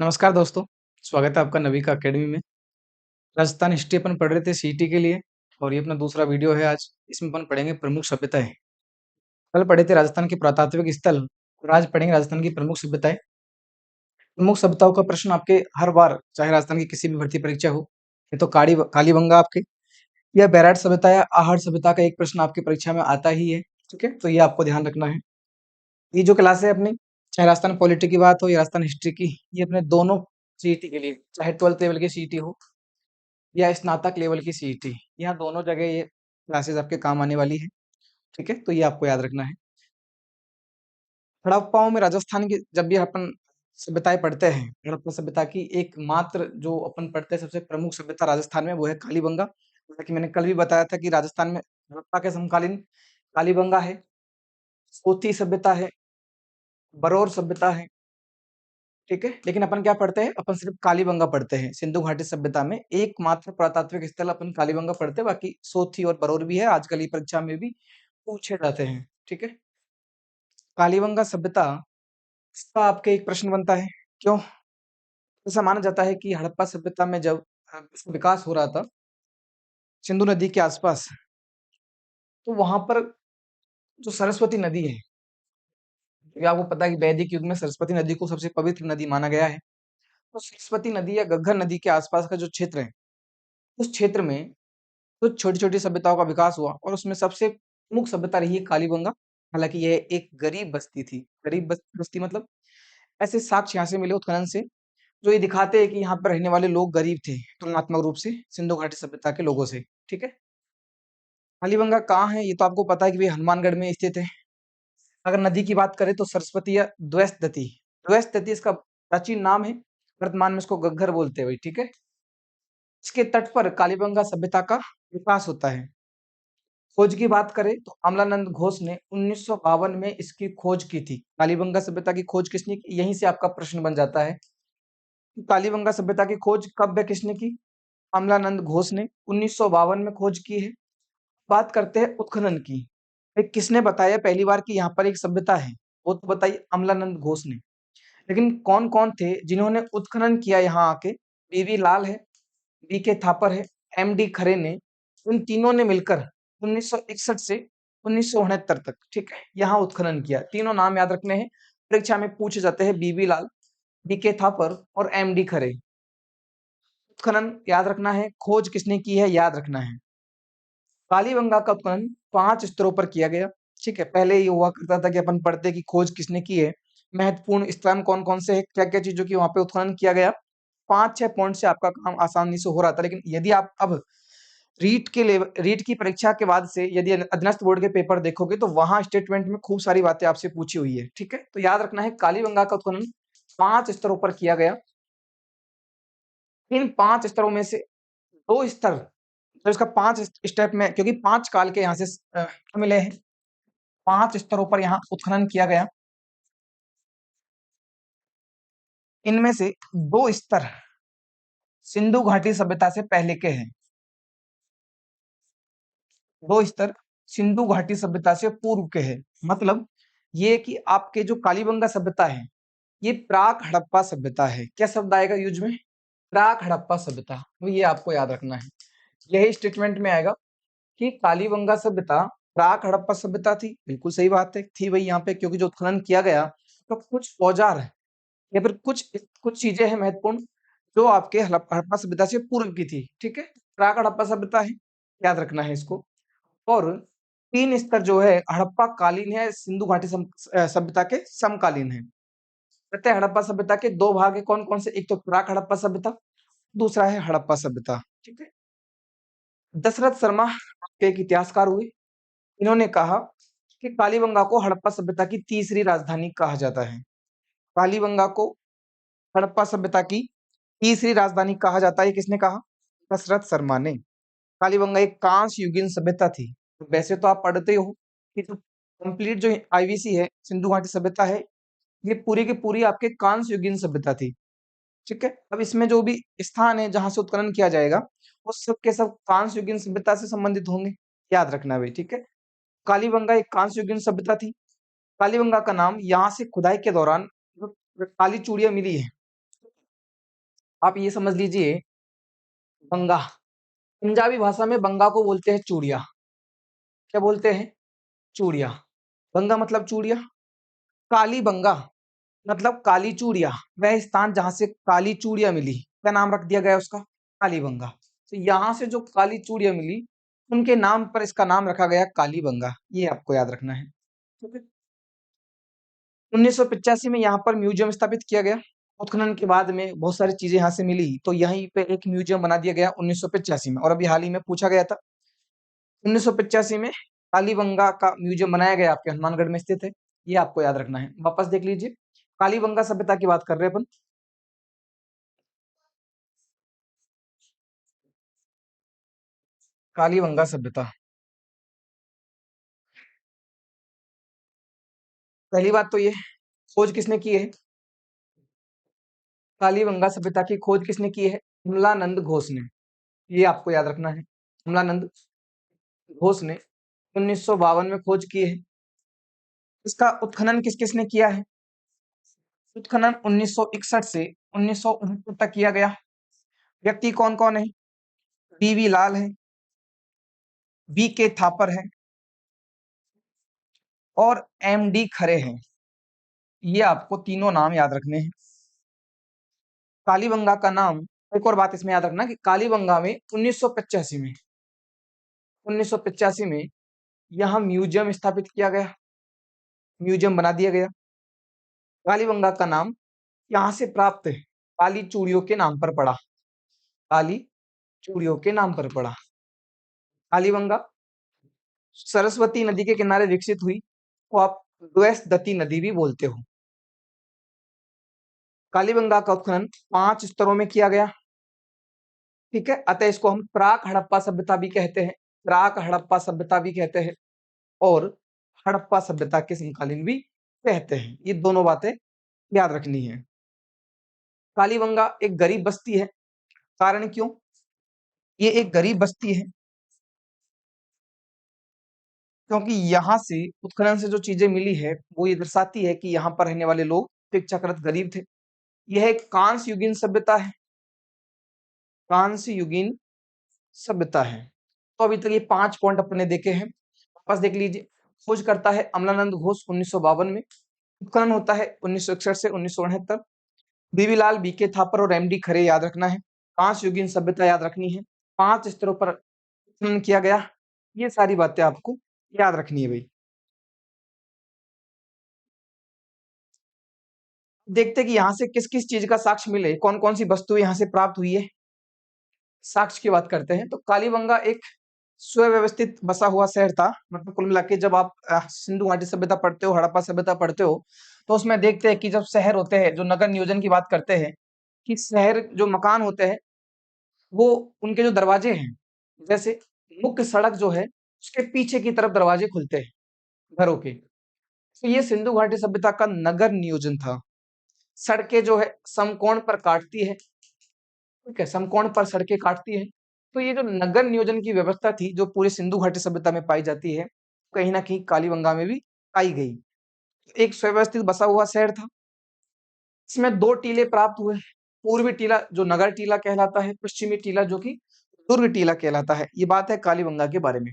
नमस्कार दोस्तों, स्वागत है आपका नविका अकेडमी में। राजस्थान हिस्ट्री अपन पढ़ रहे थे सीईटी के लिए और ये अपना दूसरा वीडियो है आज। इसमें अपन पढ़ेंगे प्रमुख सभ्यताएं। कल पढ़े थे राजस्थान के पुरातात्विक स्थल और आज पढ़ेंगे राजस्थान की प्रमुख सभ्यताएं। प्रमुख सभ्यताओं का प्रश्न आपके हर बार, चाहे राजस्थान की किसी भी भर्ती परीक्षा हो, ये तो कालीबंगा आपके या बैराट सभ्यता या आहट सभ्यता का एक प्रश्न आपकी परीक्षा में आता ही है। ठीक है, तो ये आपको ध्यान रखना है। ये जो क्लास है अपनी, चाहे राजस्थान पॉलिटी की बात हो या राजस्थान हिस्ट्री की, ये अपने दोनों सीईटी के लिए, चाहे 12th लेवल की सीईटी हो या स्नातक लेवल की सीईटी, यहाँ दोनों जगह ये क्लासेस आपके काम आने वाली है। ठीक है, तो ये आपको याद रखना है। हड़प्पाओं में राजस्थान की जब भी अपन सभ्यताएं पढ़ते हैं, हड़प्पा सभ्यता की एकमात्र जो अपन पढ़ते हैं सबसे प्रमुख सभ्यता राजस्थान में, वो है कालीबंगा। जैसा कि मैंने कल भी बताया था कि राजस्थान में हड़प्पा के समकालीन कालीबंगा है, सोती सभ्यता है, बरौर सभ्यता है। ठीक है, लेकिन अपन क्या पढ़ते हैं, अपन सिर्फ कालीबंगा पढ़ते हैं। सिंधु घाटी सभ्यता में एकमात्र पुरातात्विक स्थल अपन कालीबंगा पढ़ते हैं, बाकी सोथी और बरौर भी है, आजकल की परीक्षा में भी पूछे जाते हैं। ठीक है, कालीबंगा सभ्यता इसका आपके एक प्रश्न बनता है, क्यों? ऐसा माना जाता है कि हड़प्पा सभ्यता में जब इसका विकास हो रहा था सिंधु नदी के आसपास, तो वहां पर जो सरस्वती नदी है, क्योंकि आपको पता है कि वैदिक युग में सरस्वती नदी को सबसे पवित्र नदी माना गया है। तो सरस्वती नदी या घग्गर नदी के आसपास का जो क्षेत्र है, उस क्षेत्र में कुछ छोटी-छोटी सभ्यताओं का विकास हुआ और उसमें सबसे प्रमुख सभ्यता रही है कालीबंगा। हालाँकि यह एक गरीब बस्ती थी। गरीब बस्ती मतलब ऐसे साक्ष्य यहाँ से मिले उत्खनन से, जो ये दिखाते हैं कि यहाँ पर रहने वाले लोग गरीब थे, तुलनात्मक रूप से सिंधु घाटी सभ्यता के लोगों से। ठीक है? कालीबंगा कहाँ है? ये तो आपको पता है कि भई हनुमानगढ़ में स्थित है। अगर नदी की बात करें तो सरस्वती या द्वैतदती। द्वैतदती इसका प्राचीन नाम है, वर्तमान में इसको घग्गर बोलते हैं भई, ठीक है? इसके तट पर कालीबंगा सभ्यता का विकास होता है। खोज की बात करें तो अमलानंद घोष ने 1952 में इसकी खोज की थी। कालीबंगा सभ्यता की खोज किसने की? यहीं से आपका प्रश्न बन जाता है कि कालीबंगा सभ्यता की खोज कब व किसने की? अमलानंद घोष ने 1952 में खोज की है। बात करते हैं उत्खनन की। ये किसने बताया पहली बार कि यहाँ पर एक सभ्यता है? वो तो बताई अमलानंद घोष ने। लेकिन कौन-कौन थे जिन्होंने उत्खनन किया यहाँ आके? बीवी लाल है, बीके थापर है, एमडी खरे ने, उन तीनों ने मिलकर 1961 से 1969 तक, ठीक है, यहाँ उत्खनन किया। तीनों नाम याद रखने हैं, परीक्षा में पूछे जाते हैं। बीबी लाल, बीके थापर और एमडी खरे। उत्खनन याद रखना है, खोज किसने की है याद रखना है। कालीबंगा का उत्खनन 5 स्तरों पर किया गया। ठीक है, पहले ये हुआ करता था कि अपन पढ़ते कि खोज किसने की है, महत्वपूर्ण स्थान कौन-कौन से हैं, क्या-क्या चीज़ों की वहाँ पे उत्खनन किया गया। 5-6 पॉइंट से आपका काम आसानी से हो रहा था। लेकिन यदि आप अब रीट की परीक्षा के बाद से यदि अधीनस्थ बोर्ड के पेपर देखोगे तो वहाँ स्टेटमेंट में खूब सारी बातें आपसे पूछी हुई है। ठीक है? तो याद रखना है कालीबंगा का उत्खनन 5 स्तरों पर किया गया। इन 5 स्तरों में से 2 स्तर, तो इसका 5 स्टेप में, क्योंकि 5 काल के यहाँ से मिले हैं, 5 स्तरों पर यहाँ उत्खनन किया गया। इनमें से 2 स्तर सिंधु घाटी सभ्यता से पहले के हैं। 2 स्तर सिंधु घाटी सभ्यता से पूर्व के हैं। मतलब ये कि आपके जो कालीबंगा सभ्यता है, ये प्राक हड़प्पा सभ्यता है। क्या शब्द आएगा यूज में? प्राक हड़प्पा सभ्यता। तो ये आपको याद रखना है। यही स्टेटमेंट में आएगा कि कालीबंगा सभ्यता प्राक हड़प्पा सभ्यता थी। बिल्कुल सही बात है, थी वही यहाँ पे, क्योंकि जो उत्खनन किया गया तो कुछ औजार या फिर कुछ चीजें हैं महत्वपूर्ण, जो आपके हड़प्पा सभ्यता से पूर्व की थी। ठीक है, प्राक हड़प्पा सभ्यता है, याद रखना है इसको। और 3 स्तर जो है हड़प्पा कालीन है, सिंधु घाटी सभ्यता के समकालीन है। कहते हैं हड़प्पा सभ्यता के 2 भाग है, कौन-कौन से? एक तो प्राक हड़प्पा सभ्यता, दूसरा है हड़प्पा सभ्यता। ठीक है? दशरथ शर्मा के एक इतिहासकार हुए। इन्होंने कहा कि कालीबंगा को हड़प्पा सभ्यता की तीसरी राजधानी कहा जाता है। कालीबंगा को हड़प्पा सभ्यता की तीसरी राजधानी कहा जाता है। ये किसने कहा? दशरथ शर्मा ने। कालीबंगा एक कांस्य युगीन सभ्यता थी। तो वैसे तो आप पढ़ते हो कि जो कंप्लीट जो आईवीसी है, सिंधु घाटी सभ्यता है, ये पूरी की पूरी आपके कांस्य युगीन सभ्यता थी। ठीक है? अब इसमें जो भी स्थान है जहाँ से उत्खनन किया जाएगा, वो सब के सब कांस्य युगीन सभ्यता से संबंधित होंगे। याद रखना भाई, ठीक है? कालीबंगा एक कांस्य युगीन सभ्यता थी। कालीबंगा का नाम यहाँ से खुदाई के दौरान जो काली चूड़ियाँ मिली है, आप ये समझ लीजिए, बंगा, पंजाबी भाषा में बंगा को बोलते हैं चूड़िया। क्या बोलते हैं? चूड़िया। बंगा मतलब चूड़िया। काली बंगा मतलब काली चूड़िया, वह स्थान जहां से काली चूड़िया मिली, क्या नाम रख दिया गया उसका? कालीबंगा। तो यहाँ से जो काली चूड़िया मिली, उनके नाम पर इसका नाम रखा गया कालीबंगा। ये आपको याद रखना है। ठीक है। 1985 में यहाँ पर म्यूजियम स्थापित किया गया। उत्खनन के बाद में बहुत सारी चीजें यहाँ से मिली, तो यहीं पे एक म्यूजियम बना दिया गया 1985 में। और अभी हाल ही में पूछा गया था, 1985 में कालीबंगा का म्यूजियम बनाया गया, आपके हनुमानगढ़ में स्थित है। ये आपको याद रखना है। वापस देख लीजिए, कालीबंगा सभ्यता की बात कर रहे हैं अपन। कालीबंगा सभ्यता, पहली बात तो ये, खोज किसने की है? कालीबंगा सभ्यता की खोज किसने की है? कमलानंद घोष ने। ये आपको याद रखना है। कमलानंद घोष ने 1952 में खोज की है। इसका उत्खनन किस किसने किया है? उत्खनन 1961 से 1969 तक किया गया। व्यक्ति कौन कौन है? पीवी लाल है, बी के थापर है, और एम डी खरे हैं। ये आपको तीनों नाम याद रखने हैं। कालीबंगा का नाम, एक और बात इसमें याद रखना कि कालीबंगा में 1985 में 1985 में यहाँ म्यूजियम स्थापित किया गया, म्यूजियम बना दिया गया। कालीबंगा का नाम यहाँ से प्राप्त है, काली चूड़ियों के नाम पर पड़ा। काली चूड़ियों के नाम पर पड़ा। कालीबंगा सरस्वती नदी के किनारे विकसित हुई, तो आप द्वैस दती नदी भी बोलते हो। कालीबंगा का उत्खनन 5 स्तरों में किया गया। ठीक है, अतः इसको हम प्राक हड़प्पा सभ्यता भी कहते हैं, प्राक हड़प्पा सभ्यता भी कहते हैं, और हड़प्पा सभ्यता के समकालीन भी कहते हैं। ये दोनों बातें याद रखनी है। कालीबंगा एक गरीब बस्ती है। कारण क्यों? ये एक गरीब बस्ती है क्योंकि यहाँ से उत्खनन से जो चीजें मिली है, वो ये दर्शाती है कि यहाँ पर रहने वाले लोग अपेक्षाकृत गरीब थे। यह एक कांस्य युगीन सभ्यता है, कांस्य युगीन सभ्यता है। तो अभी तक ये 5 पॉइंट अपने देखे हैं। वापस देख लीजिए। खोज करता है अमलानंद घोष 1952 में। उत्खनन होता है 1961 से 1969। बीवी लाल, बीके थापर और एमडी खरे याद रखना है। 5 युगीन सभ्यता याद रखनी है। 5 स्तरों पर उत्खनन किया गया। ये सारी बातें आपको याद रखनी है भाई। देखते हैं कि यहाँ से किस किस चीज का साक्ष्य मिले, कौन कौन सी वस्तु यहाँ से प्राप्त हुई है। साक्ष्य की बात करते हैं तो कालीबंगा एक सुव्यवस्थित बसा हुआ शहर था। मतलब कुल मिला के जब आप सिंधु घाटी सभ्यता पढ़ते हो, हड़प्पा सभ्यता पढ़ते हो, तो उसमें देखते हैं कि जब शहर होते हैं, जो नगर नियोजन की बात करते हैं, कि शहर जो मकान होते हैं, वो उनके जो दरवाजे हैं, जैसे मुख्य सड़क जो है उसके पीछे की तरफ दरवाजे खुलते हैं घरों के। तो ये सिंधु घाटी सभ्यता का नगर नियोजन था। सड़कें जो है समकोण पर काटती है। ठीक है, समकोण पर सड़कें काटती है। तो ये जो नगर नियोजन की व्यवस्था थी, जो पूरे सिंधु घाटी सभ्यता में पाई जाती है, कहीं ना कहीं कालीबंगा में भी पाई गई। एक सुव्यवस्थित बसा हुआ शहर था। इसमें 2 टीले प्राप्त हुए। पूर्वी टीला जो नगर टीला कहलाता है, पश्चिमी टीला जो कि दुर्ग टीला कहलाता है। ये बात है कालीबंगा के बारे में।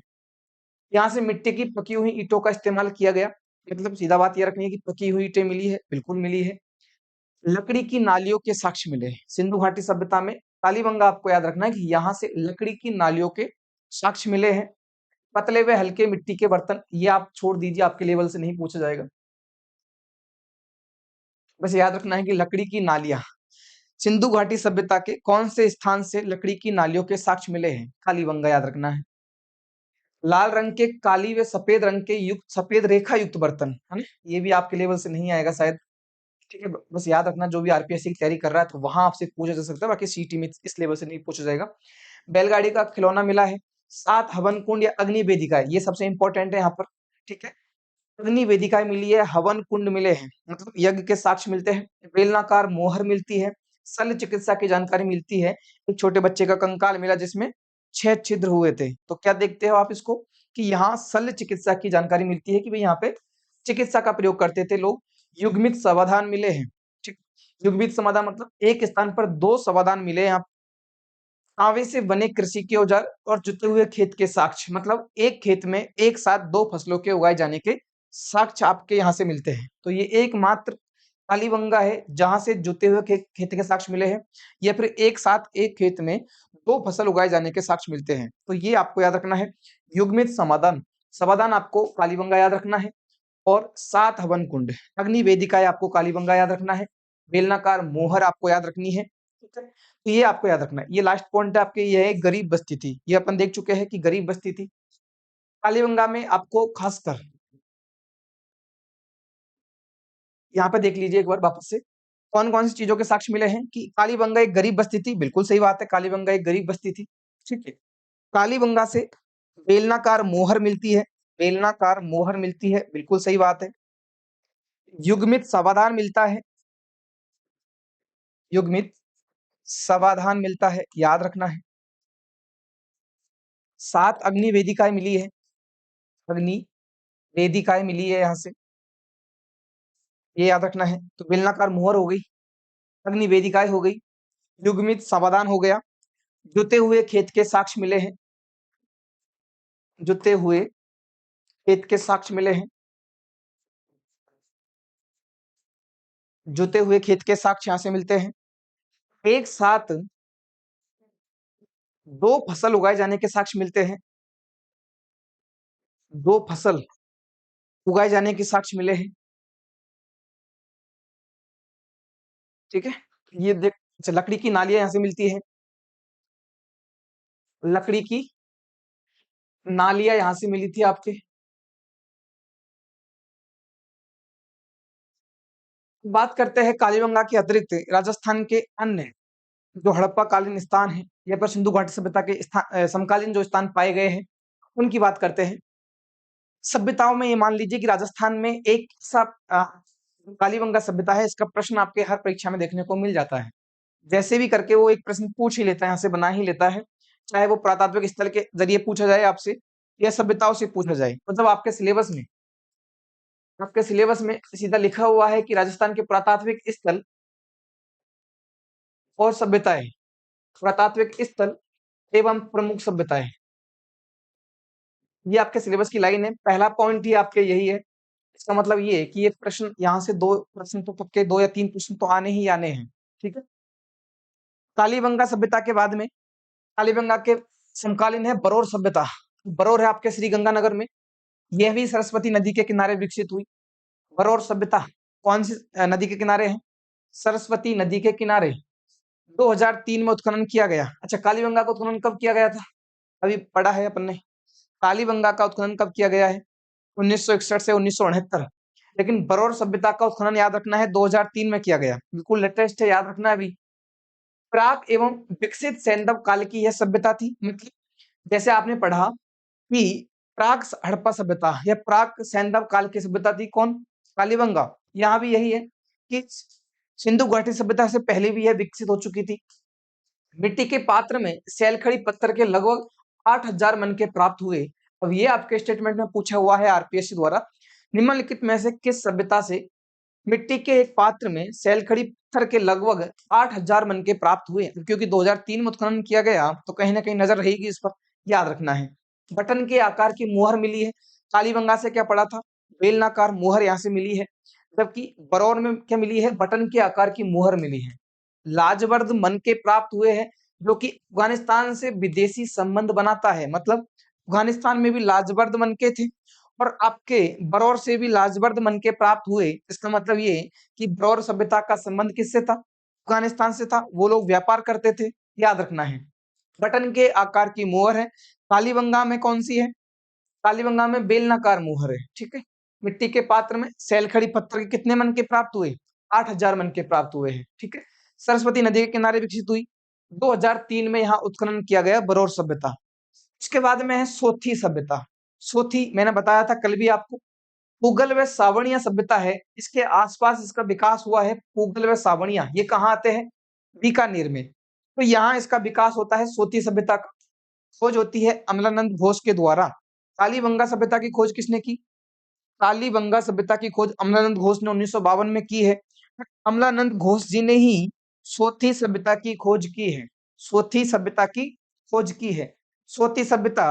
यहाँ से मिट्टी की पकी हुई ईंटों का इस्तेमाल किया गया। मतलब सीधा बात ये रखनी है कि पकी हुई ईंटें मिली है, बिल्कुल मिली है। लकड़ी की नालियों के साक्ष्य मिले हैं सिंधु घाटी सभ्यता में। कालीबंगा आपको याद रखना है कि यहाँ से लकड़ी की नालियों के साक्ष्य मिले हैं। पतले व हल्के मिट्टी के बर्तन, ये आप छोड़ दीजिए, आपके लेवल से नहीं पूछा जाएगा। बस याद रखना है कि लकड़ी की नालियां, सिंधु घाटी सभ्यता के कौन से स्थान से लकड़ी की नालियों के साक्ष्य मिले हैं? कालीबंगा याद रखना है। लाल रंग के, काली व सफेद रंग के युक्त, सफेद रेखा युक्त बर्तन, है ना? ये भी आपके लेवल से नहीं आएगा शायद। ठीक है, बस याद रखना, जो भी आरपीएससी की तैयारी कर रहा है तो वहां आपसे पूछा जा सकता है, बाकी सीटी में इस लेवल से नहीं पूछा जाएगा। बैलगाड़ी का खिलौना मिला है। 7 हवन कुंड या अग्नि वेदिका, ये सबसे इंपॉर्टेंट है यहाँ पर। ठीक है, अग्नि वेदिकाएं मिली है, हवन कुंड मिले हैं, मतलब यज्ञ के साक्ष्य मिलते हैं। बेलनाकार मोहर मिलती है। शल्य चिकित्सा की जानकारी मिलती है। एक छोटे बच्चे का कंकाल मिला जिसमें 6 छिद्र हुए थे। तो क्या देखते हो आप इसको, कि यहाँ शल्य चिकित्सा की जानकारी मिलती है कि भाई यहाँ पे चिकित्सा का प्रयोग करते थे लोग। युग्मित समाधान मिले हैं। ठीक। युग्मित समाधान मतलब एक स्थान पर दो समाधान मिले यहाँ, तांबे से बने कृषि के औजार और जुते हुए खेत के साक्ष्य, मतलब एक खेत में एक साथ दो फसलों के उगाए जाने के साक्ष्य आपके यहाँ से मिलते हैं। तो ये एकमात्र कालीबंगा है जहां से जुते हुए खेत के साक्ष्य मिले हैं, या फिर एक साथ एक खेत में दो फसल उगाए जाने के साक्ष्य मिलते हैं। तो ये आपको याद रखना है। युग्मित समाधान, समाधान आपको कालीबंगा याद रखना है। और 7 हवन कुंड, अग्नि वेदिकाएं आपको कालीबंगा याद रखना है। बेलनाकार मोहर आपको याद रखनी है। ठीक है, तो ये आपको याद रखना है। ये लास्ट पॉइंट है आपके, ये है गरीब बस्ती थी, ये अपन देख चुके हैं कि गरीब बस्ती थी। कालीबंगा में आपको खासकर यहाँ पे देख लीजिए एक बार वापस से, कौन कौन सी चीजों के साक्ष्य मिले हैं कि कालीबंगा एक गरीब बस्ती थी, बिल्कुल सही बात है, कालीबंगा एक गरीब बस्ती थी। ठीक है, कालीबंगा से बेलनाकार मोहर मिलती है, बेलनाकार मोहर मिलती है, बिल्कुल सही बात है। युग्मित समाधान मिलता है, युग्मित समाधान मिलता है, याद रखना है। 7 अग्नि वेदिकाएं मिली है, अग्नि वेदिकाएं मिली है यहाँ से, ये याद रखना है। तो बेलनाकार मोहर हो गई, अग्नि वेदिकाएं हो गई, युग्मित समाधान हो गया, जुते हुए खेत के साक्ष्य मिले हैं, जुते हुए खेत के साक्ष्य मिले हैं, जुते हुए खेत के साक्ष्य यहाँ से मिलते हैं। एक साथ दो फसल उगाए जाने के साक्ष्य मिलते हैं, दो फसल उगाए जाने के साक्ष्य मिले हैं। ठीक है, ये देख, अच्छा, लकड़ी की नालियां यहाँ से मिलती है, लकड़ी की नालियां यहाँ से मिली थी आपके। बात करते हैं कालीबंगा के अतिरिक्त राजस्थान के अन्य जो हड़प्पा कालीन स्थान है या फिर सिंधु घाटी सभ्यता के स्थान समकालीन जो स्थान पाए गए हैं उनकी बात करते हैं। सभ्यताओं में ये मान लीजिए कि राजस्थान में एक सा कालीबंगा सभ्यता है, इसका प्रश्न आपके हर परीक्षा में देखने को मिल जाता है। जैसे भी करके वो एक प्रश्न पूछ ही लेता है, यहाँ से बना ही लेता है, चाहे वो पुरातात्विक स्थल के जरिए पूछा जाए आपसे या सभ्यताओं से पूछा जाए। मतलब आपके सिलेबस में सीधा लिखा हुआ है कि राजस्थान के पुरातात्विक स्थल और सभ्यताएं, पुरातात्विक स्थल एवं प्रमुख सभ्यताएं, ये आपके सिलेबस की लाइन है। पहला पॉइंट ही आपके यही है। इसका मतलब ये है कि ये प्रश्न यहाँ से दो प्रश्न तो पक्के, दो या तीन प्रश्न तो आने ही आने हैं। ठीक है, कालीबंगा सभ्यता के बाद में कालीबंगा के समकालीन है बरौर सभ्यता। बरौर है आपके श्री गंगानगर में, यह भी सरस्वती नदी के किनारे विकसित हुई। बरौर सभ्यता कौन सी नदी के किनारे है? सरस्वती नदी के किनारे। 2003 में उत्खनन किया गया। अच्छा, कालीबंगा का उत्खनन कब किया गया था? अभी पढ़ा है अपन ने, कालीबंगा का उत्खनन कब किया गया है? 1961 से 1969। लेकिन बरौर सभ्यता का उत्खनन याद रखना है 2003 में किया गया, बिल्कुल लेटेस्ट है, याद रखना है। अभी प्राक एवं विकसित सैंधव काल की यह सभ्यता थी। मतलब जैसे आपने पढ़ा कि प्राक हड़प्पा सभ्यता या प्राक सैंधव काल की सभ्यता थी कौन? कालीबंगा। यहाँ भी यही है कि सिंधु घाटी सभ्यता से पहले भी यह विकसित हो चुकी थी। मिट्टी के पात्र में सैलखड़ी पत्थर के लगभग 8000 मन के प्राप्त हुए। अब ये आपके स्टेटमेंट में पूछा हुआ है आरपीएससी द्वारा, निम्नलिखित में से किस सभ्यता से मिट्टी के एक पात्र में सैलखड़ी पत्थर के लगभग 8000 मन के प्राप्त हुए? क्योंकि 2003 में उत्खनन किया गया तो कहीं ना कहीं नजर रहेगी इस पर, याद रखना है। बटन के आकार की मुहर मिली है, कालीबंगा से क्या पड़ा था? बेलनाकार मुहर यहाँ से मिली है, जबकि बरौर में क्या मिली है? बटन के आकार की मुहर मिली है। लाजवर्द मन के प्राप्त हुए हैं, जो कि अफगानिस्तान से विदेशी संबंध बनाता है। मतलब अफगानिस्तान में भी लाजवर्द मन के थे और आपके बरौर से भी लाजवर्द मन के प्राप्त हुए। इसका मतलब ये कि बरौर सभ्यता का संबंध किससे था? अफगानिस्तान से था, वो लोग व्यापार करते थे, याद रखना है। बटन के आकार की मोहर है। कालीबंगा में कौन सी है? कालीबंगा में बेलनाकार मोहर है। ठीक है, मिट्टी के पात्र में सैलखड़ी पत्थर के कितने मन के प्राप्त हुए? 8000 मन के प्राप्त हुए हैं। ठीक है, सरस्वती नदी के किनारे विकसित हुई। 2003 में यहाँ उत्खनन किया गया बरौर सभ्यता। उसके बाद में है सोथी सभ्यता। सोथी मैंने बताया था कल भी आपको, पूगल व सावणिया सभ्यता है, इसके आसपास इसका विकास हुआ है। पूगल व सावणिया ये कहाँ आते हैं? बीकानेर में। तो यहाँ इसका विकास होता है सोथी सभ्यता का। खोज होती है अमलानंद घोष के द्वारा। कालीबंगा सभ्यता की खोज किसने की? कालीबंगा सभ्यता की खोज अमलानंद घोष ने 1952 में की है। अमलानंद घोष जी ने ही सोथी सभ्यता की खोज की है। सोथी सभ्यता की खोज की है। सोथी सभ्यता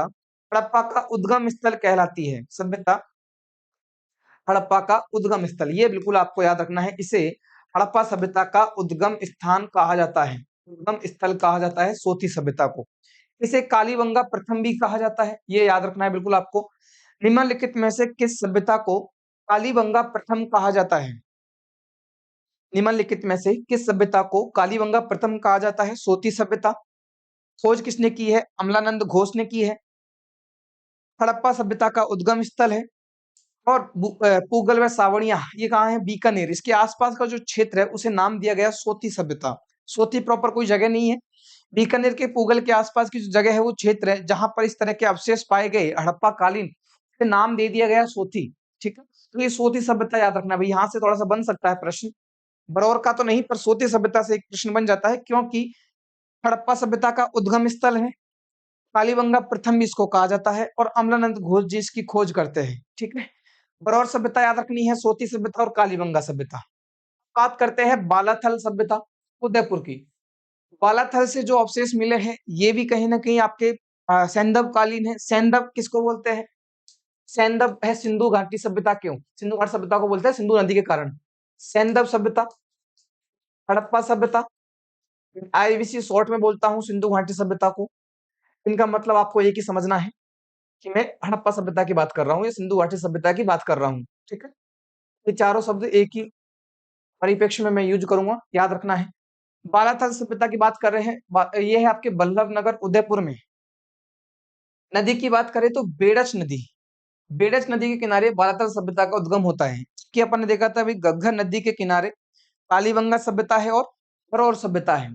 हड़प्पा का उद्गम स्थल कहलाती है। सभ्यता हड़प्पा का उद्गम स्थल, ये बिल्कुल आपको याद रखना है। इसे हड़प्पा सभ्यता का उद्गम स्थान कहा जाता है, उद्गम स्थल कहा जाता है सोथी सभ्यता को। इसे कालीबंगा प्रथम भी कहा जाता है, ये याद रखना है बिल्कुल आपको। निम्नलिखित में से किस सभ्यता को कालीबंगा प्रथम कहा जाता है? निम्नलिखित में से किस सभ्यता को कालीबंगा प्रथम कहा जाता है? सोती सभ्यता। खोज किसने की है? अमलानंद घोष ने की है। हड़प्पा सभ्यता का उद्गम स्थल है। और पूगल व सावणिया ये कहाँ है? बीकानेर। इसके आसपास का जो क्षेत्र है उसे नाम दिया गया सोती सभ्यता। सोती प्रॉपर कोई जगह नहीं है, बीकानेर के पूगल के आसपास की जो जगह है वो क्षेत्र है जहां पर इस तरह के अवशेष पाए गए हड़प्पा कालीन, इसे नाम दे दिया गया सोती। ठीक है, तो ये सोती सभ्यता याद रखना भाई, यहाँ से थोड़ा सा बन सकता है प्रश्न, बरौर का तो नहीं पर सोती सभ्यता से एक प्रश्न बन जाता है, क्योंकि हड़प्पा सभ्यता का उद्गम स्थल है, कालीबंगा प्रथम भी इसको कहा जाता है, और अमलानंद घोष जी इसकी खोज करते हैं। ठीक है, बरौर सभ्यता याद रखनी है, सोती सभ्यता और कालीबंगा सभ्यता। बात करते हैं बालाथल सभ्यता, उदयपुर की। बालाथल से जो अवशेष मिले हैं ये भी कहीं ना कहीं आपके सैंधव कालीन है। सैंधव किसको बोलते हैं? सैंधव है सिंधु घाटी सभ्यता। क्यों सिंधु घाटी सभ्यता को बोलते हैं? सिंधु नदी के कारण। सैंधव सभ्यता, हड़प्पा सभ्यता, आईवीसी शॉर्ट में बोलता हूँ सिंधु घाटी सभ्यता को। इनका मतलब आपको एक ही समझना है कि मैं हड़प्पा सभ्यता की बात कर रहा हूँ या सिंधु घाटी सभ्यता की बात कर रहा हूँ। ठीक है, ये चारों शब्द एक ही परिप्रेक्ष्य में मैं यूज करूंगा, याद रखना है। बालाथल सभ्यता की बात कर रहे हैं, ये है आपके बल्लभ नगर उदयपुर में। नदी की बात करें तो बेड़च नदी, बेड़च नदी के किनारे बालाथल सभ्यता का उद्गम होता है। कि अपन ने देखा था अभी घग्गर नदी के किनारे कालीबंगा सभ्यता है और बरौर सभ्यता है।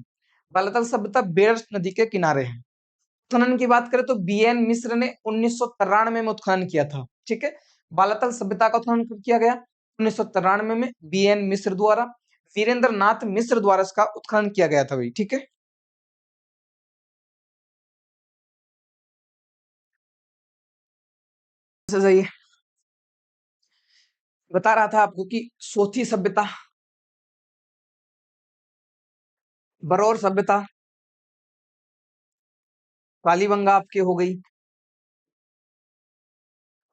बालाथल सभ्यता बेड़च नदी के किनारे है। उत्खनन की बात करें तो बीएन मिश्र ने 1993 में उत्खनन किया था। ठीक है, बालाथल सभ्यता का उत्खनन कब किया गया? 1993 में बीएन मिश्र द्वारा, वीरेंद्र नाथ मिश्र द्वारा इसका उत्खनन किया गया था भाई। ठीक है, सही है। बता रहा था आपको कि सोथी सभ्यता, बरौर सभ्यता, कालीबंगा आपके हो गई,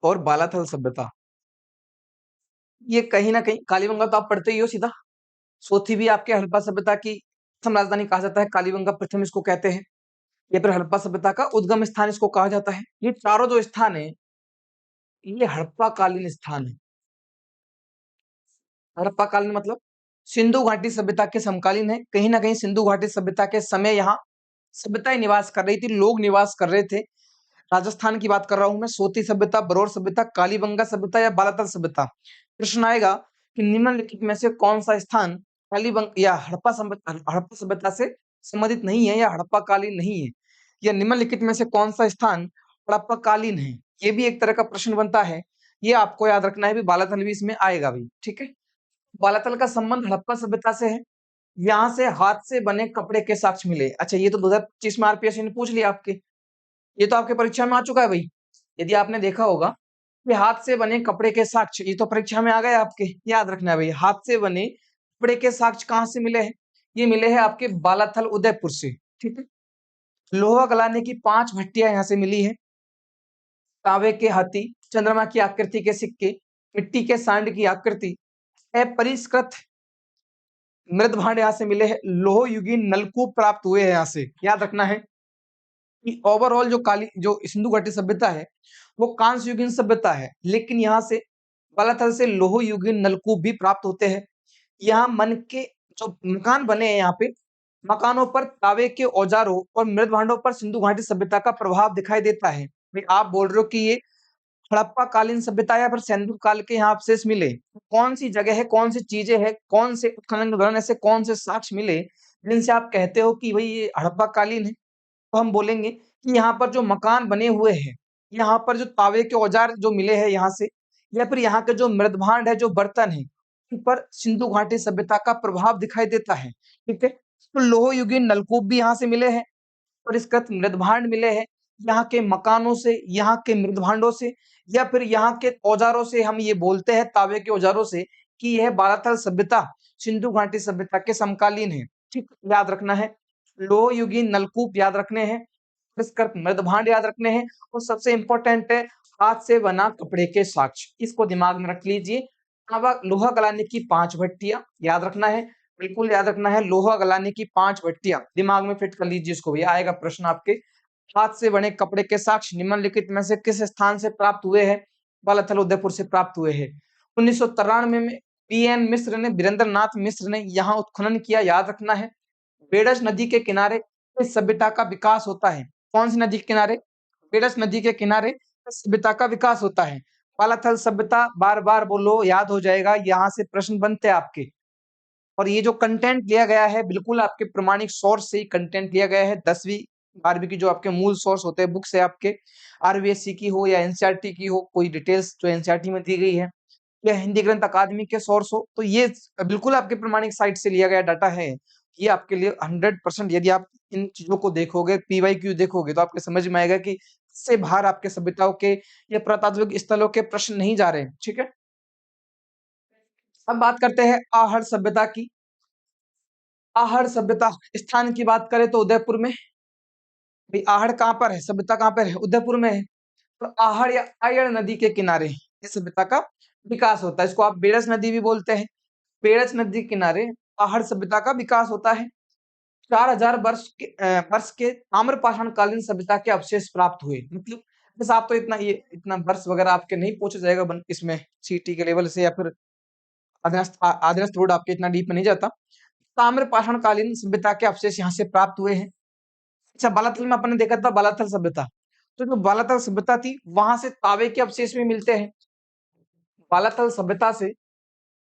और बालाथल सभ्यता। ये कहीं ना कहीं कालीबंगा तो आप पढ़ते ही हो सीधा। सोथी भी आपके हड़प्पा सभ्यता की प्रथम राजधानी कहा जाता है, कालीबंगा प्रथम इसको कहते हैं, या फिर हड़प्पा सभ्यता का उद्गम स्थान इसको कहा जाता है। ये चारों जो स्थान है ये हड़प्पा कालीन स्थान है। हड़प्पा कालीन मतलब सिंधु घाटी सभ्यता के समकालीन है। कहीं ना कहीं सिंधु घाटी सभ्यता के समय यहाँ सभ्यताएं निवास कर रही थी, लोग निवास कर रहे थे। राजस्थान की बात कर रहा हूं मैं। सोती सभ्यता, बरौर सभ्यता, कालीबंगा सभ्यता या बालातल सभ्यता। प्रश्न आएगा कि निम्नलिखित में से कौन सा स्थान कालीबंग या हड़प्पा सभ्यता से संबंधित नहीं है या हड़प्पा कालीन नहीं है, या निम्नलिखित में से कौन सा स्थान हड़प्पा कालीन है। ये भी एक तरह का प्रश्न बनता है, ये आपको याद रखना है भी। बालातल भी इसमें आएगा भी। ठीक है, बालातल का संबंध हड़प्पा सभ्यता से है। यहाँ से हाथ से बने कपड़े के साक्ष्य मिले। अच्छा, ये तो 2025 में आरपीएससी ने पूछ लिया आपके, ये तो आपके परीक्षा में आ चुका है भाई। यदि आपने देखा होगा कि हाथ से बने कपड़े के साक्ष्य, ये तो परीक्षा में आ गए आपके, याद रखना है भाई। हाथ से बने कपड़े के साक्ष्य कहाँ से मिले हैं? ये मिले हैं आपके बालाथल उदयपुर से। ठीक है, लोहा गलाने की 5 भट्टियां यहाँ से मिली है। तांबे के हाथी, चंद्रमा की आकृति के सिक्के, मिट्टी के सांड की आकृति, अपरिष्कृत मृद भांड यहाँ से मिले हैं। लोह युगीन नलकूप प्राप्त हुए हैं यहाँ से। याद रखना है कि ओवरऑल जो सिंधु घाटी सभ्यता है वो कांस्य युगीन सभ्यता है, लेकिन यहाँ से बालाथल से लोह युगीन नलकूप भी प्राप्त होते हैं। यहाँ मन के जो मकान बने हैं, यहाँ पे मकानों पर तावे के औजारों और मृद भांडों पर सिंधु घाटी सभ्यता का प्रभाव दिखाई देता है। भाई आप बोल रहे हो कि ये हड़प्पा कालीन सभ्यता या फिर सिंधु काल के यहाँ अवशेष मिले, कौन सी जगह है, कौन सी चीजें हैं, कौन से उत्खनन के दौरान ऐसे कौन से साक्ष्य मिले जिनसे आप कहते हो कि भाई ये हड़प्पा कालीन है? तो हम बोलेंगे कि यहाँ पर जो मकान बने हुए हैं, यहाँ पर जो तावे के औजार जो मिले हैं यहाँ से, या फिर यहाँ के जो मृदभांड है, जो बर्तन है, उन पर सिंधु घाटी सभ्यता का प्रभाव दिखाई देता है। ठीक है, तो लोह युगीन नलकूप भी यहाँ से मिले हैं, परिष्कृत मृदभांड मिले हैं। यहाँ के मकानों से, यहाँ के मृदभांडों से, या फिर यहाँ के औजारों से हम ये बोलते हैं तावे के औजारों से कि यह बालाथल सभ्यता सिंधु घाटी सभ्यता के समकालीन है। ठीक, याद रखना है। लोह युगीन नलकूप याद रखने हैं, पुरस्कृत मृदभांड याद रखने हैं, और सबसे इंपॉर्टेंट है हाथ से बना कपड़े के साक्ष्य, इसको दिमाग में रख लीजिए। लोहा गलाने की 5 भट्टियां याद रखना है, बिल्कुल याद रखना है। लोहा गलाने की 5 भट्टियां दिमाग में फिट कर लीजिए इसको, ये आएगा प्रश्न आपके। हाथ से बने कपड़े के साक्ष्य निम्नलिखित में से किस स्थान से प्राप्त हुए हैं? बलथल उदयपुर से प्राप्त हुए हैं। 1993 में पीएन मिश्र ने, वीरेंद्र नाथ मिश्र ने यहाँ उत्खनन किया, याद रखना है। बेडस नदी के किनारे इस सभ्यता का विकास होता है। कौन सी नदी के किनारे? बेडस नदी के किनारे सभ्यता का विकास होता है। बालाथल सभ्यता, बार बार बोलो, याद हो जाएगा, यहाँ से प्रश्न बनते हैं आपके। और ये जो कंटेंट लिया गया है बिल्कुल आपके प्रमाणिक सोर्स से ही कंटेंट लिया गया है। 10वीं 12वीं की जो आपके मूल सोर्स होते हैं, बुक्स है आपके, आरबीएससी की हो या एनसीईआरटी की हो, कोई डिटेल्स जो एनसीईआरटी में दी गई है, या हिंदी ग्रंथ अकादमी के सोर्स हो, तो ये बिल्कुल आपके प्रमाणिक साइट से लिया गया डाटा है। ये आपके लिए 100%, यदि आप इन चीजों को देखोगे, पीवाईक्यू देखोगे, तो आपके समझ में आएगा कि इससे बाहर आपके सभ्यताओं के या पुरातात्विक स्थलों के प्रश्न नहीं जा रहे। ठीक है, अब बात करते हैं आहड़ सभ्यता की। आहड़ सभ्यता स्थान की बात करें तो उदयपुर में। भाई आहड़ कहाँ पर है? सभ्यता कहाँ पर है? उदयपुर में है। तो आहड़ या आयड़ नदी के किनारे ये सभ्यता का विकास होता है। इसको आप बेड़स नदी भी बोलते हैं। बेड़स नदी के किनारे आहड़ सभ्यता का विकास होता है। 4000 वर्ष के ताम्रपाषाण कालीन सभ्यता के अवशेष प्राप्त हुए। मतलब बस आप तो इतना वर्ष वगैरह आपके नहीं पूछा जाएगा इसमें सीटी के लेवल से, या फिर आदर्श रोड आपके इतना डीप में नहीं जाता। ताम्रपाषाण कालीन सभ्यता के अवशेष यहाँ से प्राप्त हुए हैं। अच्छा, बालाथल में अपन ने देखा था बालाथल सभ्यता, तो जो बालाथल सभ्यता थी वहां से तांबे के अवशेष भी मिलते हैं। बालाथल सभ्यता से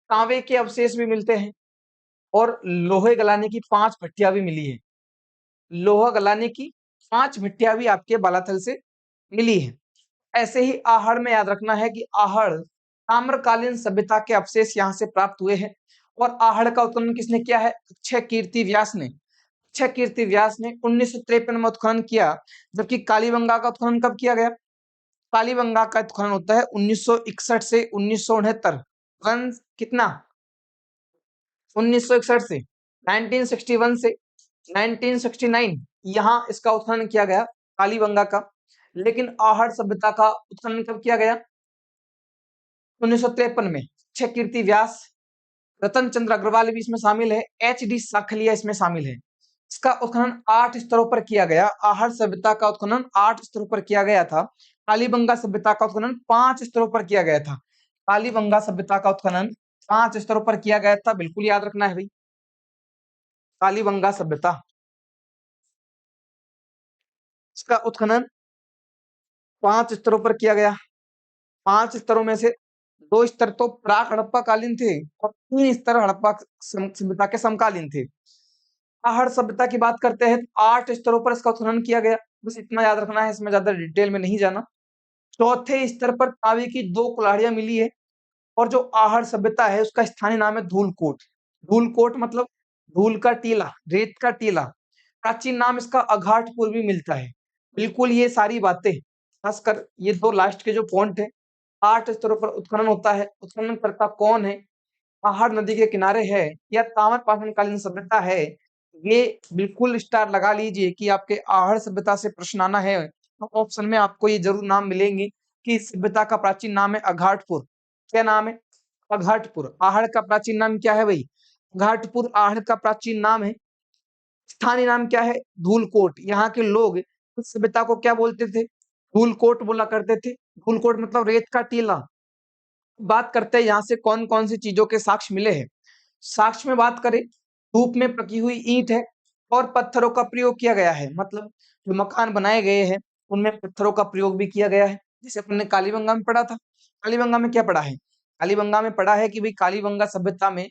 तांबे के अवशेष भी मिलते हैं, और लोहे गलाने की 5 भट्टियां भी मिली है। लोहा गलाने की 5 भट्टियां भी आपके बालाथल से मिली है। ऐसे ही आहड़ में याद रखना है कि आहड़ ताम्रकालीन सभ्यता के अवशेष यहाँ से प्राप्त हुए हैं। और आहड़ का उत्खनन किसने किया है? अक्षय कीर्ति व्यास ने। अक्षय कीर्ति व्यास ने 1953 में उत्खनन किया, जबकि कालीबंगा का उत्खनन कब किया गया? कालीबंगा का उत्खनन होता है 1961 से 1969। कितना? 1961 से 1961 से 1969 यहाँ इसका उत्खनन किया गया कालीबंगा का। लेकिन आहड़ सभ्यता का उत्खनन कब किया गया? 1953 में। अक्षय कीर्ति व्यास, रतन चंद्र अग्रवाल भी इसमें शामिल है, एच डी साखलिया इसमें शामिल है। इसका उत्खनन 8 स्तरों पर किया गया। आहड़ सभ्यता का उत्खनन 8 स्तरों पर किया गया था। कालीबंगा सभ्यता का उत्खनन 5 स्तरों पर किया गया था। कालीबंगा सभ्यता का उत्खनन 5 स्तरों पर किया गया था, बिल्कुल याद रखना है भाई। कालीबंगा सभ्यता, इसका उत्खनन 5 स्तरों पर किया गया। 5 स्तरों में से 2 स्तर तो प्राक हड़प्पा कालीन थे, और 3 स्तर हड़प्पा सभ्यता के समकालीन थे। आहड़ सभ्यता की बात करते हैं, 8 स्तरों पर इसका उत्खनन किया गया। बस इतना याद रखना है, इसमें ज्यादा डिटेल में नहीं जाना। चौथे स्तर पर तांबे की 2 कुल्हाड़ियां मिली है। और जो आहड़ सभ्यता है उसका स्थानीय नाम है धूलकोट। धूलकोट मतलब धूल का टीला, रेत का टीला। प्राचीन नाम इसका अघाटपुर भी मिलता है। बिल्कुल ये सारी बातें, खासकर ये 2 लास्ट के जो पॉइंट है, 8 स्तरों पर उत्खनन होता है। उत्खननकर्ता कौन है? आहड़ नदी के किनारे है या ताम्रपाषाण कालीन सभ्यता है? ये बिल्कुल स्टार लगा लीजिए कि आपके आहड़ सभ्यता से प्रश्न आना है, तो ऑप्शन में आपको ये जरूर नाम मिलेंगे कि इस सभ्यता का प्राचीन नाम है अघाटपुर। क्या नाम है? अघाटपुर। आहड़ का प्राचीन नाम क्या है भाई? घाटपुर आहड़ का प्राचीन नाम है। स्थानीय नाम क्या है? धूलकोट। यहाँ के लोग इस सभ्यता को क्या बोलते थे? धूलकोट बोला करते थे। धूलकोट मतलब रेत का टीला। बात करते हैं यहाँ से कौन कौन सी चीजों के साक्ष्य मिले हैं। साक्ष्य में बात करें, धूप में पकी हुई ईंट है, और पत्थरों का प्रयोग किया गया है। मतलब जो मकान बनाए गए हैं उनमें पत्थरों का प्रयोग भी किया गया है। जैसे अपन ने कालीबंगा में पढ़ा था। कालीबंगा में क्या पढ़ा है? कालीबंगा में पढ़ा है कि भाई कालीबंगा सभ्यता में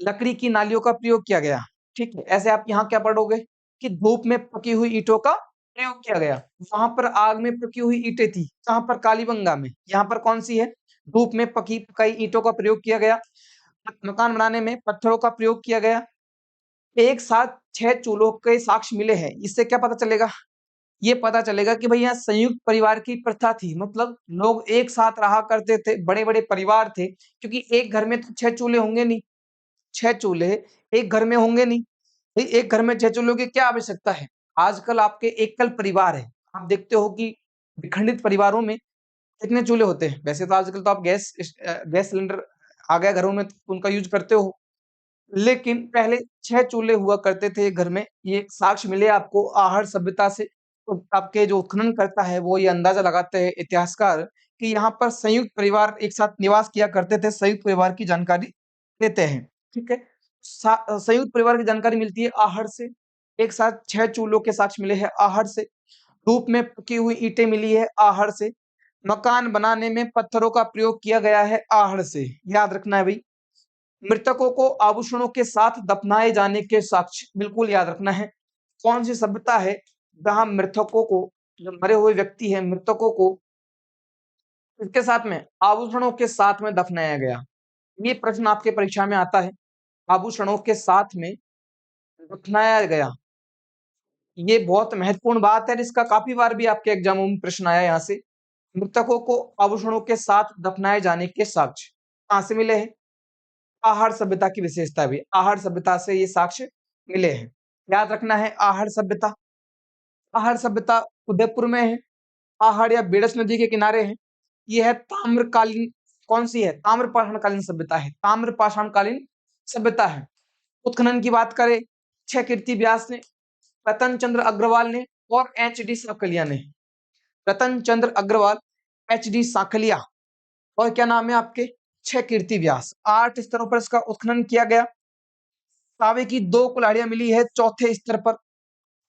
लकड़ी की नालियों का प्रयोग किया गया। ठीक है, ऐसे आप यहाँ क्या पढ़ोगे कि धूप में पकी हुई ईंटों का प्रयोग किया गया। वहां पर आग में पकी हुई ईंटें थी, कहां पर? कालीबंगा में। यहाँ पर कौन सी है? धूप में पकाई ईंटों का प्रयोग किया गया। मकान बनाने में पत्थरों का प्रयोग किया गया। एक साथ 6 चूल्हों के साक्ष्य मिले हैं। इससे क्या पता चलेगा? ये पता चलेगा कि भाई यहाँ संयुक्त परिवार की प्रथा थी। मतलब लोग एक साथ रहा करते थे, बड़े बड़े परिवार थे, क्योंकि एक घर में तो 6 चूल्हे होंगे नहीं। 6 चूल्हे एक घर में होंगे नहीं। भई एक घर में 6 चूल्हों की क्या आवश्यकता है? आजकल आपके एकल परिवार है। आप देखते हो कि विखंडित परिवारों में कितने चूल्हे होते हैं? वैसे तो आजकल तो आप गैस सिलेंडर आ गया घरों में, तो उनका यूज़ करते हो। लेकिन पहले 6 चूल्हे हुआ करते थे घर में, ये साक्ष्य मिले आपको आहड़ सभ्यता से। तो आपके जो उत्खनन करता है वो ये अंदाज़ा लगाते हैं इतिहासकार कि यहाँ पर संयुक्त परिवार एक साथ निवास किया करते थे, संयुक्त परिवार की जानकारी देते हैं, ठीक है? संयुक्त परिवार की जानकारी मिलती है आहड़ से, एक साथ 6 चूल्हों के साक्ष्य मिले हैं आहड़ से, धूप में पकी हुई ईंटें मिली है आहड़ से, मकान बनाने में पत्थरों का प्रयोग किया गया है आहड़ से, याद रखना है भई। मृतकों को आभूषणों के साथ दफनाए जाने के साक्ष्य बिल्कुल याद रखना है। कौन सी सभ्यता है जहाँ मृतकों को जो मरे हुए व्यक्ति हैं मृतकों को इसके साथ में आभूषणों के साथ में दफनाया गया। ये प्रश्न आपके परीक्षा में आता है। आभूषणों के साथ में दफनाया गया। ये बहुत महत्वपूर्ण बात है और इसका काफ़ी बार भी आपके एग्ज़ामों में प्रश्न आया है यहाँ से। मृतकों को आभूषणों के साथ दफनाए जाने के साक्ष्य कहाँ से मिले हैं? आहड़ सभ्यता की विशेषता भी। आहड़ सभ्यता से ये साक्ष्य मिले हैं। याद रखना है आहड़ सभ्यता। आहड़ सभ्यता उदयपुर में है। आहड़ या बेडस नदी के किनारे है। ये है ताम्रकालीन कौन-सी है? ताम्रपाषाणकालीन सभ्यता है। ताम्रपाषाणकालीन सभ्यता है। उत्खनन की बात करें, 6 कीर्ति व्यास ने, रतन चंद्र अग्रवाल ने और एच.डी. साकलिया ने। रतन चंद्र अग्रवाल, एच.डी. साकलिया और क्या नाम है आपके? 6 कीर्ति व्यास। 8 स्तरों पर इसका उत्खनन किया गया। तांबे की 2 कुल्हाड़ियाँ मिली है चौथे स्तर पर।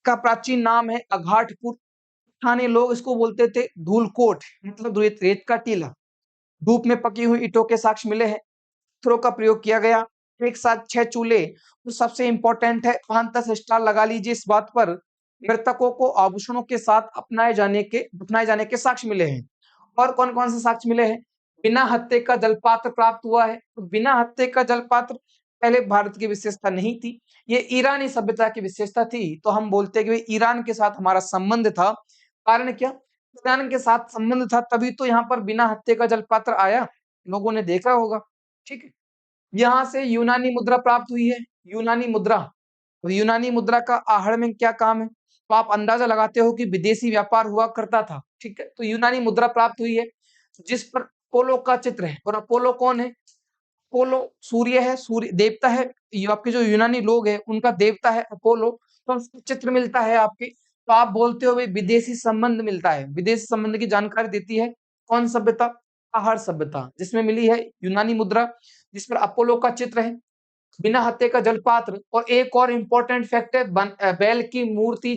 का प्राचीन नाम है अघाटपुर। स्थानीय लोग इसको बोलते थे धूलकोट मतलब रेत का टीला। धूप में पकी हुई ईंटों के साक्ष्य मिले हैं। पत्थरों का प्रयोग किया गया। एक साथ 6 चूल्हे तो सबसे इम्पोर्टेंट है 5-10 स्टार लगा लीजिए इस बात पर मृतकों को आभूषणों के साथ दफनाए जाने के साक्ष्य मिले हैं। और कौन-कौन से साक्ष्य मिले हैं? बिना हत्थे का जलपात्र प्राप्त हुआ है। तो बिना हत्थे का जलपात्र पहले भारत की विशेषता नहीं थी, ये ईरानी सभ्यता की विशेषता थी। तो हम बोलते हैं कि भई ईरान के साथ हमारा संबंध था। कारण क्या? ईरान के साथ संबंध था तभी तो यहाँ पर बिना हत्थे का जलपात्र आया। लोगों ने देखा होगा, ठीक है? यहाँ से यूनानी मुद्रा प्राप्त हुई है। यूनानी मुद्रा, तो यूनानी मुद्रा का आहड़ में क्या काम है? तो आप अंदाजा लगाते हो कि विदेशी व्यापार हुआ करता था, ठीक है? तो यूनानी मुद्रा प्राप्त हुई है, जिस पर अपोलो का चित्र है और अपोलो कौन है? अपोलो सूर्य है, सूर्य देवता है। ये आपके जो यूनानी लोग हैं, उनका देवता है अपोलो, तो उसका चित्र मिलता है आपके। तो आप बोलते हो भई विदेशी संबंध मिलता है। विदेशी संबंध की जानकारी देती है कौन सभ्यता? आहड़ सभ्यता, जिसमें मिली है यूनानी मुद्रा, जिस पर अपोलो का चित्र है। बिना हत्थे का जलपात्र और एक और इम्पोर्टेंट फैक्ट है बैल की मूर्ति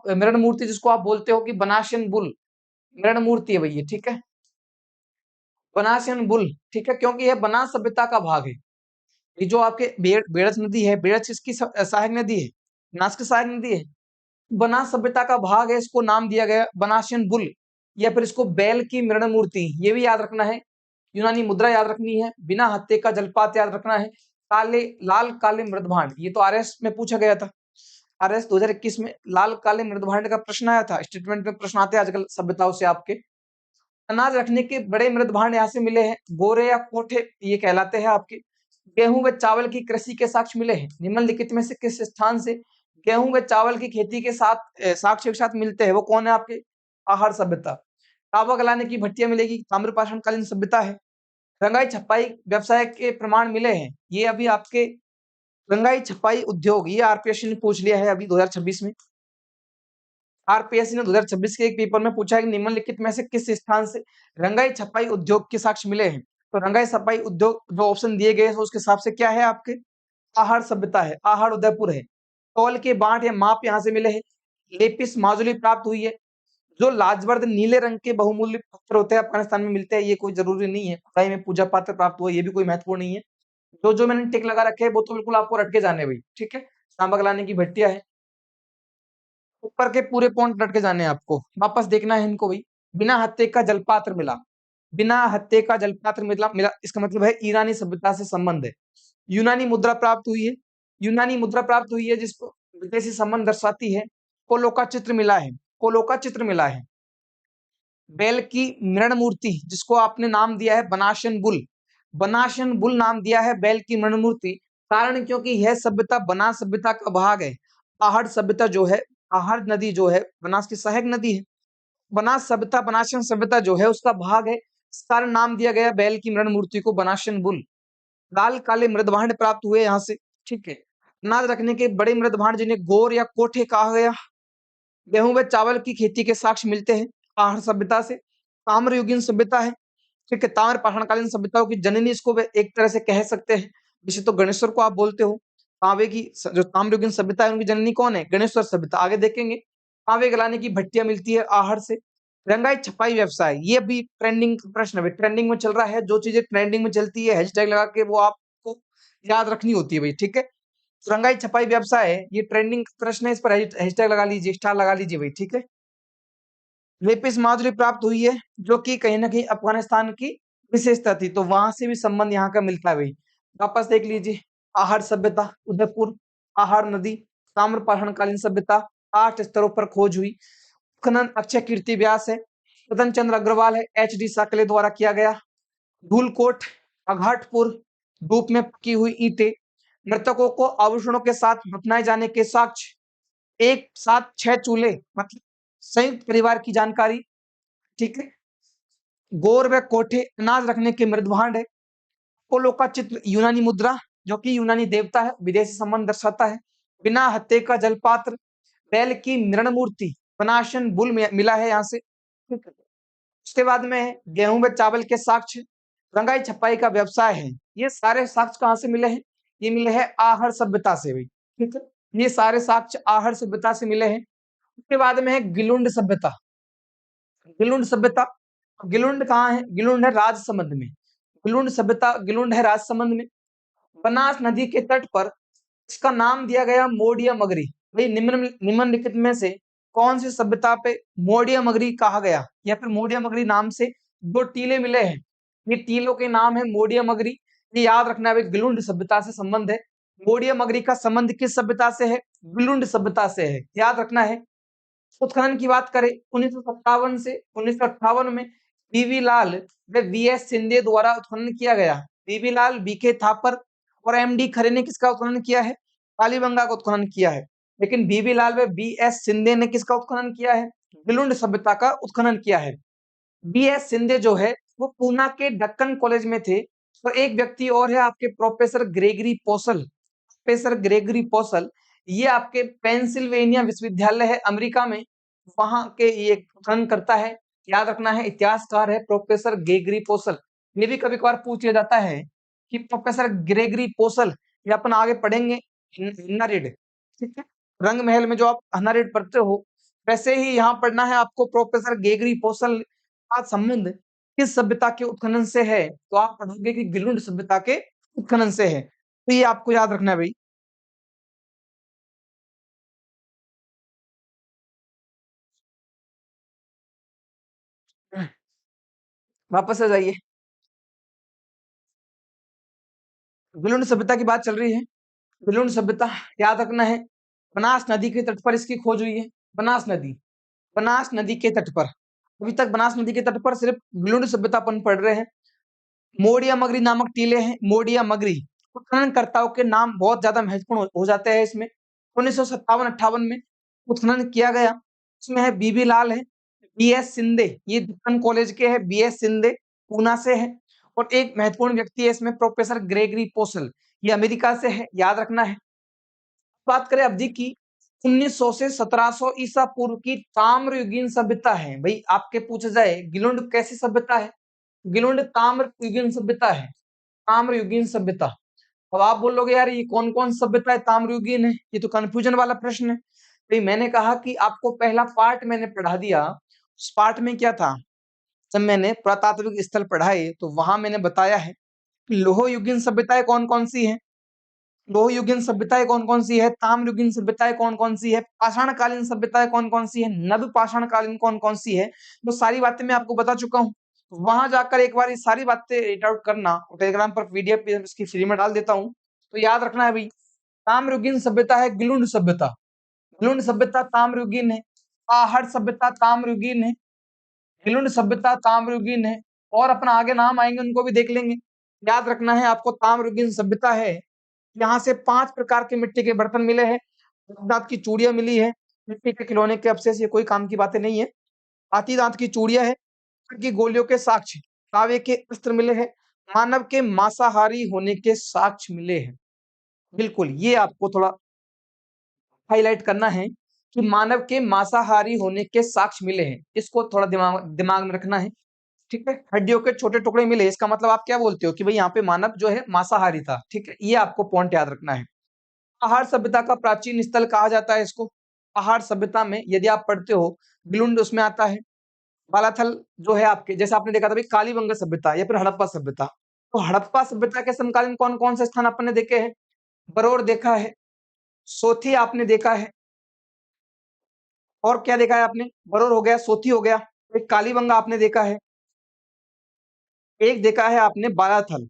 मृण मूर्ति जिसको आप बोलते हो कि बनासियन बुल, मृण मूर्ति है भई ये, ठीक है? बनासियन बुल, ठीक है? क्योंकि यह बनास सभ्यता का भाग है। ये जो आपके बेड़च नदी है, बेड़च किसकी सहायक नदी है? बनास की सहायक नदी है। बनास सभ्यता का भाग है, इसको नाम दिया गया बनासियन बुल या फिर इसको बैल की मृण मूर्ति, ये भी याद रखना है। यूनानी मुद्रा याद रखनी है, बिना हत्थे का जलपात याद रखना है, लाल काले मृदभांड, ये तो आरएस में पूछा गया था। आरएस 2021 में लाल काले मृदभांड का प्रश्न आया था। स्टेटमेंट में प्रश्न आते हैं आजकल सभ्यताओं से आपके। अनाज रखने के बड़े मृदभांड यहाँ से मिले हैं, गोरे या कोठे ये कहलाते हैं आपके। गेहूं व चावल की कृषि के साक्ष्य मिले हैं। निम्नलिखित में से किस स्थान से गेहूं व चावल की खेती के साथ साक्ष्य के साथ मिलते हैं? वो कौन है आपके? आहड़ सभ्यता। तांबा गलाने की भट्टियां मिलेगी, ताम्रपाषाणकालीन सभ्यता है। रंगाई छपाई व्यवसाय के प्रमाण मिले हैं, ये अभी आपके रंगाई छपाई उद्योग, ये आरपीएससी ने पूछ लिया है अभी 2026 में। आरपीएससी ने 2026 के एक पेपर में पूछा है कि निम्नलिखित में से किस स्थान से रंगाई छपाई उद्योग के साक्ष्य मिले हैं? तो रंगाई छपाई उद्योग जो ऑप्शन दिए गए हैं उसके हिसाब से क्या है आपके? आहड़ सभ्यता है, आहड़ उदयपुर है। तौल के बांट या माप यहाँ से मिले हैं। लेपिस माजुली प्राप्त हुई है। जो लाजवर्द नीले रंग के बहुमूल्य पत्थर होते हैं अफगानिस्तान में मिलते हैं, ये कोई जरूरी नहीं है। खुदाई में पूजा पात्र प्राप्त हुआ, ये भी कोई महत्वपूर्ण नहीं है। जो मैंने टिक लगा रखे हैं वो तो बिल्कुल आपको रट के जाने भाई, ठीक है? तांबा गलाने की भट्टियां है, ऊपर के पूरे पॉइंट रट के जाने हैं आपको, वापस देखना है इनको भाई। बिना हत्थे का जलपात्र मिला, बिना हत्थे का जलपात्र मिला इसका मतलब है ईरानी सभ्यता से संबंध है। यूनानी मुद्रा प्राप्त हुई है, यूनानी मुद्रा प्राप्त हुई है जिसको विदेशी संबंध दर्शाती है। पोलो का चित्र मिला है, पोलो का चित्र मिला है। बैल की मृण मूर्ति जिसको आपने नाम दिया है बनाशन बुल, बनाशन बुल नाम दिया है बैल की मृण मूर्ति, कारण क्योंकि यह सभ्यता बनास सभ्यता का भाग है। आहड़ सभ्यता जो है, आहड़ नदी जो है बनास की सहायक नदी है। बनास सभ्यता बनासन सभ्यता जो है उसका भाग है। इस कारण नाम दिया गया बैल की मृण मूर्ति को बनासन बुल। लाल काले मृदभांड प्राप्त हुए यहाँ से। ठीक है। अनाज रखने के बड़े मृदभांड जिन्हें गोर या कोठे कहा गया। गेहूं व चावल की खेती के साक्ष्य मिलते हैं आहड़ सभ्यता से। ताम्रयुगीन सभ्यता है। ठीक है। ताम्र पाषाणकालीन सभ्यताओं की जननी इसको वे एक तरह से कह सकते हैं। वैसे तो गणेश्वर को आप बोलते हो। तांबे की जो ताम्रयुगीन सभ्यता है उनकी जननी कौन है? गणेश्वर सभ्यता। आगे देखेंगे। तांबे गलाने की भट्टियां मिलती है आहड़ से। रंगाई छपाई व्यवसाय ये भी ट्रेंडिंग प्रश्न है, ट्रेंडिंग में चल रहा है। जो चीजें ट्रेंडिंग में चलती है हैशटैग लगा के वो आपको याद रखनी होती है भाई। ठीक है। रंगाई छपाई व्यवसाय है, ये ट्रेंडिंग प्रश्न है, इस पर हैशटैग लगा लीजिए, स्टार लगा लीजिए भाई। ठीक है। लेपिस माधुरी प्राप्त हुई है जो कि कहीं ना कहीं अफगानिस्तान की विशेषता थी, तो वहां से भी संबंध यहाँ का मिलता है भाई। वापस देख लीजिए। आहड़ सभ्यता उदयपुर, आहड़ नदी, ताम्र पाषाणकालीन सभ्यता, 8 स्तरों पर खोज हुई। खनन अक्षय कीर्ति व्यास है, रतन चंद्र अग्रवाल है, एच डी साकले द्वारा किया गया। धूलकोट, अघाटपुर, धूप में पकी हुई ईंटें, मृतकों को आभूषणों के साथ दफनाए जाने के साक्ष्य, एक साथ 6 चूल्हे, मतलब संयुक्त परिवार की जानकारी। ठीक है। गोर व कोठे, अनाज रखने के मृदभांड है। अपोलो का चित्र, यूनानी मुद्रा जो कि यूनानी देवता है, विदेशी संबंध दर्शाता है। बिना हत्थे का जलपात्र, बैल की मृण मूर्ति, बनाशन बुल मिला है यहाँ से। ठीक है। उसके बाद में गेहूं व चावल के साक्ष्य, रंगाई छपाई का व्यवसाय है। ये सारे साक्ष्य कहाँ से मिले हैं? ये मिले हैं आहड़ सभ्यता से भाई। ठीक है। ये सारे साक्ष्य आहड़ सभ्यता से मिले हैं। उसके बाद में है गिलुंड सभ्यता। गिलुंड सभ्यता, गिलुंड कहाँ है? गिलुंड है राजसमंद में। गिलुंड सभ्यता, गिलुंड है राजसमंद में। बनास नदी के तट पर इसका नाम दिया गया मोडिया मगरी। भाई निम्नलिखित में से कौन सी सभ्यता पे मोडिया मगरी कहा गया या फिर मोडिया मगरी नाम से दो टीले मिले हैं? ये टीलों के नाम है मोडिया मगरी। ये याद रखना है, गिलुंड सभ्यता से संबंध है। मोडिया मगरी का संबंध किस सभ्यता से है? गिलुंड सभ्यता से है, याद रखना है। उत्खनन की बात करें 1957 से 1958 में बीवी लाल व वी.एस. सिंधे द्वारा उत्खनन किया गया। बीवी लाल, बी.के. थापर और एम.डी. खरे ने किसका उत्खनन किया है? कालीबंगा का उत्खनन किया है। लेकिन बीवी लाल व बी.एस. सिंधे ने किसका उत्खनन किया है? गिलुंड सभ्यता का उत्खनन किया है। बी.एस. सिंधे जो है वो पूना के डक्कन कॉलेज में थे। तो एक व्यक्ति और है आपके प्रोफेसर ग्रेगरी पोसल। प्रोफेसर ग्रेगरी पोसल, ये आपके पेंसिल्वेनिया विश्वविद्यालय है अमेरिका में, वहां के ये खनन करता है। याद रखना है, इतिहासकार है प्रोफेसर ग्रेगरी पोसल। ये भी कभी कभार पूछ लिया जाता है कि प्रोफेसर ग्रेगरी पोसल, ये अपन आगे पढ़ेंगे हन्ना रेड। ठीक है। रंग महल में जो आप हन्ना रेड पढ़ते हो, वैसे ही यहाँ पढ़ना है आपको प्रोफेसर ग्रेगरी पोसल का संबंध किस सभ्यता के उत्खनन से है, तो आप पढ़ोगे कि गिलुंड सभ्यता के उत्खनन से है। तो ये आपको याद रखना है भाई। वापस आ जाइए। गिलुंड सभ्यता की बात चल रही है। गिलुंड सभ्यता याद रखना है, बनास नदी के तट पर इसकी खोज हुई है। बनास नदी, बनास नदी के तट पर। अभी तक बनास नदी के तट पर सिर्फ गिलुंड सभ्यता अपन पढ़ रहे हैं। मोडिया मगरी नामक टीले हैं, मोडिया मगरी। उत्खननकर्ताओं के नाम बहुत ज्यादा महत्वपूर्ण हो जाते हैं इसमें। 1957-58 में उत्खनन किया गया। उसमें है बीबी लाल है, बी.एस. सिंधे, ये दक्कन कॉलेज के हैं, बी.एस. सिंधे पूना से है। और एक महत्वपूर्ण व्यक्ति है इसमें प्रोफेसर ग्रेगरी पोसल, ये अमेरिका से है, याद रखना है। बात करें अवधि की, 1900 से 1700 ईसा पूर्व की ताम्रयुगीन सभ्यता है। भाई आपके पूछा जाए गिलुंड कैसी सभ्यता है? गिलुंड ताम्रयुगीन सभ्यता है। ताम्रयुगीन सभ्यता। अब आप बोलोगे यार ये कौन कौन सभ्यता है ताम्रयुगीन है, ये तो कंफ्यूजन वाला प्रश्न है। भाई मैंने कहा कि आपको पहला पार्ट मैंने पढ़ा दिया। उस पार्ट में क्या था, जब मैंने पुरातात्विक स्थल पढ़ाए तो वहां मैंने बताया है कि लोहयुगीन सभ्यताएं कौन कौन सी हैं। लोहयुगीन सभ्यताएं कौन कौन सी है, ताम्रयुगीन सभ्यताएं कौन कौन सी है, पाषाणकालीन सभ्यताएं कौन कौन सी है, नव पाषाणकालीन कौन कौन सी है, तो सारी बातें मैं आपको बता चुका हूँ। वहां जाकर एक बार ये सारी बातें रीड आउट करना, और टेलीग्राम पर पीडीएफ इसकी फ्री में डाल देता हूँ। तो याद रखना है भाई, ताम्रयुगीन सभ्यता है गिलुंड सभ्यता। गिलुंड सभ्यता ताम्रयुगीन है। आहड़ सभ्यता ताम्रयुगीन है। गिलुंड सभ्यता ताम्रयुगीन है। और अपना आगे नाम आएंगे उनको भी देख लेंगे। याद रखना है आपको, ताम्रयुगीन सभ्यता है यहाँ से 5 प्रकार के मिट्टी के बर्तन मिले हैं, दांत की चूड़ियाँ मिली है, मिट्टी के खिलौने के अवशेष, ये कोई काम की बातें नहीं है। हाथी दांत की चूड़ियाँ है, की गोलियों के साक्ष्य, तांबे के अस्त्र मिले हैं, मानव के मांसाहारी होने के साक्ष्य मिले हैं। बिल्कुल, ये आपको थोड़ा हाइलाइट करना है कि मानव के मांसाहारी होने के साक्ष्य मिले हैं। इसको थोड़ा दिमाग दिमाग में रखना है, ठीक है? हड्डियों के छोटे टुकड़े मिले, इसका मतलब आप क्या बोलते हो कि भई यहाँ पे मानव जो है मांसाहारी था, ठीक है? ये आपको पॉइंट याद रखना है। आहार सभ्यता का प्राचीन स्थल कहा जाता है इसको। आहार सभ्यता में यदि आप पढ़ते हो, गिलुंड उसमें आता है। बालाथल जो है आपके, जैसे आपने देखा था भाई कालीबंगा सभ्यता या फिर हड़प्पा सभ्यता। तो हड़प्पा सभ्यता के समकालीन कौन-कौन से स्थान आपने देखे हैं? बरौर देखा है, सोथी आपने देखा है, और क्या देखा है आपने? बरौर हो गया, सोथी हो गया, एक कालीबंगा आपने देखा है, एक देखा है आपने बालाथल।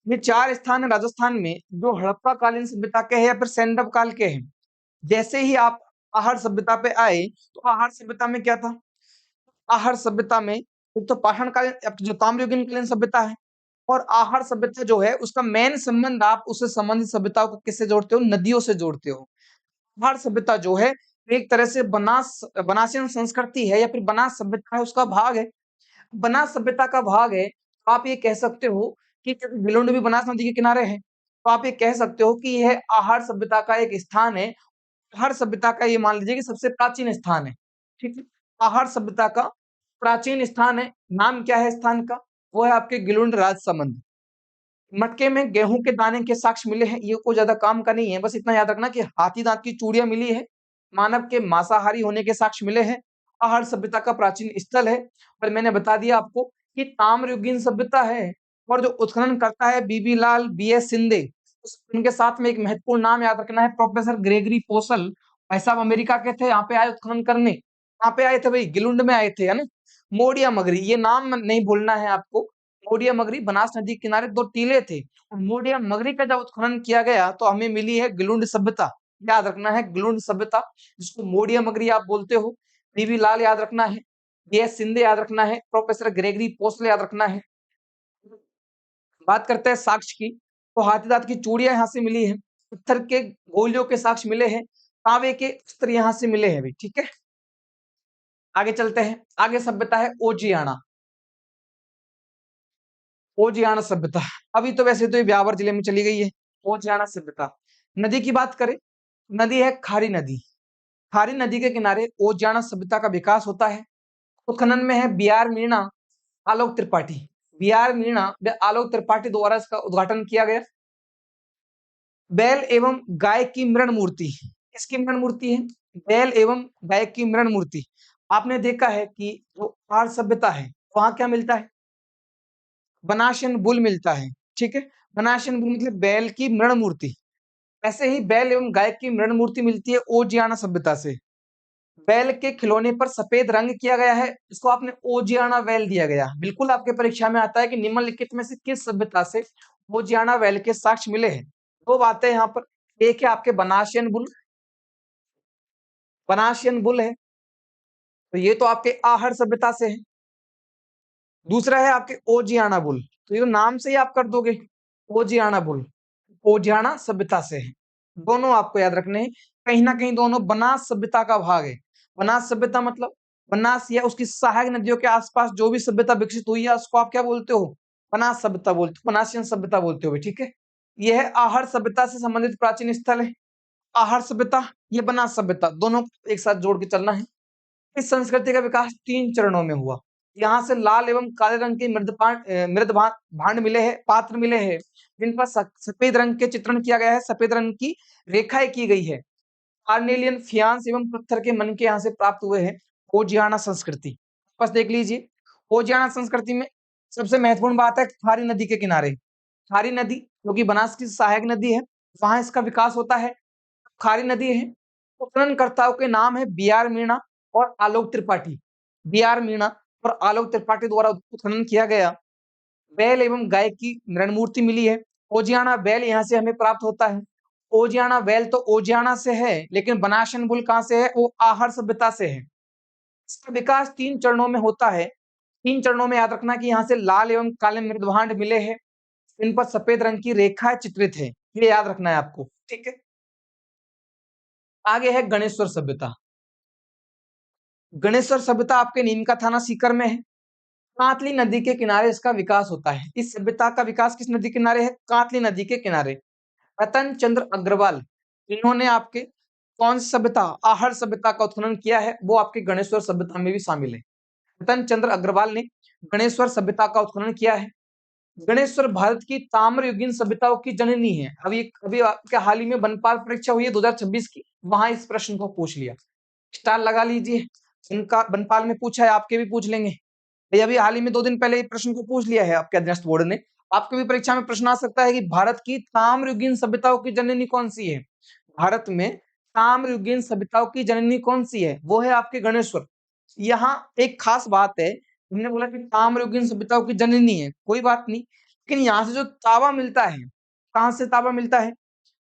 ये 4 स्थान है राजस्थान में जो हड़प्पा कालीन सभ्यता के हैं या फिर सैंडव काल के हैं। जैसे ही आप आहार सभ्यता पे आए, तो आहार सभ्यता में क्या था? आहार सभ्यता में एक तो पाषाण कालीन जो ताम्रयुगीन कालीन सभ्यता है, और आहार सभ्यता जो है उसका मेन संबंध आप उससे संबंधित सभ्यताओं को किससे जोड़ते हो? नदियों से जोड़ते हो। आहार सभ्यता जो है एक तरह से बनासियन संस्कृति है या फिर बनास सभ्यता है, उसका भाग है। बनास सभ्यता का भाग है, तो आप ये कह सकते हो कि क्योंकि भिलुंड भी बनास नदी के किनारे है, तो आप ये कह सकते हो कि यह आहार सभ्यता का एक स्थान है। आहार सभ्यता का ये मान लीजिए कि सबसे प्राचीन स्थान है, ठीक है? आहार सभ्यता का प्राचीन स्थान है, नाम क्या है स्थान का? वो है आपके गिलुंड राजसमंद। मटके में गेहूं के दाने के साक्ष्य मिले हैं, ये कोई ज्यादा काम का नहीं है, बस इतना याद रखना कि हाथी दांत की चूड़ियां मिली है, मानव के मांसाहारी होने के साक्ष्य मिले हैं, आहार सभ्यता का प्राचीन स्थल है, और मैंने बता दिया आपको कि ताम्रयुगीन सभ्यता है, और जो उत्खनन करता है बीबी लाल बी.एस. शिंदे, उनके साथ में एक महत्वपूर्ण नाम याद रखना है, प्रोफेसर ग्रेगरी पोसल। भाई साहब अमेरिका के थे, यहाँ पे आए उत्खनन करने, यहाँ पे आए थे भाई, गिलुंड में आए थे, है ना? मोडिया मगरी, ये नाम नहीं भूलना है आपको। मोडिया मगरी बनास नदी के किनारे 2 टीले थे, और मोडिया मगरी का जब उत्खनन किया गया तो हमें मिली है गिलुंड सभ्यता। याद रखना है गिलुंड सभ्यता, जिसको मोडिया मगरी आप बोलते हो। बीबी लाल याद रखना है, बी.एस. शिंदे याद रखना है, प्रोफेसर ग्रेगरी पोसल याद रखना है। बात करते हैं साक्ष्य की, तो हाथी दांत की चूड़ियां यहाँ से मिली है, पत्थर के गोलियों के साक्ष्य मिले हैं, तांबे के अस्त्र यहाँ से मिले हैं भाई, ठीक है? आगे चलते हैं, आगे सभ्यता है ओजियाना। ओजियाना सभ्यता, अभी तो वैसे तो ये ब्यावर जिले में चली गई है। ओजियाना सभ्यता, नदी की बात करें, नदी है खारी नदी। खारी नदी के किनारे ओजियाना सभ्यता का विकास होता है। उत्खनन में है बी.आर. मीणा, आलोक त्रिपाठी। बी.आर. मीणा व आलोक त्रिपाठी द्वारा इसका उद्घाटन किया गया। बैल एवं गाय की मृण मूर्ति, किसकी मृण मूर्ति है? बैल एवं गाय की मृण मूर्ति। आपने देखा है कि जो आर्य सभ्यता है, वहां क्या मिलता है? बनाशन बुल मिलता है, ठीक है? बनाशन बुल मतलब बैल की मृण मूर्ति। ऐसे ही बैल एवं गाय की मृण मूर्ति मिलती है ओजियाना सभ्यता से। बैल के खिलौने पर सफेद रंग किया गया है, इसको आपने ओजियाना बैल दिया गया। बिल्कुल आपके परीक्षा में आता है कि निम्नलिखित में से किस सभ्यता से ओजियाना बैल के साक्ष्य मिले हैं? दो बातें यहाँ पर, एक है आपके बनासियन बुल है, तो ये तो आपके आहर सभ्यता से है। दूसरा है आपके ओजियाना बुल, तो ये नाम से ही आप कर दोगे, ओजियाना बुल, ओजियाना सभ्यता से है। दोनों आपको याद रखने हैं, कहीं ना कहीं दोनों बनास सभ्यता का भाग है। बनास सभ्यता मतलब बनास या उसकी सहायक नदियों के आसपास जो भी सभ्यता विकसित हुई है उसको आप क्या बोलते हो? बनास सभ्यता बोलते हो, बनासियन सभ्यता बोलते हो, ठीक है? यह है आहर सभ्यता से संबंधित प्राचीन स्थल है। आहर सभ्यता, ये बनास सभ्यता, दोनों एक साथ जोड़ के चलना है। इस संस्कृति का विकास 3 चरणों में हुआ। यहाँ से लाल एवं काले रंग के मृद भांड मिले हैं, पात्र मिले हैं, जिन पर सफेद रंग के चित्रण किया गया है, सफेद रंग की रेखाएं की गई है। कार्नेलियन फियांस एवं पत्थर के मन के यहाँ से प्राप्त हुए हैं। ओजियाना संस्कृति, बस देख लीजिए। ओजियाना संस्कृति में सबसे महत्वपूर्ण बात है खारी नदी के किनारे। खारी नदी जो कि बनास की सहायक नदी है, वहां इसका विकास होता है। खारी नदी है, उत्खननकर्ताओं के नाम है बी.आर. मीणा और आलोक त्रिपाठी। बी.आर. मीणा और आलोक त्रिपाठी द्वारा उत्खनन किया गया। बैल एवं गाय की मृण मूर्ति मिली है। ओजियाना बैल यहाँ से हमें प्राप्त होता है। ओजियाना बैल तो ओजियाना से है, लेकिन बनाशन बुल कहाँ से है? वो आहर सभ्यता से है। इसका विकास 3 चरणों में होता है। 3 चरणों में याद रखना कि यहाँ से लाल एवं काले मृदभांड मिले हैं। इन पर सफेद रंग की रेखाएं चित्रित है। ये याद रखना है आपको, ठीक है। आगे है गणेश्वर सभ्यता। गणेश्वर सभ्यता आपके नीम का थाना सीकर में है। कांतली नदी के किनारे इसका विकास होता है। इस सभ्यता का विकास किस नदी के किनारे है? कांतली नदी के किनारे। रतन चंद्र अग्रवाल, इन्होंने आपके कौन सी सभ्यता, आहड़ सभ्यता का उत्खनन किया है, वो आपके गणेश्वर सभ्यता में भी शामिल है। रतन चंद्र अग्रवाल ने गणेश्वर सभ्यता का उत्खनन किया है। गणेश्वर भारत की ताम्र युगीन सभ्यताओं की जननी है। अभी आपके हाल ही में बनपाल परीक्षा हुई है 2026 की, वहां इस प्रश्न को पूछ लिया। स्टार लगा लीजिए, इनका बनपाल में पूछा है, आपके भी पूछ लेंगे। ये अभी हाल ही में 2 दिन पहले प्रश्न को पूछ लिया है आपके अध्ययन बोर्ड ने। आपके भी परीक्षा में प्रश्न आ सकता है कि भारत की ताम्रयुगीन सभ्यताओं की जननी कौन सी है? भारत में ताम्रयुगीन सभ्यताओं की जननी कौन सी है? वो है आपके गणेश्वर। यहाँ एक खास बात है, हमने बोला कि ताम्रयुगीन सभ्यताओं की जननी है, कोई बात नहीं, लेकिन यहाँ से जो तावा मिलता है, कहाँ से तावा मिलता है?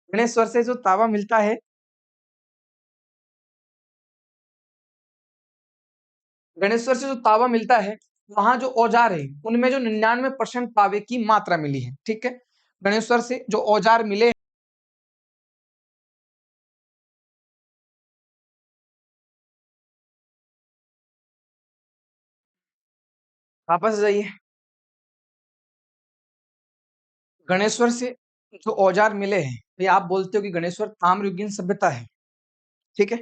गणेश्वर से जो तावा मिलता है, गणेश्वर से जो तावा मिलता है, वहां जो औजार है उनमें जो 99% तावे की मात्रा मिली है, ठीक है। गणेश्वर से जो औजार मिले, वापस जाइए। गणेश्वर से जो औजार मिले हैं, ये आप बोलते हो कि गणेश्वर ताम्रयुगीन सभ्यता है, ठीक है।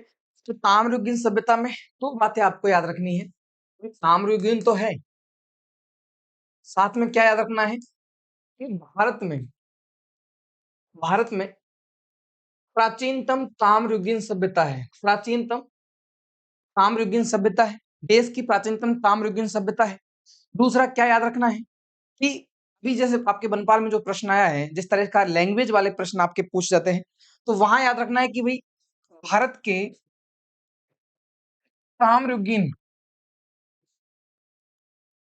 तो ताम्रयुगीन सभ्यता में दो बातें आपको याद रखनी है। ताम्रयुगीन तो है, साथ में क्या याद रखना है कि भारत में प्राचीनतम ताम्रयुगीन सभ्यता है। प्राचीनतम ताम्रयुगीन सभ्यता है, देश की प्राचीनतम ताम्रयुगीन सभ्यता है। दूसरा क्या याद रखना है कि अभी जैसे आपके बनपाल में जो प्रश्न आया है, जिस तरह का लैंग्वेज वाले प्रश्न आपके पूछ जाते हैं, तो वहां याद रखना है कि भाई भारत के ताम्रयुगीन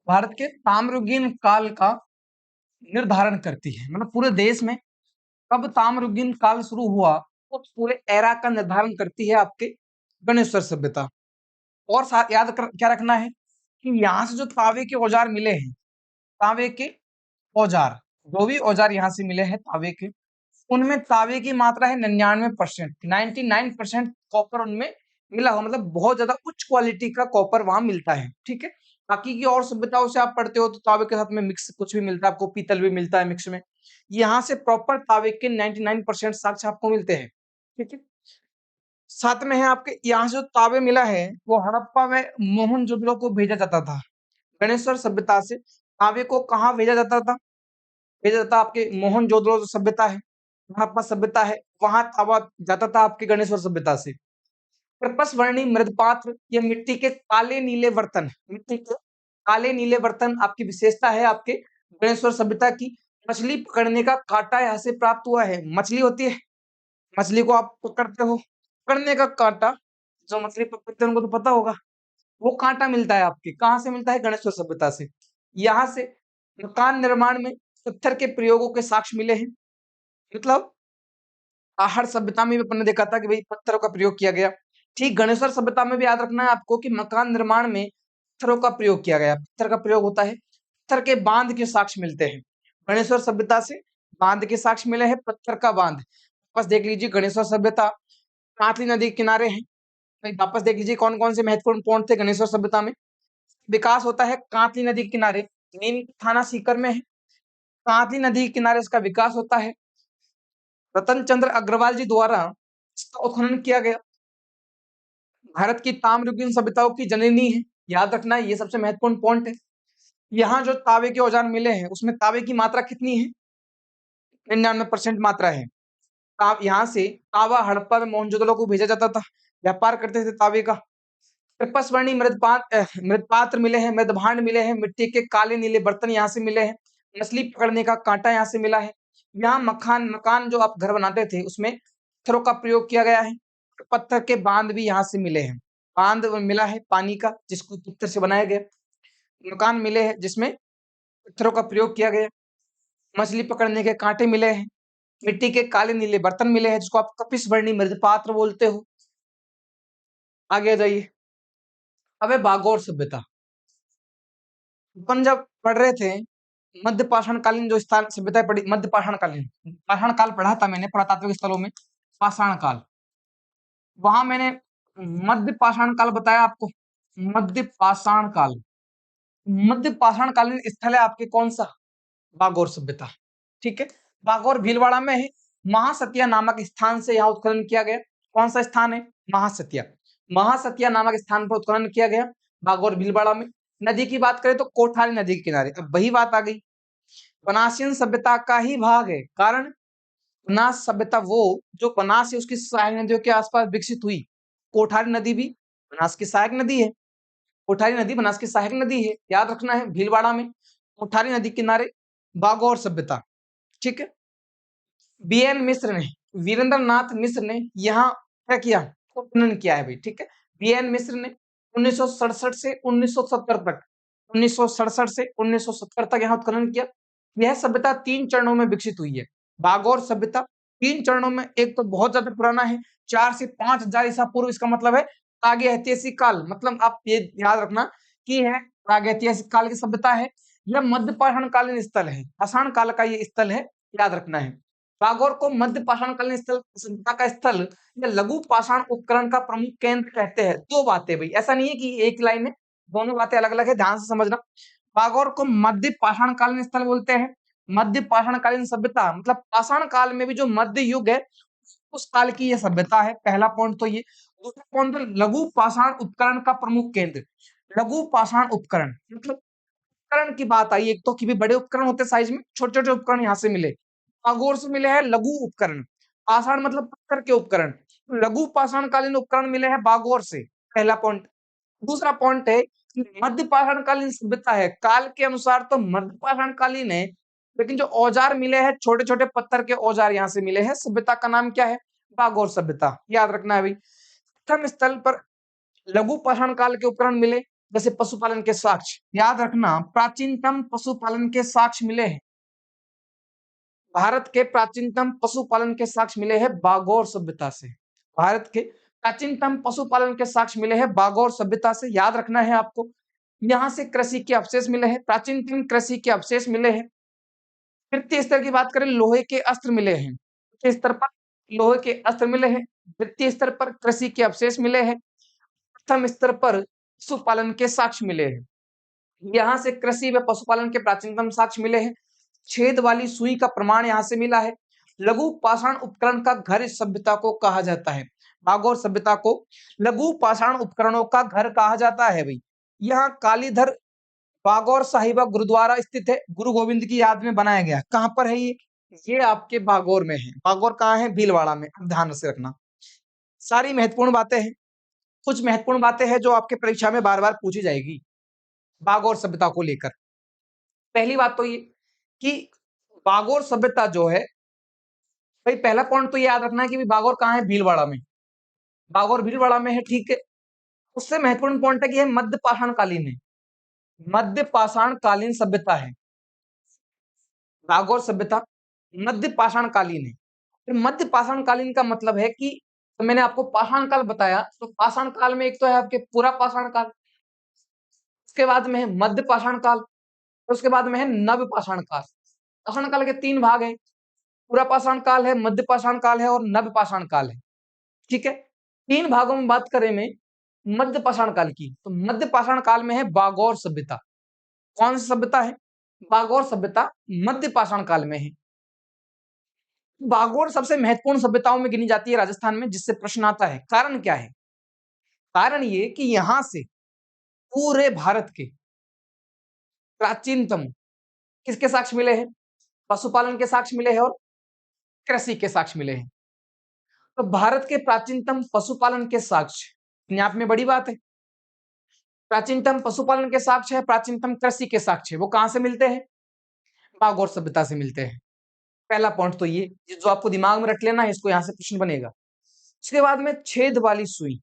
भारत के ताम्रयुगीन काल का निर्धारण करती है। मतलब पूरे देश में कब ताम्रयुगीन काल शुरू हुआ, तो पूरे एरा का निर्धारण करती है आपके गणेश्वर सभ्यता। और साथ क्या रखना है कि यहाँ से जो तांबे के औजार मिले हैं, तांबे के औजार, जो भी औजार यहाँ से मिले हैं तांबे के, उनमें तांबे की मात्रा है 99%, 99% कॉपर उनमें मिला हुआ, मतलब बहुत ज्यादा उच्च क्वालिटी का कॉपर वहां मिलता है, ठीक है। बाकी की और सभ्यताओं से आप पढ़ते हो तो तांबे के साथ में मिक्स कुछ भी मिलता है आपको, पीतल भी मिलता है मिक्स में। यहाँ से प्रॉपर तांबे के 99% साक्ष्य आपको मिलते हैं, ठीक है। साथ में है आपके यहाँ से जो तांबे मिला है, वो हड़प्पा में मोहनजोदड़ो को भेजा जाता था। गणेश्वर सभ्यता से तांबे को कहाँ भेजा जाता था? भेजा जाता आपके मोहनजोदड़ो जो सभ्यता है, हड़प्पा सभ्यता है, वहां तांबा जाता था आपके गणेश्वर सभ्यता से। कृपस वर्णी मृदपात्र, ये मिट्टी के काले नीले बर्तन, मिट्टी के काले नीले बर्तन आपकी विशेषता है आपके गणेश्वर सभ्यता की। मछली पकड़ने का कांटा यहाँ से प्राप्त हुआ है। मछली होती है, मछली को आप पकड़ते हो, पकड़ने का कांटा, जो मछली पकड़ते हैं उनको तो पता होगा, वो कांटा मिलता है आपके, कहाँ से मिलता है? गणेश्वर सभ्यता से। यहाँ से मकान निर्माण में पत्थर के प्रयोगों के साक्ष्य मिले हैं। मतलब आहड़ सभ्यता में भी अपन ने देखा था कि भाई पत्थरों का प्रयोग किया गया। ठीक गणेश्वर सभ्यता में भी याद रखना है आपको कि मकान निर्माण में पत्थरों का प्रयोग किया गया। पत्थर का प्रयोग होता है, पत्थर के बांध के साक्ष्य मिलते हैं। गणेश्वर सभ्यता से बांध के साक्ष्य मिले हैं, पत्थर का बांध। बस देख लीजिए गणेश्वर सभ्यता कांतली नदी के किनारे है। वापस देख लीजिए कौन कौन से महत्वपूर्ण पॉइंट थे गणेश्वर सभ्यता में। विकास होता है कांतली नदी के किनारे, नीम थाना सीकर में है। कांतली नदी के किनारे इसका विकास होता है। रतन चंद्र अग्रवाल जी द्वारा इसका उत्खनन किया गया। भारत की ताम्रयुगीन सभ्यताओं की जननी है, याद रखना है, ये सबसे महत्वपूर्ण पॉइंट है। यहाँ जो तांबे के औजार मिले हैं उसमें तांबे की मात्रा कितनी है? 99% मात्रा है। यहाँ से तांबा हड़प्पा में मोहनजोदड़ो को भेजा जाता था, व्यापार करते थे तांबे का। कृपसवर्णी मृदपात्र मिले हैं, मृदभांड मिले हैं, मिट्टी के काले नीले बर्तन यहाँ से मिले हैं, मछली पकड़ने का कांटा यहाँ से मिला है। यहाँ मकान जो आप घर बनाते थे उसमें पत्थरों का प्रयोग किया गया है। पत्थर के बांध भी यहाँ से मिले हैं, बांध मिला है पानी का जिसको पत्थर से बनाया गया। मकान मिले हैं जिसमें पत्थरों का प्रयोग किया गया। मछली पकड़ने के कांटे मिले हैं, मिट्टी के काले नीले बर्तन मिले हैं जिसको आप कपिसवर्णी मृदपात्र बोलते हो। आगे आ जाइए। अब है बागोर सभ्यता। अपन जब पढ़ रहे थे मध्य पाषाण कालीन जो स्थान सभ्यताएं पड़ी, मध्य पाषाण कालीन, पाषाण काल पढ़ा था मैंने पुरातात्विक स्थलों में, पाषाण काल, वहां मैंने मध्य पाषाण काल बताया आपको। मध्य पाषाण काल, मध्य पाषाण कालीन स्थल है आपके कौन सा? बागोर सभ्यता। ठीक है, बागोर भीलवाड़ा में है। महासतिया नामक स्थान से यहाँ उत्खनन किया गया। कौन सा स्थान है? महासतिया। महासतिया नामक स्थान पर उत्खनन किया गया बागोर भीलवाड़ा में। नदी की बात करें तो कोठारी नदी के किनारे। अब वही बात आ गई, बनासियन सभ्यता का ही भाग है, कारण बनास सभ्यता वो जो बनास है उसकी सहायक नदियों के आसपास विकसित हुई। कोठारी नदी भी बनास की सहायक नदी है। कोठारी नदी बनास की सहायक नदी है, याद रखना है। भीलवाड़ा में कोठारी नदी किनारे बागौर सभ्यता। ठीक है, बीएन मिश्र ने, वीरेंद्र नाथ मिश्र ने यहाँ क्या किया? उत्खनन किया है भाई। ठीक है, बीएन मिश्र ने 1967 से 1970 तक, 1967 से 1970 तक यहाँ उत्खनन किया। यह सभ्यता 3 चरणों में विकसित हुई है। बागौर सभ्यता 3 चरणों में, एक तो बहुत ज्यादा पुराना है, 4 से 5000 ईसा पूर्व, इसका मतलब है प्रागैतिहासिक काल। मतलब आप ये याद रखना कि यह प्रागैतिहासिक काल की सभ्यता है। यह मध्य पाषाण कालीन स्थल है, पाषाण काल का ये स्थल है, याद रखना है। बागौर को मध्य पाषाण कालीन स्थल, सभ्यता का स्थल या लघु पाषाण उपकरण का प्रमुख केंद्र कहते हैं। 2 बातें भाई, ऐसा नहीं है कि एक लाइन है, दोनों बातें अलग अलग है, ध्यान से समझना। बागौर को मध्य पाषाण कालीन स्थल बोलते हैं। मध्य पाषाण कालीन सभ्यता मतलब पाषाण काल में भी जो मध्य युग है उस काल की यह सभ्यता है। पहला पॉइंट तो ये। दूसरा पॉइंट तो लघु पाषाण उपकरण का प्रमुख केंद्र। लघु पाषाण उपकरण मतलब उपकरण की बात आई एक तो, कि भी बड़े उपकरण होते साइज में, छोटे छोटे उपकरण यहाँ से मिले। बागौर से मिले हैं लघु उपकरण। पाषाण मतलब पत्थर के उपकरण, लघु पाषाण कालीन उपकरण मिले हैं बागौर से, पहला पॉइंट। दूसरा पॉइंट है कि मध्य पाषाण कालीन सभ्यता है, काल के अनुसार तो मध्य पाषाण कालीन है, लेकिन जो औजार मिले हैं छोटे छोटे पत्थर के औजार यहाँ से मिले हैं। सभ्यता का नाम क्या है? बागौर सभ्यता, याद रखना है भाई। प्रथम स्थल पर लघु पाषाण काल के उपकरण मिले, जैसे पशुपालन के साक्ष्य, याद रखना प्राचीनतम पशुपालन के साक्ष्य मिले हैं। भारत के प्राचीनतम पशुपालन के साक्ष्य मिले हैं बागौर सभ्यता से। भारत के प्राचीनतम पशुपालन के साक्ष्य मिले हैं बागौर सभ्यता से, याद रखना है आपको। यहाँ से कृषि के अवशेष मिले हैं, प्राचीनतम कृषि के अवशेष मिले हैं। तृतीय स्तर की बात करें, लोहे के अस्त्र मिले हैं। तृतीय स्तर पर लोहे के अस्त्र मिले हैं। द्वितीय स्तर पर कृषि के अवशेष मिले हैं। प्रथम स्तर पर पशुपालन के साक्ष्य मिले हैं। यहाँ से कृषि व पशुपालन के प्राचीनतम साक्ष्य मिले हैं। छेद वाली सुई का प्रमाण यहाँ से मिला है। लघु पाषाण उपकरण का घर इस सभ्यता को कहा जाता है। बागौर सभ्यता को लघु पाषाण उपकरणों का घर कहा जाता है भाई। यहाँ कालीधर बागौर साहिबा गुरुद्वारा स्थित है, गुरु गोविंद की याद में बनाया गया। कहाँ पर है ये आपके बागौर में है। बागौर कहाँ है? भीलवाड़ा में। ध्यान से रखना, सारी महत्वपूर्ण बातें हैं। कुछ महत्वपूर्ण बातें हैं जो आपके परीक्षा में बार बार पूछी जाएगी बागौर सभ्यता को लेकर। पहली बात तो ये कि बागौर सभ्यता जो है भाई, पहला पॉइंट तो ये याद रखना है कि बागौर कहाँ है? भीलवाड़ा में। बागौर भीलवाड़ा में है, ठीक है। उससे महत्वपूर्ण पॉइंट है कि यह मध्य पाषाण कालीन है, मध्य पाषाण कालीन सभ्यता है। बागौर सभ्यता मध्य पाषाण कालीन है। फिर मध्य पाषाण कालीन का मतलब है कि, तो मैंने आपको पाषाण काल बताया, तो पाषाण काल में एक तो है आपके पूरा पाषाण काल, उसके बाद में है मध्य पाषाण काल, और उसके बाद में है नव पाषाण काल। पाषाण काल के 3 भाग है, पूरा पाषाण काल है, मध्य पाषाण काल है और नव पाषाण काल है। ठीक है, 3 भागों में बात करें में मध्य पाषाण काल की, तो मध्य पाषाण काल में है बागौर सभ्यता। कौन सी सभ्यता है? बागौर सभ्यता मध्य पाषाण काल में है। बागौर सबसे महत्वपूर्ण सभ्यताओं में गिनी जाती है राजस्थान में, जिससे प्रश्न आता है। कारण क्या है? कारण ये कि यहां से पूरे भारत के प्राचीनतम किसके साक्ष्य मिले हैं? पशुपालन के साक्ष्य मिले हैं और कृषि के साक्ष्य मिले हैं। तो भारत के प्राचीनतम पशुपालन के साक्ष्य अपने आप में बड़ी बात है। प्राचीनतम पशुपालन के साक्ष्य है, प्राचीनतम कृषि के साक्ष्य, वो कहां से मिलते हैं? बागौर सभ्यता से मिलते हैं। पहला पॉइंट तो ये जो आपको दिमाग में रख लेना है, इसको यहां से प्रश्न बनेगा। उसके बाद में छेद वाली सुई,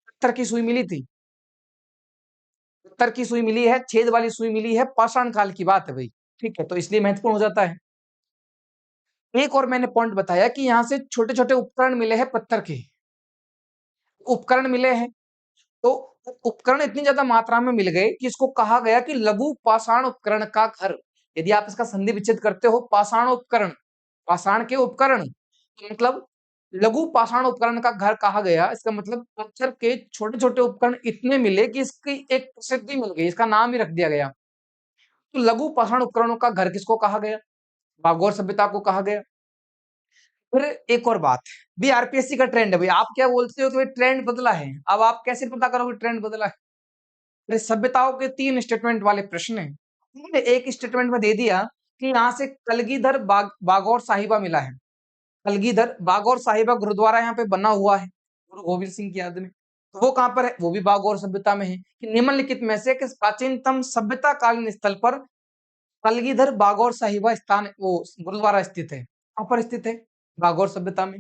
पत्थर की सुई मिली थी, पत्थर की सुई मिली है, छेद वाली सुई मिली है, पाषाण काल की बात है भाई। ठीक है, तो इसलिए महत्वपूर्ण हो जाता है। एक और मैंने पॉइंट बताया कि यहां से छोटे छोटे उपकरण मिले हैं, पत्थर के उपकरण मिले हैं। तो उपकरण इतनी ज्यादा मात्रा में मिल गए कि इसको कहा गया कि लघु पाषाण उपकरण का घर। यदि आप इसका संधि विच्छेद करते हो पाषाण उपकरण, पाषाण के उपकरण, तो मतलब लघु पाषाण उपकरण का घर कहा गया, इसका मतलब पत्थर के छोटे-छोटे उपकरण इतने मिले कि इसकी एक प्रसिद्धि मिल गई, इसका नाम ही रख दिया गया। तो लघु पाषाण उपकरणों का घर किसको कहा गया? भागोर सभ्यता को कहा गया। फिर एक और बात, भी आरपीएससी का ट्रेंड है भाई, आप क्या बोलते हो कि भाई ट्रेंड बदला है, अब आप कैसे पता करोगे ट्रेंड बदला है? अरे सभ्यताओं के 3 स्टेटमेंट वाले प्रश्न हैं। उन्होंने एक स्टेटमेंट में दे दिया कि यहाँ से कलगीधर बागौर साहिबा मिला है। कलगीधर बागौर साहिबा गुरुद्वारा यहाँ पे बना हुआ है गुरु गोविंद सिंह की याद में। तो वो कहाँ पर है? वो भी बागौर सभ्यता में है। कि निम्नलिखित में से किस प्राचीनतम सभ्यता कालीन स्थल पर कलगीधर बागौर साहिबा स्थान वो गुरुद्वारा स्थित है? कहाँ पर स्थित है? बागौर सभ्यता में।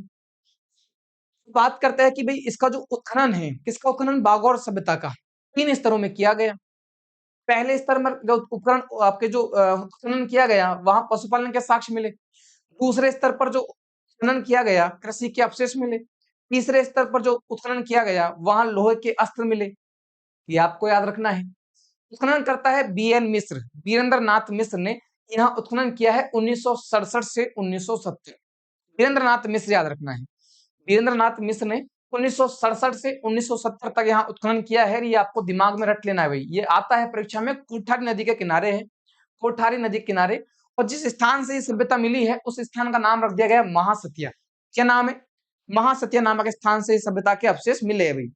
बात करते हैं कि भाई इसका जो उत्खनन है, किसका उत्खनन? बागौर सभ्यता का 3 स्तरों में किया गया। पहले स्तर में जो उपकरण आपके जो उत्खनन किया गया वहां पशुपालन के साक्ष्य मिले। दूसरे स्तर पर जो उत्खनन किया गया कृषि के अवशेष मिले। तीसरे स्तर पर जो उत्खनन किया गया वहां लोहे के अस्त्र मिले। ये आपको याद रखना है। उत्खनन करता है बीएन मिश्र, वीरेंद्र नाथ मिश्र ने यहाँ उत्खनन किया है 1967 से 1970। वीरेंद्र नाथ मिश्र याद रखना है। वीरेंद्र नाथ मिश्र ने 1967 से 1970 तक यहाँ उत्खनन किया है। ये आपको दिमाग में रट लेना है भाई, ये आता है परीक्षा में। कोठारी नदी के किनारे है, कोठारी नदी के किनारे। और जिस स्थान से ये सभ्यता मिली है उस स्थान का नाम रख दिया गया है महासतिया। क्या नाम है? महासतिया नामक स्थान से इस सभ्यता के अवशेष मिले हैं भाई।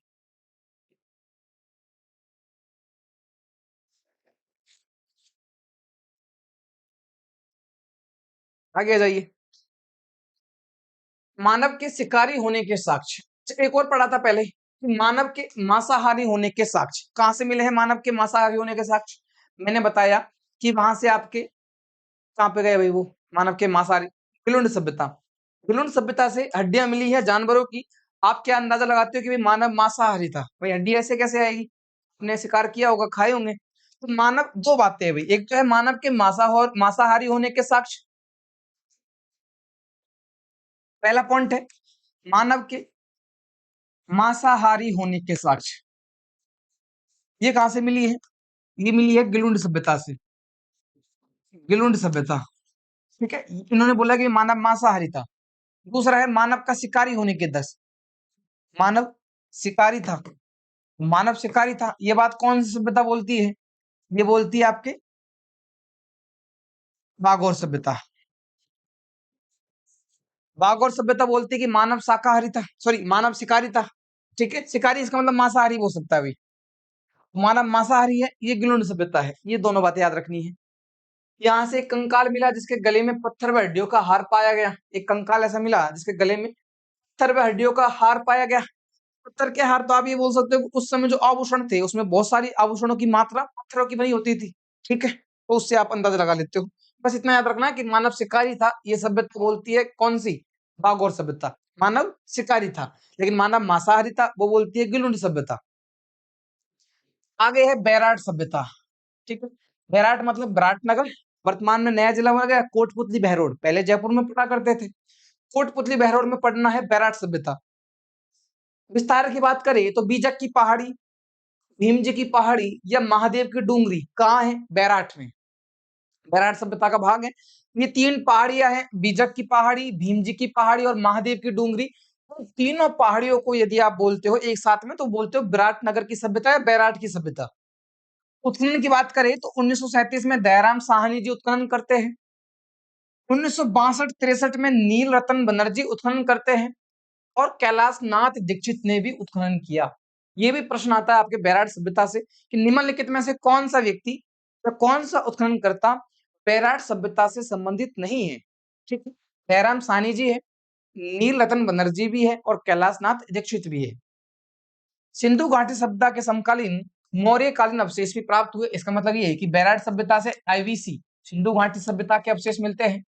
आगे जाइए। मानव के शिकारी होने के साक्ष्य। अच्छा, एक और पढ़ा था पहले कि मानव के मांसाहारी होने के साक्ष्य कहां से मिले हैं? मानव के मांसाहारी होने के साक्ष्य मैंने बताया कि वहां से आपके कहाँ पे गए भाई वो मानव के मांसाहारी, बिलुंड सभ्यता। बिलुंड सभ्यता से हड्डियां मिली है जानवरों की। आप क्या अंदाजा लगाते हो कि भाई मानव मांसाहारी था? भाई हड्डी ऐसे कैसे आएगी? आपने शिकार किया होगा, खाए होंगे। तो मानव, दो बातें हैं भाई, एक तो है मानव के मांसाहारी होने के साक्ष्य। पहला पॉइंट है मानव के मांसाहारी होने के साक्ष्य। ये कहां से मिली है? ये मिली है गिलुंड सभ्यता से। गिलुंड सभ्यता, ठीक है। इन्होंने बोला कि मानव मांसाहारी था। दूसरा है मानव का शिकारी होने के 10। मानव शिकारी था, मानव शिकारी था। ये बात कौन सी सभ्यता बोलती है? ये बोलती है आपके बागौर सभ्यता। बागौर सभ्यता बोलती है कि मानव शाकाहारी था, सॉरी मानव शिकारी था। ठीक है, शिकारी इसका मतलब मांसाहारी हो सकता है भाई। मानव मांसाहारी है, ये गिलुंड सभ्यता है। ये दोनों बातें याद रखनी है। यहाँ से एक कंकाल मिला जिसके गले में पत्थर व हड्डियों का हार पाया गया। एक कंकाल ऐसा मिला जिसके गले में पत्थर व हड्डियों का हार पाया गया। पत्थर के हार, तो आप ये बोल सकते हो कि उस समय जो आभूषण थे उसमें बहुत सारी आभूषणों की मात्रा पत्थरों की बनी होती थी। ठीक है, तो उससे आप अंदाजा लगा लेते हो। बस इतना याद रखना है कि मानव शिकारी था। ये सभ्यता बोलती है कौन सी? बागौर सभ्यता। मानव शिकारी था, लेकिन मानव मांसाहारी था, वो बोलती है गिलुंड सभ्यता। आगे है बैराट सभ्यता। ठीक है, बैराट मतलब विराटनगर, वर्तमान में नया जिला बन गया कोटपुतली बहरोड। पहले जयपुर में पढ़ा करते थे, कोटपुतली बहरोड में पढ़ना है बैराट सभ्यता। विस्तार की बात करें तो बीजक की पहाड़ी, भीम जी की पहाड़ी या महादेव की डूंगरी कहाँ है? बैराठ में। बैराठ सभ्यता का भाग है। ये 3 पहाड़ियां हैं, बीजक की पहाड़ी, भीम जी की पहाड़ी और महादेव की डूंगरी। तो तीनों पहाड़ियों को यदि आप बोलते हो एक साथ में तो बोलते हो विराटनगर की सभ्यता या बैराठ की सभ्यता। उत्खनन की बात करें तो 1937 में दयाराम साहनी जी उत्खनन करते हैं। 1962-63 में नील रतन बनर्जी उत्खनन करते हैं और कैलाश नाथ दीक्षित ने भी उत्खनन किया। ये भी प्रश्न आता है आपके बैराट सभ्यता से कि निम्नलिखित में से कौन सा व्यक्ति या कौन सा उत्खननकर्ता बैराट सभ्यता से संबंधित नहीं है? ठीक है, दयाराम साहनी जी है, नील रतन बनर्जी भी है और कैलाश नाथ दीक्षित भी है। सिंधु घाटी सभ्यता के समकालीन मौर्य कालीन अवशेष भी प्राप्त हुए। इसका मतलब ये है कि बैराट सभ्यता से आईवीसी सिंधु घाटी सभ्यता के अवशेष मिलते हैं।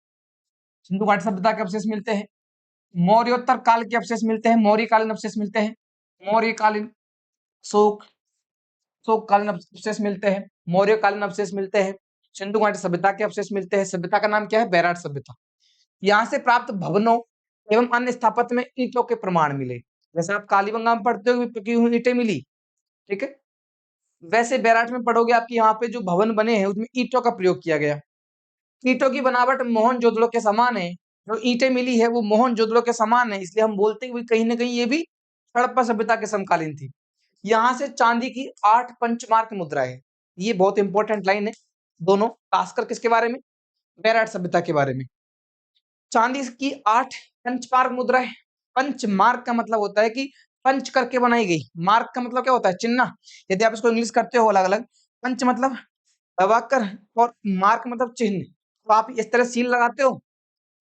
सिंधु घाटी सभ्यता के अवशेष मिलते हैं। मौर्योत्तर काल के अवशेष मिलते हैं, मौर्य कालीन अवशेष मिलते हैं। मौर्य कालीन, शोक शोक कालीन अवशेष मिलते हैं, मौर्य कालीन अवशेष मिलते हैं, सिंधु घाटी सभ्यता के अवशेष मिलते हैं। सभ्यता का नाम क्या है? बैराट सभ्यता। यहाँ से प्राप्त भवनों एवं अन्य स्थापत्य में ईंटों के प्रमाण मिले। जैसे आप कालीबंगा में पढ़ते हो पकी हुई ईंटें मिली, ठीक है, वैसे बैराठ में पढ़ोगे आपकी यहाँ पे जो भवन बने हैं उसमें ईंटों का प्रयोग किया गया। ईंटों की बनावट मोहनजोदड़ो के समान है। जो ईंटें मिली है वो मोहनजोदड़ो के समान है, इसलिए हम बोलते हैं कि कहीं न कहीं ये भी हड़प्पा सभ्यता के समकालीन थी। यहाँ से चांदी की 8 पंचमार्क मुद्राएँ हैं। ये बहुत इंपॉर्टेंट लाइन है, दोनों, खासकर किसके बारे में? बेराट सभ्यता के बारे में। चांदी की 8 पंचमार्क मुद्राएँ। पंचमार्क का मतलब होता है कि पंच करके बनाई गई। मार्क का मतलब क्या होता है? चिन्ह। यदि आप इसको इंग्लिश करते हो अलग-अलग, पंच मतलब दबाकर और मार्क मतलब चिन्ह। तो आप इस तरह सील लगाते हो,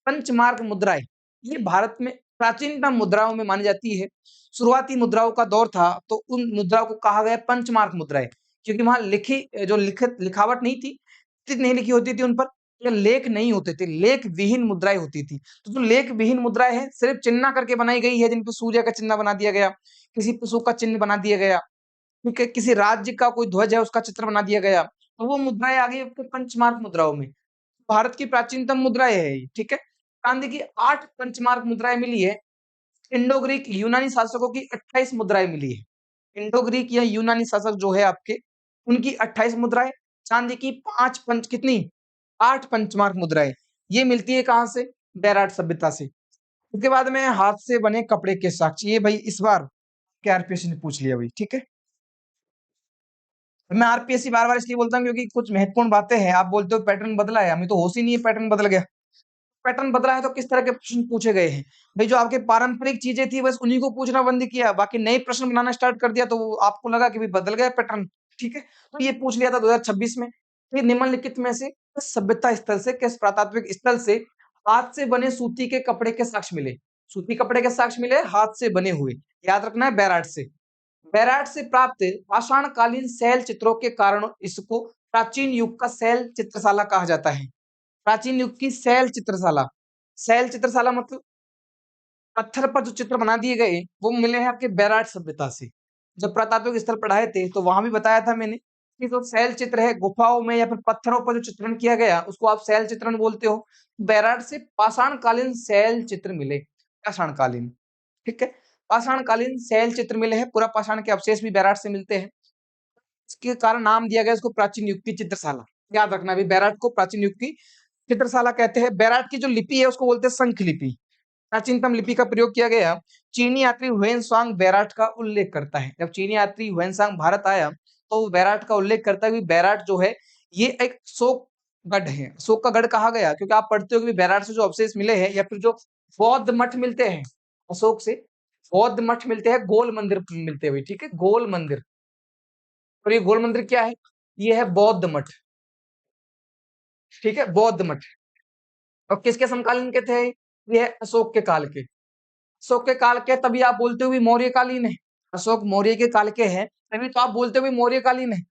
पंचमार्क मुद्राएँ, ये भारत में प्राचीनतम मुद्राओं में मानी जाती है। शुरुआती मुद्राओं का दौर था, तो उन मुद्राओं को कहा गया पंचमार्क मुद्राएँ, क्योंकि वहाँ जो लिखावट नहीं थी, चित्र नहीं लिखी होती थी उन पर, या लेख नहीं होते थे, लेख विहीन मुद्राएँ होती थी। तो जो लेख विहीन मुद्राएँ हैं, सिर्फ चिन्ह करके बनाई गई है, जिन पे सूर्य का चिन्ह बना दिया गया, किसी पशु का चिन्ह बना दिया गया, ठीक है, किसी राज्य का कोई ध्वज है, उसका चित्र बना दिया गया, तो वो मुद्राएँ आ गई आपके पंचमार्क मुद्राओं में। भारत की प्राचीनतम मुद्राएँ है ये, ठीक है। चांदी की 8 पंचमार्क मुद्राएँ मिली है। इंडो ग्रीक यूनानी शासकों की 28 मुद्राएँ मिली है। इंडो ग्रीक या यूनानी शासक जो है आपके, उनकी 28 मुद्राएँ, चांदी की 5 पंच कितनी? 8 पंचमार्क मुद्राएँ। ये मिलती है कहाँ से? बेराट सभ्यता से। उसके बाद में हाथ से बने कपड़े के साक्ष्य, ये भाई इस बार के आरपीएससी ने पूछ लिया भाई, ठीक है। मैं आरपीएससी बार-बार इसलिए बोलता हूँ क्योंकि कुछ महत्वपूर्ण बातें हैं, आप बोलते हो पैटर्न बदला है, हमें तो होश ही नहीं है पैटर्न बदल गया। पैटर्न बदला है तो किस तरह के प्रश्न पूछे गए हैं? भई जो आपके पारंपरिक चीज़ें थी बस उन्हीं को पूछना बंद किया, बाकी नए प्रश्न बनाना स्टार्ट कर दिया तो वो आपको लगा कि भई बदल गया पैटर्न, ठीक है? तो ये पूछ लिया था 2026 में। कि निम्नलिखित में से किस सभ्यता स्थल से, किस पुरातात्विक स्थल से हाथ से बने सूती के कपड़े के साक्ष्य मिले? सूती कपड़े के साक्ष्य मिले हाथ से बने हुए। याद रखना है बैराट से। बैराट से प्राप्त पाषाणकालीन शैल चित्रों के कारण इसको प्राचीन युग का शैल चित्रशाला कहा जाता है। प्राचीन युग की शैल चित्रशाला। शैल चित्रशाला मतलब पत्थर पर जो चित्र बना दिए गए, वो मिले हैं आपके बैराट सभ्यता से। जब पुरातात्विक स्थल पढ़ाए थे, तो वहाँ भी बताया था मैंने कि जो शैल चित्र है, गुफाओं में या फिर पत्थरों पर जो चित्रण किया गया, उसको आप शैल चित्रण बोलते हो। बैराट से पाषाणकालीन शैल चित्र मिले, पाषाणकालीन, ठीक है? पाषाणकालीन शैल चित्र मिले हैं, पूरा पाषाण के अवशेष भी बैराट से मिलते हैं। इसके कारण नाम दिया गया इसको प्राचीन युग की चित्रशाला। याद रखना अभी बैराट को प्राचीन युग की चित्रशाला कहते हैं। बैराट की जो लिपि है उसको बोलते हैं शंख लिपि। प्राचीनतम लिपि का प्रयोग किया गया। चीनी यात्री हुएन-त्सांग बैराट का उल्लेख करता है। जब चीनी यात्री हुएन-त्सांग भारत आया तो वो बैराट का उल्लेख करता है कि बैराट जो है ये एक अशोक गढ़ है। अशोक का गढ़ कहा गया क्योंकि आप पढ़ते हो कि बैराट से जो अवशेष मिले हैं या फिर जो बौद्ध मठ मिलते हैं अशोक से, बौद्ध मठ मिलते हैं, गोल मंदिर मिलते हैं, ठीक है? गोल मंदिर। और ये गोल मंदिर क्या है? ये है बौद्ध मठ, ठीक है? बौद्ध मठ। और किसके समकालीन के थे? ये है अशोक के काल के। अशोक के काल के तभी आप बोलते हो भी मौर्यकालीन है। अशोक मौर्य के काल के हैं, तभी तो आप बोलते हो भी मौर्यकालीन है।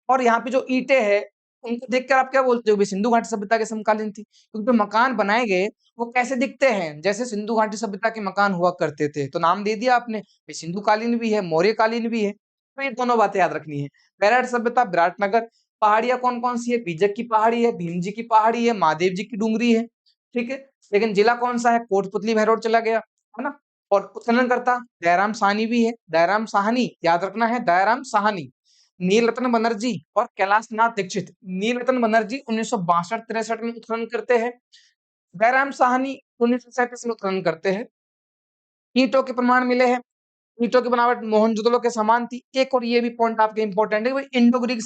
और यहाँ पे जो ईंटें हैं, उनको देखकर आप क्या बोलते हो? भी सिंधु घाटी सभ्यता के समकालीन थी। क्योंकि जो मकान बनाए गए, वो कैसे दिखते हैं? जैसे सिंधु घाटी सभ्यता के मकान हुआ करते थे। तो नाम दे दिया आपने, ये सिंधुकालीन भी है, मौर्यकालीन भी है। तो ये दोनों बातें याद रखनी है। बेरठ सभ्यता विराटनगर, पहाड़ियाँ कौन-कौन सी है? बीजक की पहाड़ी है, भीम जी की पहाड़ी है, महादेव जी की डूंगरी है, ठीक है? लेकिन जिला कौन-सा है? कोटपुतली भैरोड चला गया, है ना? और उत्खननकर्ता दयाराम साहनी भी है, दयाराम साहनी, याद रखना है दयाराम साहनी। नीलरत्न बनर्जी और कैलाशनाथ दीक्षित। नीलरत्न बनर्जी 1962-63 में उत्खनन करते हैं। दयाराम साहनी 1937 में उत्खनन करते हैं। ईंटों के प्रमाण मिले हैं। ईंटों की बनावट मोहनजोदड़ो के समान थी। एक और ये भी पॉइंट आपके इंपॉर्टेंट है कि इंडो ग्रीक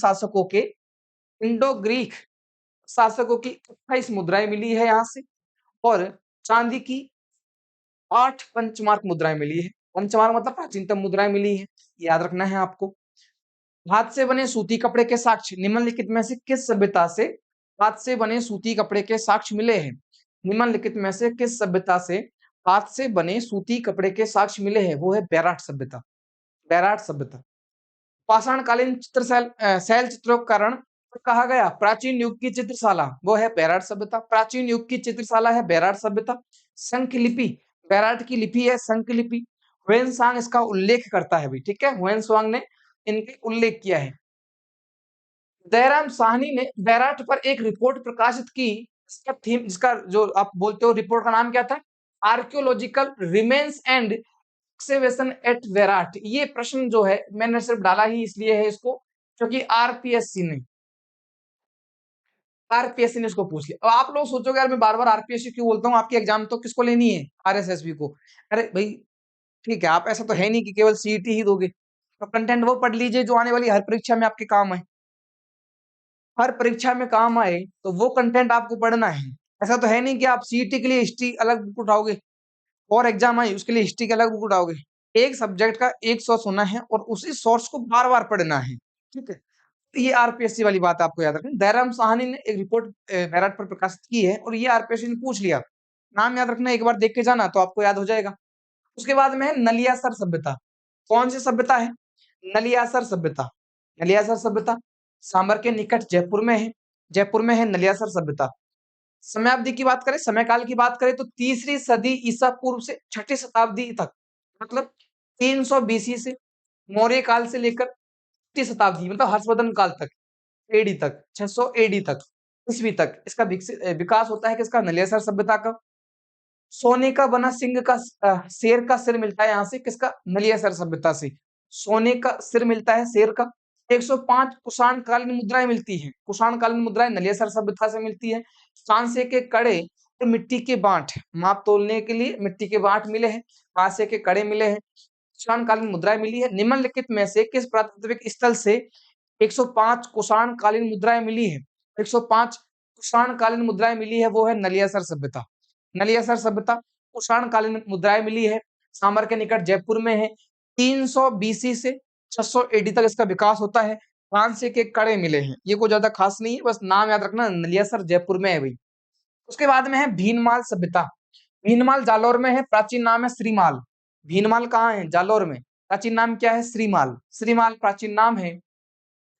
शासकों की 28 मुद्राएं मिली है यहाँ से और चांदी की 8 पंचमार्क मुद्राएं मिली है। पंचमार्क मतलब प्राचीनतम मुद्राएं मिली है। याद रखना है आपको। हाथ से बने सूती कपड़े के साक्ष्य निम्नलिखित में से किस सभ्यता से हाथ से बने सूती कपड़े के साक्ष्य मिले हैं? निम्नलिखित में से किस सभ्यता से हाथ से बने सूती कपड़े के साक्ष्य मिले हैं? वो है बैराट सभ्यता। बैराट सभ्यता। पाषाणकालीन शैल चित्रों के कारण कहा गया प्राचीन युग की चित्रशाला वो है बैराट सभ्यता। प्राचीन युग की चित्रशाला है बैराट सभ्यता। शंख लिपि बैराट की लिपि है शंख लिपि। ह्वेन-सांग इसका उल्लेख करता है भी, ठीक है? ह्वेन-सांग ने इनके उल्लेख किया है। दयाराम साहनी ने बैराट पर एक रिपोर्ट प्रकाशित की। इसका थीम जिसका जो आप बोलते हो रिपोर्ट का नाम क्या था? Archaeological remains and excavation at Bairat. ये प्रश्न जो है मैंने सिर्फ डाला ही इसलिए है इसको क्योंकि आरपीएससी ने आरपीएससी ने उसको पूछ लिया। अब आप लोग सोचोगे यार मैं बार-बार आरपीएससी क्यों बोलता हूँ, आपकी एग्जाम तो किसको लेनी है? आरएसएसबी को। अरे भई ठीक है, आप ऐसा तो है नहीं कि केवल सीईटी ही दोगे। तो कंटेंट वो पढ़ लीजिए जो आने वाली हर परीक्षा में आपके काम आए। हर परीक्षा में काम आए, तो वो कंटेंट आपको पढ़ना है। ऐसा तो है नहीं कि आप सीईटी के लिए हिस्ट्री अलग बुक उठाओगे और एग्जाम आई उसके लिए हिस्ट्री का अलग बुक उठाओगे। एक सब्जेक्ट का एक सोर्स होना है और उसी सोर्स को बार-बार पढ़ना है। ठीक है? तो ये आरपीएससी वाली बात आपको याद रखनी है। दयाराम साहनी ने एक रिपोर्ट बैराट पर प्रकाशित की है और ये आरपीएससी ने पूछ लिया। नाम याद रखना, एक बार देख के जाना तो आपको याद हो जाएगा। उसके बाद में है नलियासर सभ्यता। कौन सी सभ्यता है? नलियासर सभ्यता। नलियासर सभ्यता सांबर के निकट जयपुर में है। जयपुर में है नलियासर सभ्यता। समयावधि की बात करें, समयकाल की बात करें तो तीसरी सदी ईसा पूर्व से छठी शताब्दी तक, मतलब 300 बीसी से मौर्य काल से लेकर छठी शताब्दी मतलब हर्षवर्धन काल तक, एडी तक, 600 एडी तक, ईस्वी तक इसका विकास होता है किसका? नलियासर सभ्यता का। सोने का बना सिंह का शेर का सिर मिलता है यहाँ से किसका? नलियासर सभ्यता से। सोने का सिर मिलता है शेर का। 105 कुषाण कालीन मुद्राएं मिलती हैं। कुषाण कालीन मुद्राएं नलियासर सभ्यता से मिलती है। कांसे के कड़े और मिट्टी के बांट, माप तोलने के लिए मिट्टी के बांट मिले हैं। कांसे के कड़े मिले हैं। कुषाण कालीन मुद्राएं मिली है। निम्नलिखित में से किस पुरातात्विक स्थल से 105 कुषाण कालीन मुद्राएं मिली है? 105 कुषाण कालीन मुद्राएं मिली है, वो है नलियासर सभ्यता। नलियासर सभ्यता कुषाण कालीन मुद्राएं मिली है, सामर के निकट जयपुर में है। 300 बीसी से 600 एडी तक इसका विकास होता है। कांसे के कड़े मिले हैं, ये कोई ज्यादा खास नहीं है, बस नाम याद रखना, नलियासर जयपुर में है भाई। उसके बाद में है भीनमाल सभ्यता। भीनमाल जालौर में है, प्राचीन नाम है श्रीमाल। भीनमाल कहाँ है? जालौर में। प्राचीन नाम क्या है? श्रीमाल। श्रीमाल प्राचीन नाम है।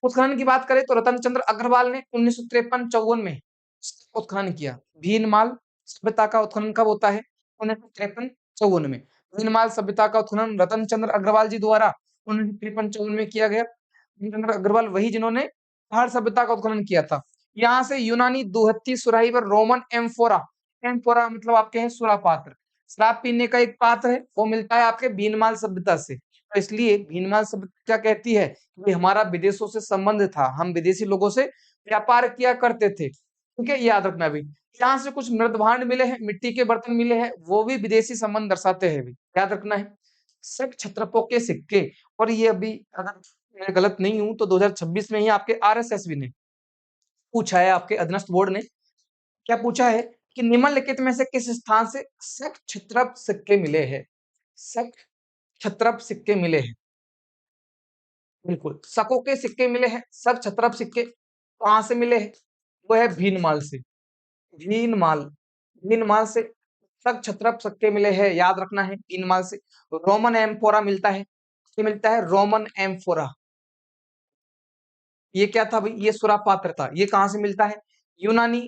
उत्खनन की बात करें तो रतन चंद्र अग्रवाल ने 1953-54 में उत्खनन किया। भीनमाल सभ्यता का उत्खनन कब होता है? 1953-54 में। भीनमाल सभ्यता का उत्खनन रतन चंद्र अग्रवाल जी द्वारा 1953-54 में किया गया। रतन चंद्र अग्रवाल वही जिन्होंने पहाड़ सभ्यता का उत्खनन किया था। यहाँ से यूनानी दुहत्ती सुराही पर रोमन एम्फोरा, एम्फोरा मतलब आपके हैं सुरा पात्र, शराब पीने का एक पात्र है, वो मिलता है आपके भीनमाल सभ्यता से। तो इसलिए भीनमाल सभ्यता क्या कहती है कि हमारा विदेशों से संबंध था, हम विदेशी लोगों से व्यापार किया करते थे। ठीक है, ये याद रखना भी। यहाँ से कुछ मृद भांड मिले हैं, मिट्टी के बर्तन मिले हैं, वो भी विदेशी संबंध दर्शाते हैं भी, याद रखना है। शक क्षत्रपों के सिक्के, और ये अभी अगर मैं गलत नहीं हूं तो 2026 में ही आपके आरएसएसबी ने पूछा है, आपके अधीनस्थ बोर्ड ने क्या पूछा है कि निम्नलिखित में से किस स्थान से शक क्षत्रप सिक्के मिले हैं? शक क्षत्रप सिक्के मिले हैं। बिल्कुल, शकों के सिक्के मिले हैं, शक क्षत्रप सिक्के कहाँ से मिले हैं? वो है भीनमाल से। भीनमाल, भीनमाल से शक क्षत्रप सिक्के मिले हैं, याद रखना है भीनमाल से। रोमन एम्फोरा मिलता है, ये मिलता है रोमन एम्फोरा। ये क्या था भाई? ये सुरा पात्र था। ये कहाँ से मिलता है? यूनानी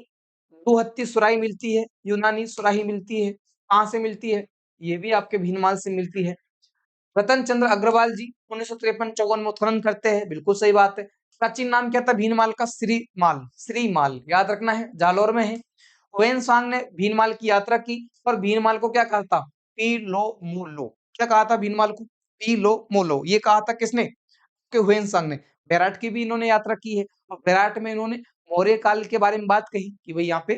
दुहत्ती सुराही मिलती है, यूनानी सुराही मिलती है। कहाँ से मिलती है? ये भी आपके भीनमाल से मिलती है। रतन चंद्र अग्रवाल जी 1953-54 में उत्खनन करते हैं, बिल्कुल सही बात है। प्राचीन नाम क्या था भीनमाल का? श्रीमाल। श्रीमाल याद रखना है, जालौर में है। ह्वेन ने भीनमाल की यात्रा की और भीनमाल को क्या कहा था? पीलो मोलो। क्या कहा था भीनमाल को? पीलो मोलो। ये कहा था किसने? कि ह्वेन ने। बैराट की भी इन्होंने यात्रा की है और बैराट में इन्होंने मौर्य काल के बारे में बात कही कि भाई यहाँ पे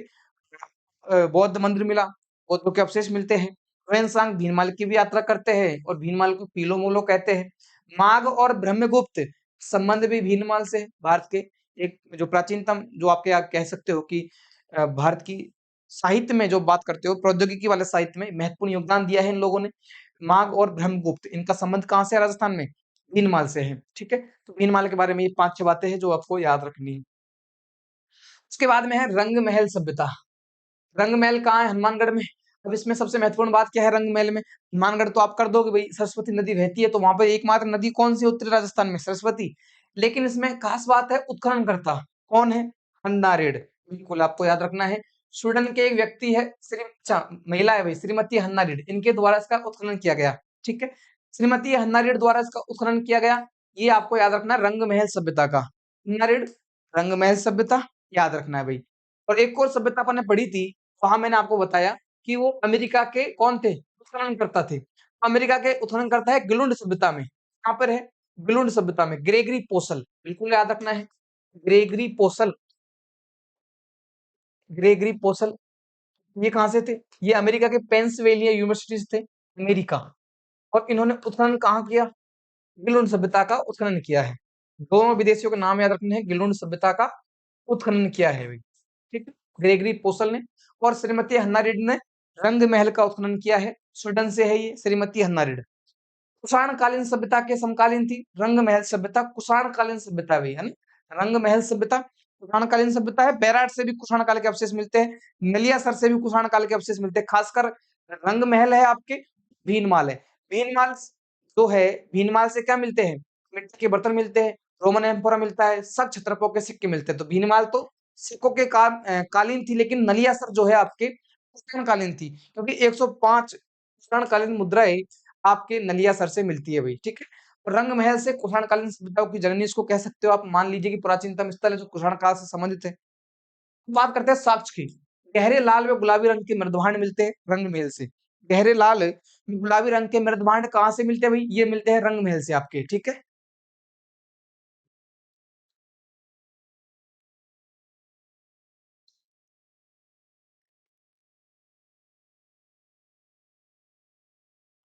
बौद्ध मंदिर मिला, बौद्धों के अवशेष मिलते हैं। ह्वेनसांग भीनमाल की भी यात्रा करते हैं और भीनमाल को पीलो मोलो कहते हैं। माघ और ब्रह्मगुप्त संबंध भी भीनमाल से है। भारत के एक जो प्राचीनतम, जो आपके आप कह सकते हो कि भारत की साहित्य में जो बात करते हो, प्रौद्योगिकी वाले साहित्य में महत्वपूर्ण योगदान दिया है इन लोगों ने। माघ और ब्रह्मगुप्त, इनका संबंध कहाँ से है? राजस्थान में भीनमाल से है। ठीक है, तो भीनमाल के बारे में ये 5-6 बातें हैं जो आपको याद रखनी है। उसके बाद में है रंग महल सभ्यता। रंग महल कहाँ है? हनुमानगढ़ में। अब इसमें सबसे महत्वपूर्ण बात क्या है रंग महल में? हनुमानगढ़ तो आप कर दोगे भाई, सरस्वती नदी बहती है, तो वहां पर एकमात्र नदी कौन सी उत्तरी राजस्थान में? सरस्वती। लेकिन इसमें खास बात है उत्खनन करता कौन है? हन्नारेड। बिल्कुल आपको याद रखना है। स्वीडन के एक व्यक्ति है, अच्छा महिला है भाई, श्रीमती हन्नारेड, इनके द्वारा इसका उत्खनन किया गया। ठीक है, श्रीमती हन्नारेड द्वारा इसका उत्खनन किया गया। ये आपको याद रखना है, रंग महल सभ्यता का। हन्नारेड, रंग महल सभ्यता याद रखना है भाई। और एक और सभ्यता अपन ने पढ़ी थी, वहां मैंने आपको बताया कि वो अमेरिका के कौन थे? उत्खननकर्ता थे। अमेरिका के उत्खननकर्ता है गिलुंड सभ्यता में। कहां पर है? गिलुंड सभ्यता में। ग्रेगरी पोसल, बिल्कुल याद रखना है। ग्रेगरी पोसल, ग्रेगरी पोसल, ये कहाँ से थे? ये अमेरिका के पेंसिल्वेनिया यूनिवर्सिटी से थे, अमेरिका। और इन्होंने उत्खनन कहाँ किया? गिलुन सभ्यता का उत्खनन किया है। दोनों विदेशियों के नाम याद रखने हैं, गिलुन सभ्यता का उत्खनन किया है भाई, ठीक है, ग्रेगरी पोसल ने। और श्रीमती हन्ना रेड्डी ने रंग महल का उत्खनन किया है, स्वीडन से है ये श्रीमती हन्ना रेड्डी। कुषाण कालीन सभ्यता के समकालीन थी रंग महल सभ्यता, कुषाण कालीन सभ्यता भी है ना, रंग महल सभ्यता कुषाण कालीन सभ्यता है। बैराट से भी कुषाण काल के अवशेष मिलते हैं, नलियासर से भी कुषाण काल के अवशेष मिलते हैं। खासकर रंग महल है आपके, भीनमाल है, भीनमाल जो है, भीनमाल से क्या मिलते हैं? मिट्टी के बर्तन मिलते हैं, रोमन एम्पोरा मिलता है, सब क्षत्रपों के सिक्के मिलते हैं। तो भीनमाल तो सिक्कों के कालीन थी, लेकिन नलियासर जो है आपके कुषाण कालीन थी, क्योंकि 105 कुषाण कालीन मुद्राएं आपके नलियासर से मिलती है भाई, ठीक है। और रंग महल से कुषाण कालीन सभ्यताओं की जननी इसको कह सकते हो आप, मान लीजिए कि प्राचीनतम स्थल है जो कुषाण काल से संबंधित है। बात करते हैं साक्ष की। गहरे लाल व गुलाबी रंग के मृदभांड मिलते हैं रंग महल से। गहरे लाल गुलाबी रंग के मृदभांड कहाँ से मिलते हैं भाई? ये मिलते हैं रंग महल से आपके, ठीक है।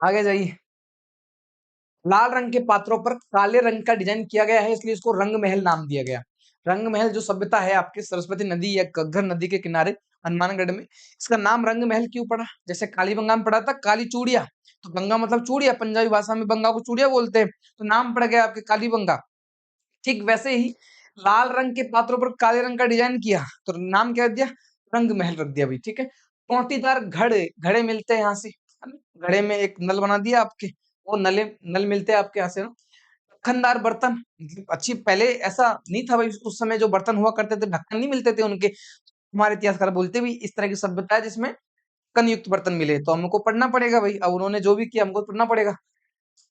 आगे जाइए। लाल रंग के पात्रों पर काले रंग का डिजाइन किया गया है, इसलिए इसको रंग महल नाम दिया गया। रंग महल जो सभ्यता है आपके सरस्वती नदी या घग्गर नदी के किनारे हनुमानगढ़ में, इसका नाम रंग महल क्यों पड़ा? जैसे कालीबंगा में पड़ा था काली चूड़िया, तो गंगा मतलब चूड़िया, पंजाबी भाषा में बंगा को चूड़िया बोलते हैं, तो नाम पड़ गया आपके कालीबंगा। ठीक वैसे ही लाल रंग के पात्रों पर काले रंग का डिजाइन किया, तो नाम क्या दिया? रंग महल रख दिया भाई, ठीक है। पोटीदार घड़े घड़े मिलते हैं यहाँ से, है ना? घड़े में एक नल बना दिया आपके, वो नले नल मिलते हैं आपके यहाँ से ना। ढक्कनदार बर्तन, मतलब अच्छी पहले ऐसा नहीं था भाई, उस समय जो बर्तन हुआ करते थे ढक्कन नहीं मिलते थे उनके। हमारे इतिहासकार बोलते भी इस तरह की सभ्यता है जिसमें ढक्कन युक्त बर्तन मिले, तो हमको पढ़ना पड़ेगा भाई, अब उन्होंने जो भी किया हमको पढ़ना पड़ेगा।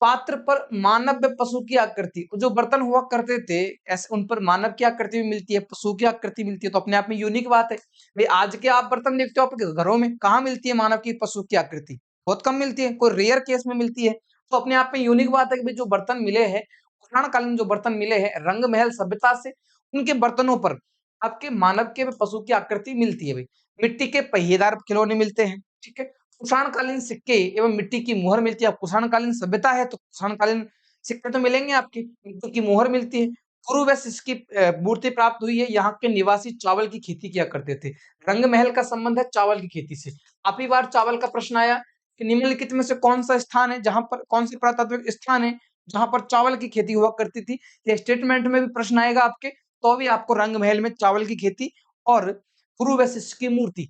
पात्र पर मानव व पशु की आकृति, जो बर्तन हुआ करते थे ऐसे उन पर मानव की आकृति भी मिलती है, पशु की आकृति मिलती है, तो अपने आप में यूनिक बात है भाई। आज के आप बर्तन देखते हो आपके घरों में, कहाँ मिलती है मानव की पशु की आकृति? बहुत कम मिलती है, कोई रेयर केस में मिलती है। तो अपने आप में यूनिक बात है कि भाई जो बर्तन मिले हैं, पुराण कालीन जो बर्तन मिले हैं रंग महल सभ्यता से, उनके बर्तनों पर आपके मानव के व पशु की आकृति मिलती है भाई। मिट्टी के पहिएदार खिलौने मिलते हैं, ठीक है। कुषाणकालीन सिक्के एवं मिट्टी की मुहर मिलती है। अब कुषाणकालीन सभ्यता है तो कुषाणकालीन सिक्के तो मिलेंगे आपकी, मिट्टी की मुहर मिलती है। गुरु व शिष्य की मूर्ति प्राप्त हुई है। यहाँ के निवासी चावल की खेती किया करते थे। रंग महल का संबंध है चावल की खेती से। काफी बार चावल का प्रश्न आया कि निम्नलिखित में से कौन सा स्थान है जहां पर, कौन सी पुरातात्विक स्थान है जहां पर चावल की खेती हुआ करती थी। ये स्टेटमेंट में भी प्रश्न आएगा आपके, तो भी आपको रंग महल में चावल की खेती और गुरु व शिष्य की मूर्ति,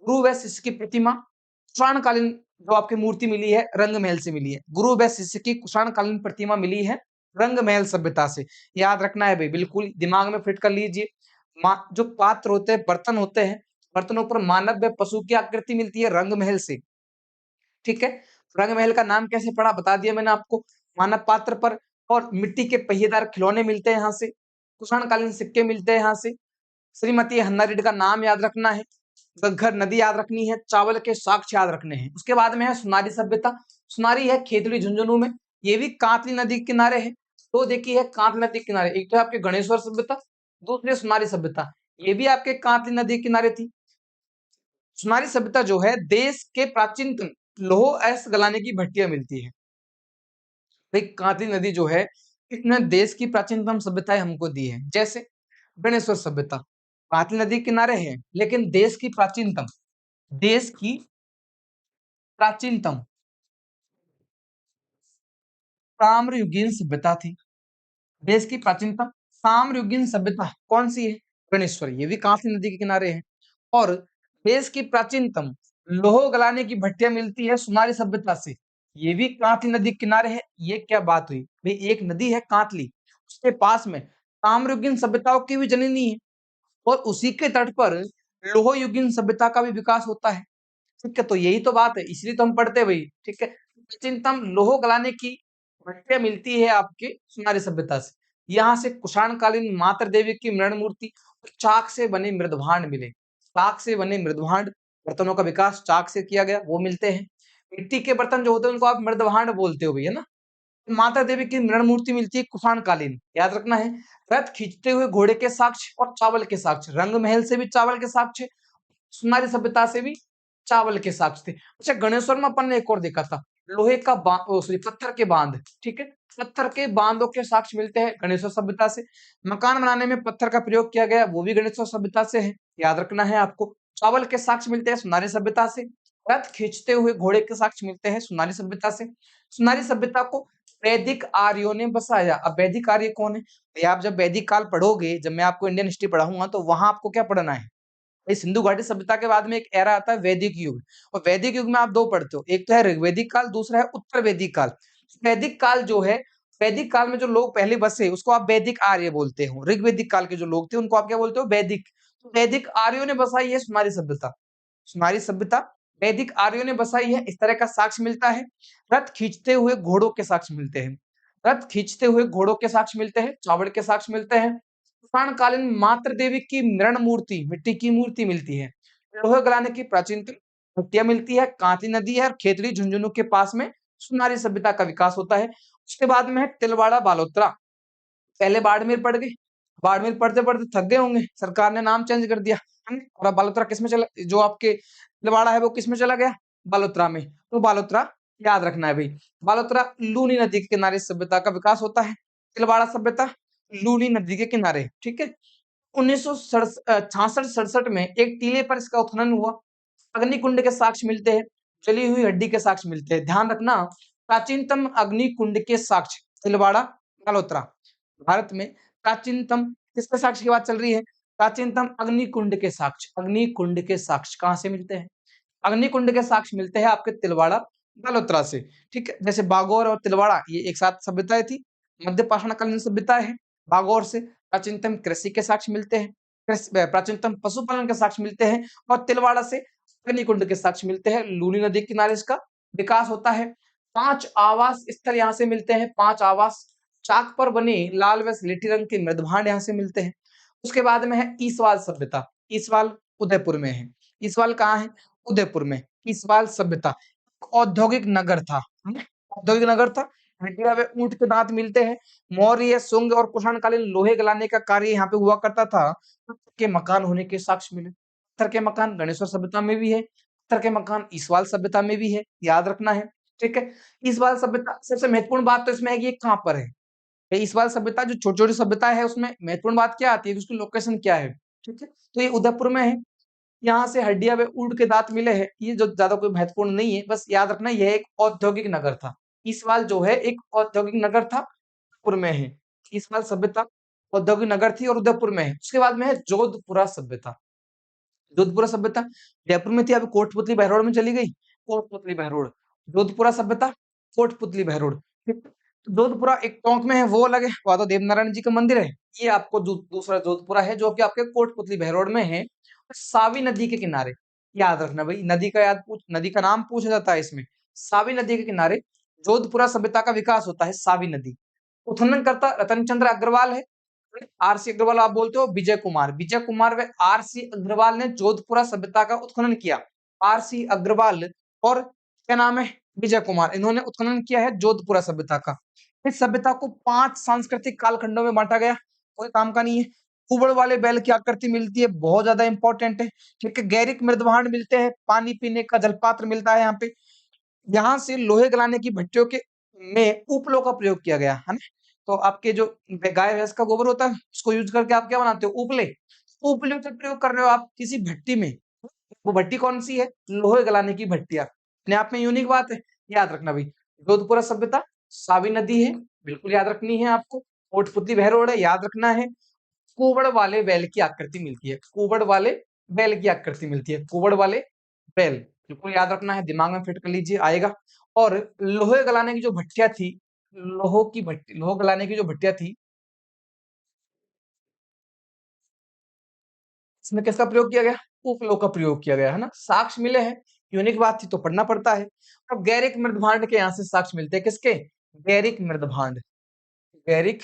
गुरु व शिष्य की प्रतिमा, कुषाणकालीन जो आपकी मूर्ति मिली है रंग महल से मिली है। गुरु व शिष्य की कुषाणकालीन प्रतिमा मिली है रंग महल सभ्यता से। याद रखना है भाई, बिल्कुल दिमाग में फिट कर लीजिए। जो पात्र होते हैं, बर्तन होते हैं, बर्तनों पर मानव व पशु की आकृति मिलती है रंग महल से, ठीक है। रंग महल का नाम कैसे पड़ा बता दिया मैंने आपको, मानव पात्र पर। और मिट्टी के पहिएदार खिलौने मिलते हैं यहाँ से, कुषाणकालीन सिक्के मिलते हैं यहाँ से। श्रीमती हन्ना रेड्डी का नाम याद रखना है, घग्गर नदी याद रखनी है, चावल के साक्ष्य याद रखने हैं। उसके बाद में है सुनारी सभ्यता। सुनारी है खेतड़ी झुंझुनू में, ये भी कांतली नदी के किनारे है। तो देखिए है कांतली नदी के किनारे, एक तो है आपके गणेश्वर सभ्यता, दूसरी सुनारी सभ्यता, ये भी आपके कांतली नदी के किनारे थी। सुनारी सभ्यता जो है देश के प्राचीनतम लौह अयस्क गलाने की भट्टियां मिलती है भाई। कांतली नदी जो है इसने देश की प्राचीनतम सभ्यताएं हमको दी है। जैसे गणेश्वर सभ्यता कांतली नदी किनारे है, लेकिन देश की प्राचीनतम ताम्रयुगीन सभ्यता थी। देश की प्राचीनतम ताम्रयुगीन सभ्यता कौन सी है? गणेश्वर, ये भी कांसी नदी के किनारे है। और देश की प्राचीनतम लोह गलाने की भट्टियां मिलती है सुनारी सभ्यता से, ये भी कांतली नदी के किनारे है। ये क्या बात हुई भाई, एक नदी है कांतली, उसके पास में ताम्रयुगीन सभ्यताओं की भी जननी है, और उसी के तट पर लोह युगीन सभ्यता का भी विकास होता है, ठीक है। तो यही तो बात है, इसलिए तो हम पढ़ते भाई, ठीक है। प्राचीनतम लोह गलाने की भट्टियां मिलती है आपके सुनारी सभ्यता से। यहाँ से कुषाण कालीन मातृ देवी की मृण मूर्ति और चाक से बने मृदभांड मिले। चाक से बने मृदभांड, बर्तनों का विकास चाक से किया गया, वो मिलते हैं। मिट्टी के बर्तन जो होते हैं उनको आप मृदभांड बोलते हो भैया ना। माता देवी की मृण मूर्ति मिलती है कुषाण कालीन, याद रखना है। रथ खींचते हुए घोड़े के साक्ष्य और चावल के साक्ष्य, रंग महल से भी चावल के साक्ष्य, सुनारी सभ्यता से भी चावल के साक्ष्य थे। अच्छा, गणेश्वर में अपन ने एक और देखा था, लोहे का सॉरी पत्थर के बांध, ठीक है, पत्थर के बांधों के साक्ष्य मिलते हैं गणेश्वर सभ्यता से। मकान बनाने में पत्थर का प्रयोग किया गया, वो भी गणेश्वर सभ्यता से है, याद रखना है आपको। चावल के साक्ष्य मिलते हैं सुनारी सभ्यता से। रथ खींचते हुए घोड़े के साक्ष्य मिलते हैं सुनारी सभ्यता से। सुनारी सभ्यता को वैदिक आर्यों ने बसाया। अब वैदिक आर्य कौन है? ये आप जब वैदिक काल पढ़ोगे, जब मैं आपको इंडियन हिस्ट्री पढ़ाऊंगा, तो वहां आपको क्या पढ़ना है? इस सिंधु घाटी सभ्यता के बाद में एक एरा आता है वैदिक युग, और वैदिक युग में आप दो पढ़ते हो, एक तो है ऋग्वैदिक काल, दूसरा है उत्तर वैदिक काल। वैदिक काल जो है, वैदिक काल में जो लोग पहले बसे उसको आप वैदिक आर्य बोलते हो। ऋग्वैदिक काल के जो लोग थे उनको आप क्या बोलते हो? वैदिक। तो वैदिक आर्यों ने बसाई है सुनारी सभ्यता। सुनारी सभ्यता वैदिक आर्यों ने बसाई है, इस तरह का साक्ष्य मिलता है। रथ खींचते हुए घोड़ों के साक्ष्य मिलते हैं। रथ खींचते हुए घोड़ों के साक्ष्य मिलते हैं, चावड़ के साक्ष्य मिलते हैं। पुराणकालीन मातृ देवी की मृण मूर्ति, मिट्टी की मूर्ति मिलती है। लोहे गलाने की प्राचीन हट्टियां मिलती है, कांती नदी है, और खेतड़ी झुंझुनू के पास में सुनारी सभ्यता का विकास होता है। उसके बाद में है तिलवाड़ा बालोतरा। पहले बाड़मेर पड़ गए, बाड़मेर पढ़ते पढ़ते थक गए होंगे, सरकार ने नाम चेंज कर दिया, है ना? और अब बालोतरा किसमें चला, जो आपके तिलवाड़ा है वो किसमें चला गया? बालोतरा में। तो बालोतरा याद रखना है भाई। बालोतरा लूनी नदी के किनारे सभ्यता का विकास होता है। तिलवाड़ा सभ्यता लूनी नदी के किनारे, ठीक है। 1966 में एक टीले पर इसका उत्खनन हुआ। अग्निकुंड के साक्ष्य मिलते हैं, जली हुई हड्डी के साक्ष्य मिलते हैं। ध्यान रखना, प्राचीनतम अग्निकुंड के साक्ष्य तिलवाड़ा बालोतरा। भारत में प्राचीनतम किसके साक्ष्य की बात चल रही है? प्राचीनतम अग्निकुंड के साक्ष्य। अग्निकुंड के साक्ष्य कहां से मिलते हैं? अग्निकुंड के साक्ष्य मिलते हैं आपके तिलवाड़ा बालोतरा से, ठीक है। जैसे बागौर और तिलवाड़ा ये एक साथ सभ्यताएं थी, मध्य पाषाणकालीन सभ्यता है। बागौर से प्राचीनतम कृषि के साक्ष्य मिलते हैं, प्राचीनतम पशुपालन के साक्ष्य मिलते हैं, और तिलवाड़ा से अग्निकुंड के साक्ष्य मिलते हैं। लूनी नदी के किनारे इसका विकास होता है। 5 आवास स्थल यहाँ से मिलते हैं, 5 आवास। चाक पर बने लाल व स्लेटी रंग के मृदभांड यहाँ से मिलते हैं। उसके बाद में है ईसवाल सभ्यता। ईसवाल उदयपुर में है। ईसवाल कहाँ है? उदयपुर में। ईसवाल सभ्यता औद्योगिक नगर था, है ना? औद्योगिक नगर था। हड्डियां व ऊंट के दांत मिलते हैं। मौर्य, शुंग और कुषाणकालीन लोहे गलाने का कार्य यहाँ पे हुआ करता था। पत्थर के मकान होने के साक्ष्य मिले। पत्थर के मकान गणेश्वर सभ्यता में भी है, पत्थर के मकान ईसवाल सभ्यता में भी है, याद रखना है, ठीक है। ईसवाल सभ्यता सबसे महत्वपूर्ण बात तो इसमें है कि ये कहाँ पर है। ये ईसवाल सभ्यता जो छोटी छोटी सभ्यता है उसमें महत्वपूर्ण बात क्या आती है कि उसकी लोकेशन क्या है, ठीक है। तो ये उदयपुर में है। यहाँ से हड्डियां व ऊंट के दांत मिले हैं, ये जो ज्यादा कोई महत्वपूर्ण नहीं है, बस याद रखना यह एक औद्योगिक नगर था। ईसवाल जो है एक औद्योगिक नगर था, उदयपुर में है। ईसवाल सभ्यता औद्योगिक नगर थी और उदयपुर में है। उसके बाद में है जोधपुरा सभ्यता। जोधपुरा सभ्यता जयपुर में थी, अभी कोटपुतली बहरोड में चली गई। कोटपुतली बहरोड, जोधपुरा सभ्यता, कोटपुतली बहरोड, ठीक है। तो जोधपुरा एक टोंक में है, वो अलग है, वहां तो देवनारायण जी का मंदिर है। ये आपको दूसरा जोधपुरा है जो कि आपके कोटपुतली बहरोड में है, सावी नदी के किनारे। याद रखना भाई, नदी का नाम पूछा जाता है इसमें। सावी नदी के किनारे जोधपुरा सभ्यता का विकास होता है। सावी नदी उत्खनन करता रतन चंद्र अग्रवाल है। आरसी अग्रवाल आप बोलते हो, विजय कुमार व आरसी अग्रवाल ने जोधपुरा सभ्यता का उत्खनन किया। आरसी अग्रवाल और क्या नाम है, विजय कुमार, इन्होंने उत्खनन किया है जोधपुरा सभ्यता का। इस सभ्यता को 5 सांस्कृतिक कालखंडों में बांटा गया, कोई काम का नहीं है। कुबड़ वाले बैल की आकृति मिलती है, बहुत ज्यादा इंपॉर्टेंट है, ठीक है। गैरिक मृदभांड मिलते हैं, पानी पीने का जलपात्र मिलता है यहाँ पे। यहाँ से लोहे गलाने की भट्टियों के में उपलों का प्रयोग किया गया, है ना? तो आपके जो गाय भैंस का गोबर होता है उसको यूज करके आप क्या बनाते हो? उपले। उपले का प्रयोग कर रहे हो आप किसी भट्टी में, वो भट्टी कौन सी है? लोहे गलाने की भट्टियां। अपने आप में यूनिक बात है, याद रखना भाई। जोधपुरा सभ्यता, सावी नदी है, बिल्कुल याद रखनी है आपको। कोटपुतली बहरोड है, याद रखना है। कुबड़ वाले बैल की आकृति मिलती है, कुबड़ वाले बैल की आकृति मिलती है, कुबड़ वाले बैल, बिल्कुल याद रखना है, दिमाग में फिट कर लीजिए, आएगा। और लोहे गलाने की जो भट्टियां थी, लोह गलाने की जो भट्टियां थी, इसमें किसका प्रयोग किया गया? उपलों का प्रयोग किया गया, है ना? साक्ष्य मिले हैं, यूनिक बात थी तो पढ़ना पड़ता है। अब गैरिक मृदभांड के यहाँ से साक्ष्य मिलते हैं, किसके? गैरिक मृदभांड, गैरिक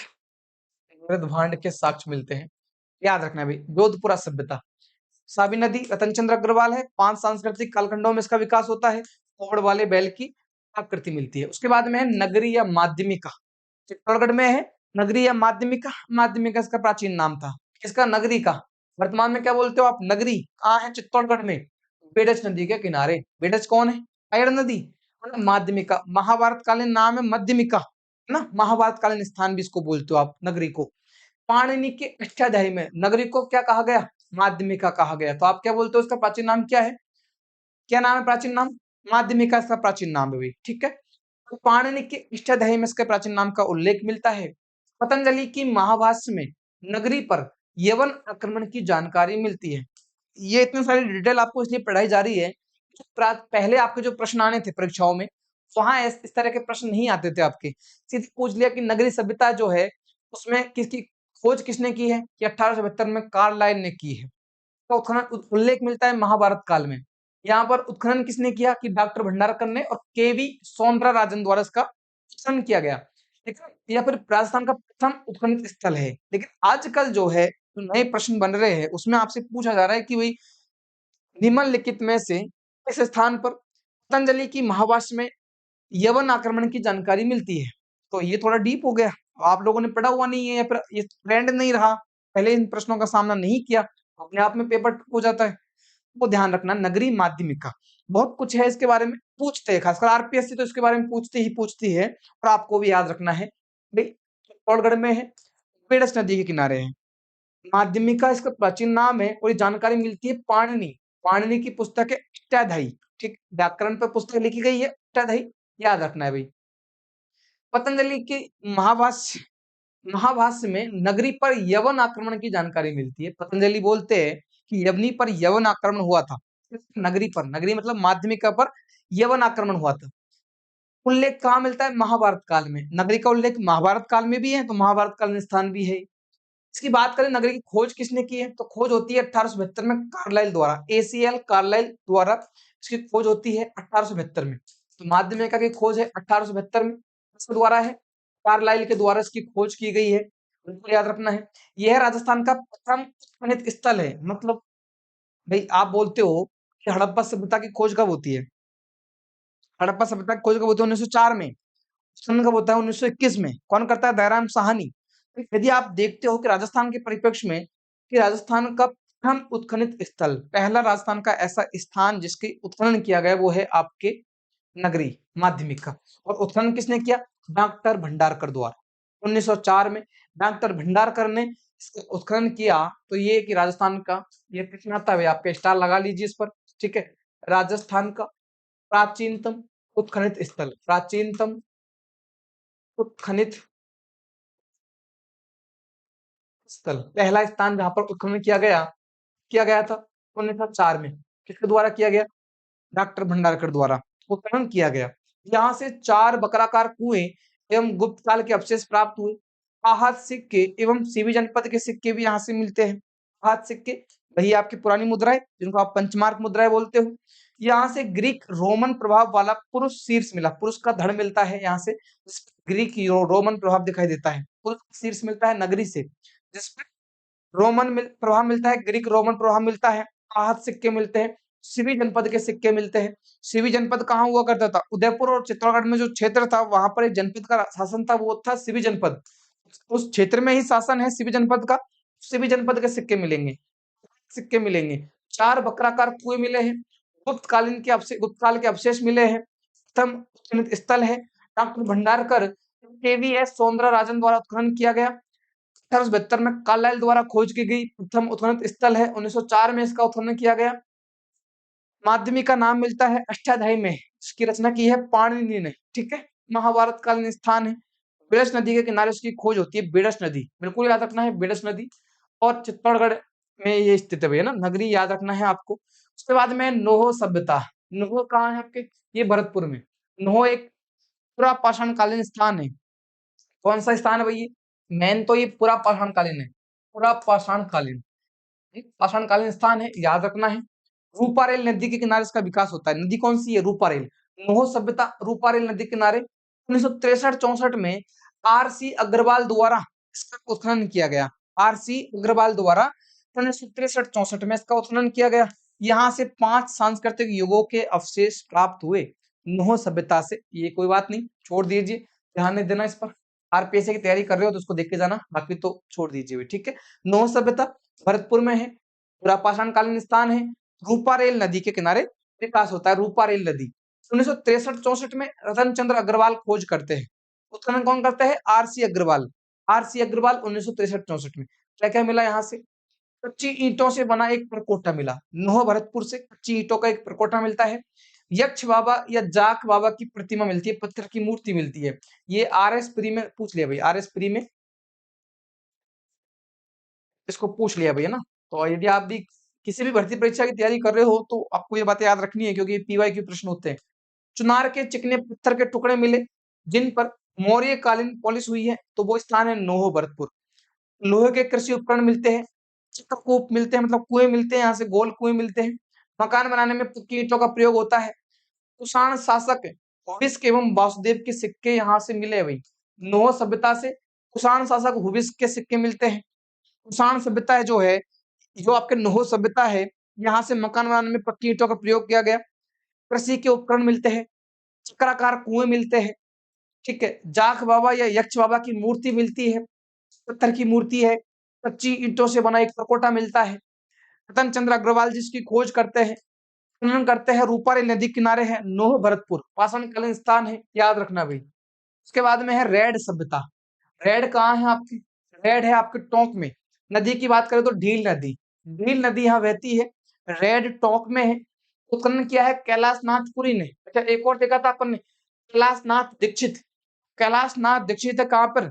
मृदभांड के साक्ष्य मिलते हैं, याद रखना भाई। जोधपुरा सभ्यता, सावी नदी, रतन चंद्र अग्रवाल है। 5 सांस्कृतिक कालखंडों में इसका विकास होता है। कोहड़ वाले बैल की आकृति मिलती है। उसके बाद में है नगरी या माध्यमिका, चित्तौड़गढ़ में है। नगरी या माध्यमिका, माध्यमिका इसका प्राचीन नाम था, किसका? नगरी का। वर्तमान में क्या बोलते हो आप? नगरी कहाँ है? चित्तौड़गढ़ में, बेडज नदी के किनारे। बेडज कौन है? अयर नदी। मतलब माध्यमिका, महाभारत कालीन नाम है मध्यमिका, है ना? महाभारत कालीन स्थान भी इसको बोलते हो आप नगरी को। पाणिनि के अष्टाध्यायी में नगरी को क्या कहा गया? माध्यमिका कहा गया। तो आप क्या बोलते हो इसका प्राचीन नाम क्या है? क्या नाम है प्राचीन नाम? माध्यमिका इसका प्राचीन नाम है भाई, ठीक है। तो पाणिनि के अष्टाध्यायी में इसके प्राचीन नाम का उल्लेख मिलता है। पतंजलि की महाभाष्य में नगरी पर यवन आक्रमण की जानकारी मिलती है। ये इतनी सारी डिटेल आपको इसलिए पढ़ाई जा रही है, पहले आपके जो प्रश्न आने थे परीक्षाओं में, वहां इस तरह के प्रश्न नहीं आते थे आपके। सीधे पूछ लिया कि नगरी सभ्यता जो है उसमें किसकी खोज किसने की है, कि 1872 में कार्लाइल ने की है। का उत्खनन उल्लेख मिलता है महाभारत काल में। यहाँ पर उत्खनन किसने किया? कि डॉक्टर भंडारकर ने और केवी सौंदराराजन द्वारा इसका उत्खनन किया गया। ठीक है, या फिर राजस्थान का प्रथम उत्खनन स्थल है। लेकिन आजकल जो है जो नए प्रश्न बन रहे हैं उसमें आपसे पूछा जा रहा है कि भाई निम्नलिखित में से इस स्थान पर पतंजलि की महाभाष्य में यवन आक्रमण की जानकारी मिलती है। तो ये थोड़ा डीप हो गया, आप लोगों ने पढ़ा हुआ नहीं है या फिर ये ट्रेंड नहीं रहा, पहले इन प्रश्नों का सामना नहीं किया, अपने आप में पेपर हो जाता है। वो ध्यान रखना, नगरी माध्यमिका बहुत कुछ है इसके बारे में पूछते हैं, खासकर आरपीएससी तो इसके बारे में पूछती है। और आपको भी याद रखना है भाई, चित्तौड़गढ़ में है, बेडस नदी के किनारे है। माध्यमिका इसका प्राचीन नाम है और ये जानकारी मिलती है पाणिनि, पाणिनि की पुस्तक है अष्टाध्यायी। ठीक, व्याकरण पर पुस्तक लिखी गई है अष्टाध्यायी, याद रखना है भाई। पतंजलि के महाभाष्य महाभाष्य में नगरी पर यवन आक्रमण की जानकारी मिलती है। पतंजलि बोलते हैं कि यवनी पर यवन आक्रमण हुआ था। नगरी पर, नगरी मतलब माध्यमिका पर यवन आक्रमण हुआ था। उल्लेख कहाँ मिलता है? महाभारत काल में। नगरी का उल्लेख महाभारत काल में भी है, तो महाभारत काल में स्थान भी है। इसकी बात करें नगरी की खोज किसने की है, तो खोज होती है 1872 में कार्लाइल द्वारा, एसीएल कार्लाइल द्वारा इसकी खोज होती है 1872 में। तो माध्यमिका की खोज है 1872 में, किसके द्वारा है? कार्लाइल के द्वारा इसकी खोज की गई है, बिल्कुल याद रखना है। यह राजस्थान का प्रथम उत्खनित स्थल है। मतलब भाई आप बोलते हो कि हड़प्पा सभ्यता की खोज कब होती है? हड़प्पा सभ्यता की खोज कब होती है? 1904 में। उत्खनन कब होता है? 1921 में। कौन करता है? दयाराम साहनी। तो यदि आप देखते हो कि राजस्थान के परिप्रेक्ष्य में कि राजस्थान का प्रथम उत्खनित स्थल, पहला राजस्थान का ऐसा स्थान जिसकी उत्खनन किया गया वो है आपके नगरी माध्यमिका। और उत्खनन किसने किया? डॉक्टर भंडारकर द्वारा 1904 में। डॉक्टर भंडारकर ने इसका उत्खनन किया। तो ये कि राजस्थान का, ये प्रश्न आता है आपके, स्टार लगा लीजिए इस पर, ठीक है। राजस्थान का प्राचीनतम उत्खनित स्थल, प्राचीनतम उत्खनित स्थल, पहला स्थान जहां पर उत्खनन किया गया था 1904 में। किसके द्वारा किया गया? डॉक्टर भंडारकर द्वारा उत्खनन किया गया। यहाँ से 4 बकराकार कुएं एवं गुप्त काल के अवशेष प्राप्त हुए। आहत सिक्के एवं सीवी जनपद के सिक्के भी यहाँ से मिलते हैं। आहत सिक्के वही आपकी पुरानी मुद्राएं जिनको आप पंचमार्क मुद्राएं बोलते हो। यहाँ से ग्रीक रोमन प्रभाव वाला पुरुष शीर्ष मिला, पुरुष का धड़ मिलता है यहाँ से, ग्रीक रोमन प्रभाव दिखाई देता है। पुरुष का शीर्ष मिलता है नगरी से, जिसमें प्रभाव मिलता है, ग्रीक रोमन प्रभाव मिलता है। आहत सिक्के मिलते हैं, सीवी जनपद के सिक्के मिलते हैं। सीवी जनपद कहाँ हुआ करता था? उदयपुर और चित्तौड़गढ़ में जो क्षेत्र था वहां पर एक जनपद का शासन था, वो था सीवी जनपद। उस क्षेत्र में ही शासन है सीवी जनपद का, सीवी जनपद के सिक्के मिलेंगे, सिक्के मिलेंगे। 4 बकराकार कुएं मिले हैं, गुप्त काल के अवशेष मिले हैं। प्रथम उत्खनन स्थल है डॉक्टर भंडारकर केवीएस सौंदराराजन द्वारा उत्खनन किया गया। 1872 में कार्लाइल द्वारा खोज की गई प्रथम उत्खनन स्थल है। 1904 में इसका उत्खनन किया गया। माध्यमिक का नाम मिलता है अष्टाध्यायी में, इसकी रचना की है पाणिनि ने, ठीक है। महाभारत कालीन स्थान है। बेडस नदी के किनारे उसकी खोज होती है, बेडस नदी, बिल्कुल याद रखना है, बेडस नदी। और चित्तौड़गढ़ में ये स्थित है भैया ना, नगरी याद रखना है आपको। उसके बाद में नोह सभ्यता। नोह कहाँ है आपके? ये भरतपुर में। नोह एक पूरा पाषाण कालीन स्थान है। कौन सा स्थान है भैया? मेन तो ये पूरा पाषाण कालीन है, पूरा पाषाण कालीन, पाषाण कालीन स्थान है, याद रखना है। रूपारेल नदी के किनारे इसका विकास होता है। नदी कौन सी है? रूपारेल। नोह सभ्यता रूपारेल नदी किनारे 1963-64 में आरसी अग्रवाल द्वारा इसका उत्खनन किया गया। आरसी अग्रवाल द्वारा 1963-64 में इसका उत्खनन किया गया। यहाँ से 5 सांस्कृतिक युगों के अवशेष प्राप्त हुए नोह सभ्यता से। ये कोई बात नहीं, छोड़ दीजिए, ध्यान नहीं देना इस पर। आरपीएससी की तैयारी कर रहे हो तो उसको देख के जाना, बाकी तो छोड़ दीजिए, ठीक है। नोह सभ्यता भरतपुर में है। पूरा पाषाणकालीन स्थान है। रूपारेल नदी के किनारे विकास होता है, रूपारेल नदी। 1963-64 में रतन चंद्र अग्रवाल खोज करते हैं। उत्खनन कौन करता है? आरसी अग्रवाल। आरसी अग्रवाल 1963-64 में। क्या क्या मिला यहाँ से? कच्ची ईंटों से बना एक प्रकोष्ठा मिला। नोह भरतपुर से कच्ची ईंटों का एक प्रकोष्ठा मिलता है। यक्ष बाबा या जाक बाबा की प्रतिमा मिलती है, पत्थर की मूर्ति मिलती है। ये आरएस प्री में पूछ लिया भाई, आरएस प्री में इसको पूछ लिया भैया ना। तो यदि आप भी किसी भी भर्ती परीक्षा की तैयारी कर रहे हो तो आपको ये बातें याद रखनी है, क्योंकि पीवाईक्यू प्रश्न होते हैं। चुनार के चिकने पत्थर के टुकड़े मिले जिन पर मौर्य कालीन पॉलिश हुई है, तो वो स्थान है नोह भरतपुर। लोहे के कृषि उपकरण मिलते हैं, चित्रकूप मिलते हैं, मतलब कुएं मिलते हैं, यहाँ से गोल कुएं मिलते हैं। मकान बनाने में पक्की ईंटों का प्रयोग होता है। कुषाण शासक हुबिस्क एवं वासुदेव के सिक्के यहाँ से मिले भाई। नोह सभ्यता से कुषाण शासक हुबिस्क के सिक्के मिलते हैं। कुषाण सभ्यता है जो है, जो आपके नोह सभ्यता है, यहाँ से मकान बनाने में पक्की ईंटों का प्रयोग किया गया। कृषि के उपकरण मिलते हैं, चक्राकार कुएं मिलते हैं, ठीक है। जाख बाबा या यक्ष बाबा की मूर्ति मिलती है, पत्थर की मूर्ति है। कच्ची ईंटों से बना एक परकोटा मिलता है। रतन चंद्र अग्रवाल जिसकी खोज करते हैं, खनन करते हैं, रूपारेल नदी किनारे है नोह भरतपुर, पाषाणकालीन स्थान है, याद रखना भाई। उसके बाद में है रेड सभ्यता। रेड कहाँ है आपकी? रेड है आपके टोंक में। नदी की बात करें तो ढील नदी, ढील नदी यहाँ बहती है, रेड टोंक में है। उत्खनन किया है कैलाशनाथ पुरी ने। अच्छा, एक और देखा था अपन ने, कैलाशनाथ दीक्षित। कैलाशनाथ दीक्षित है कहाँ पर?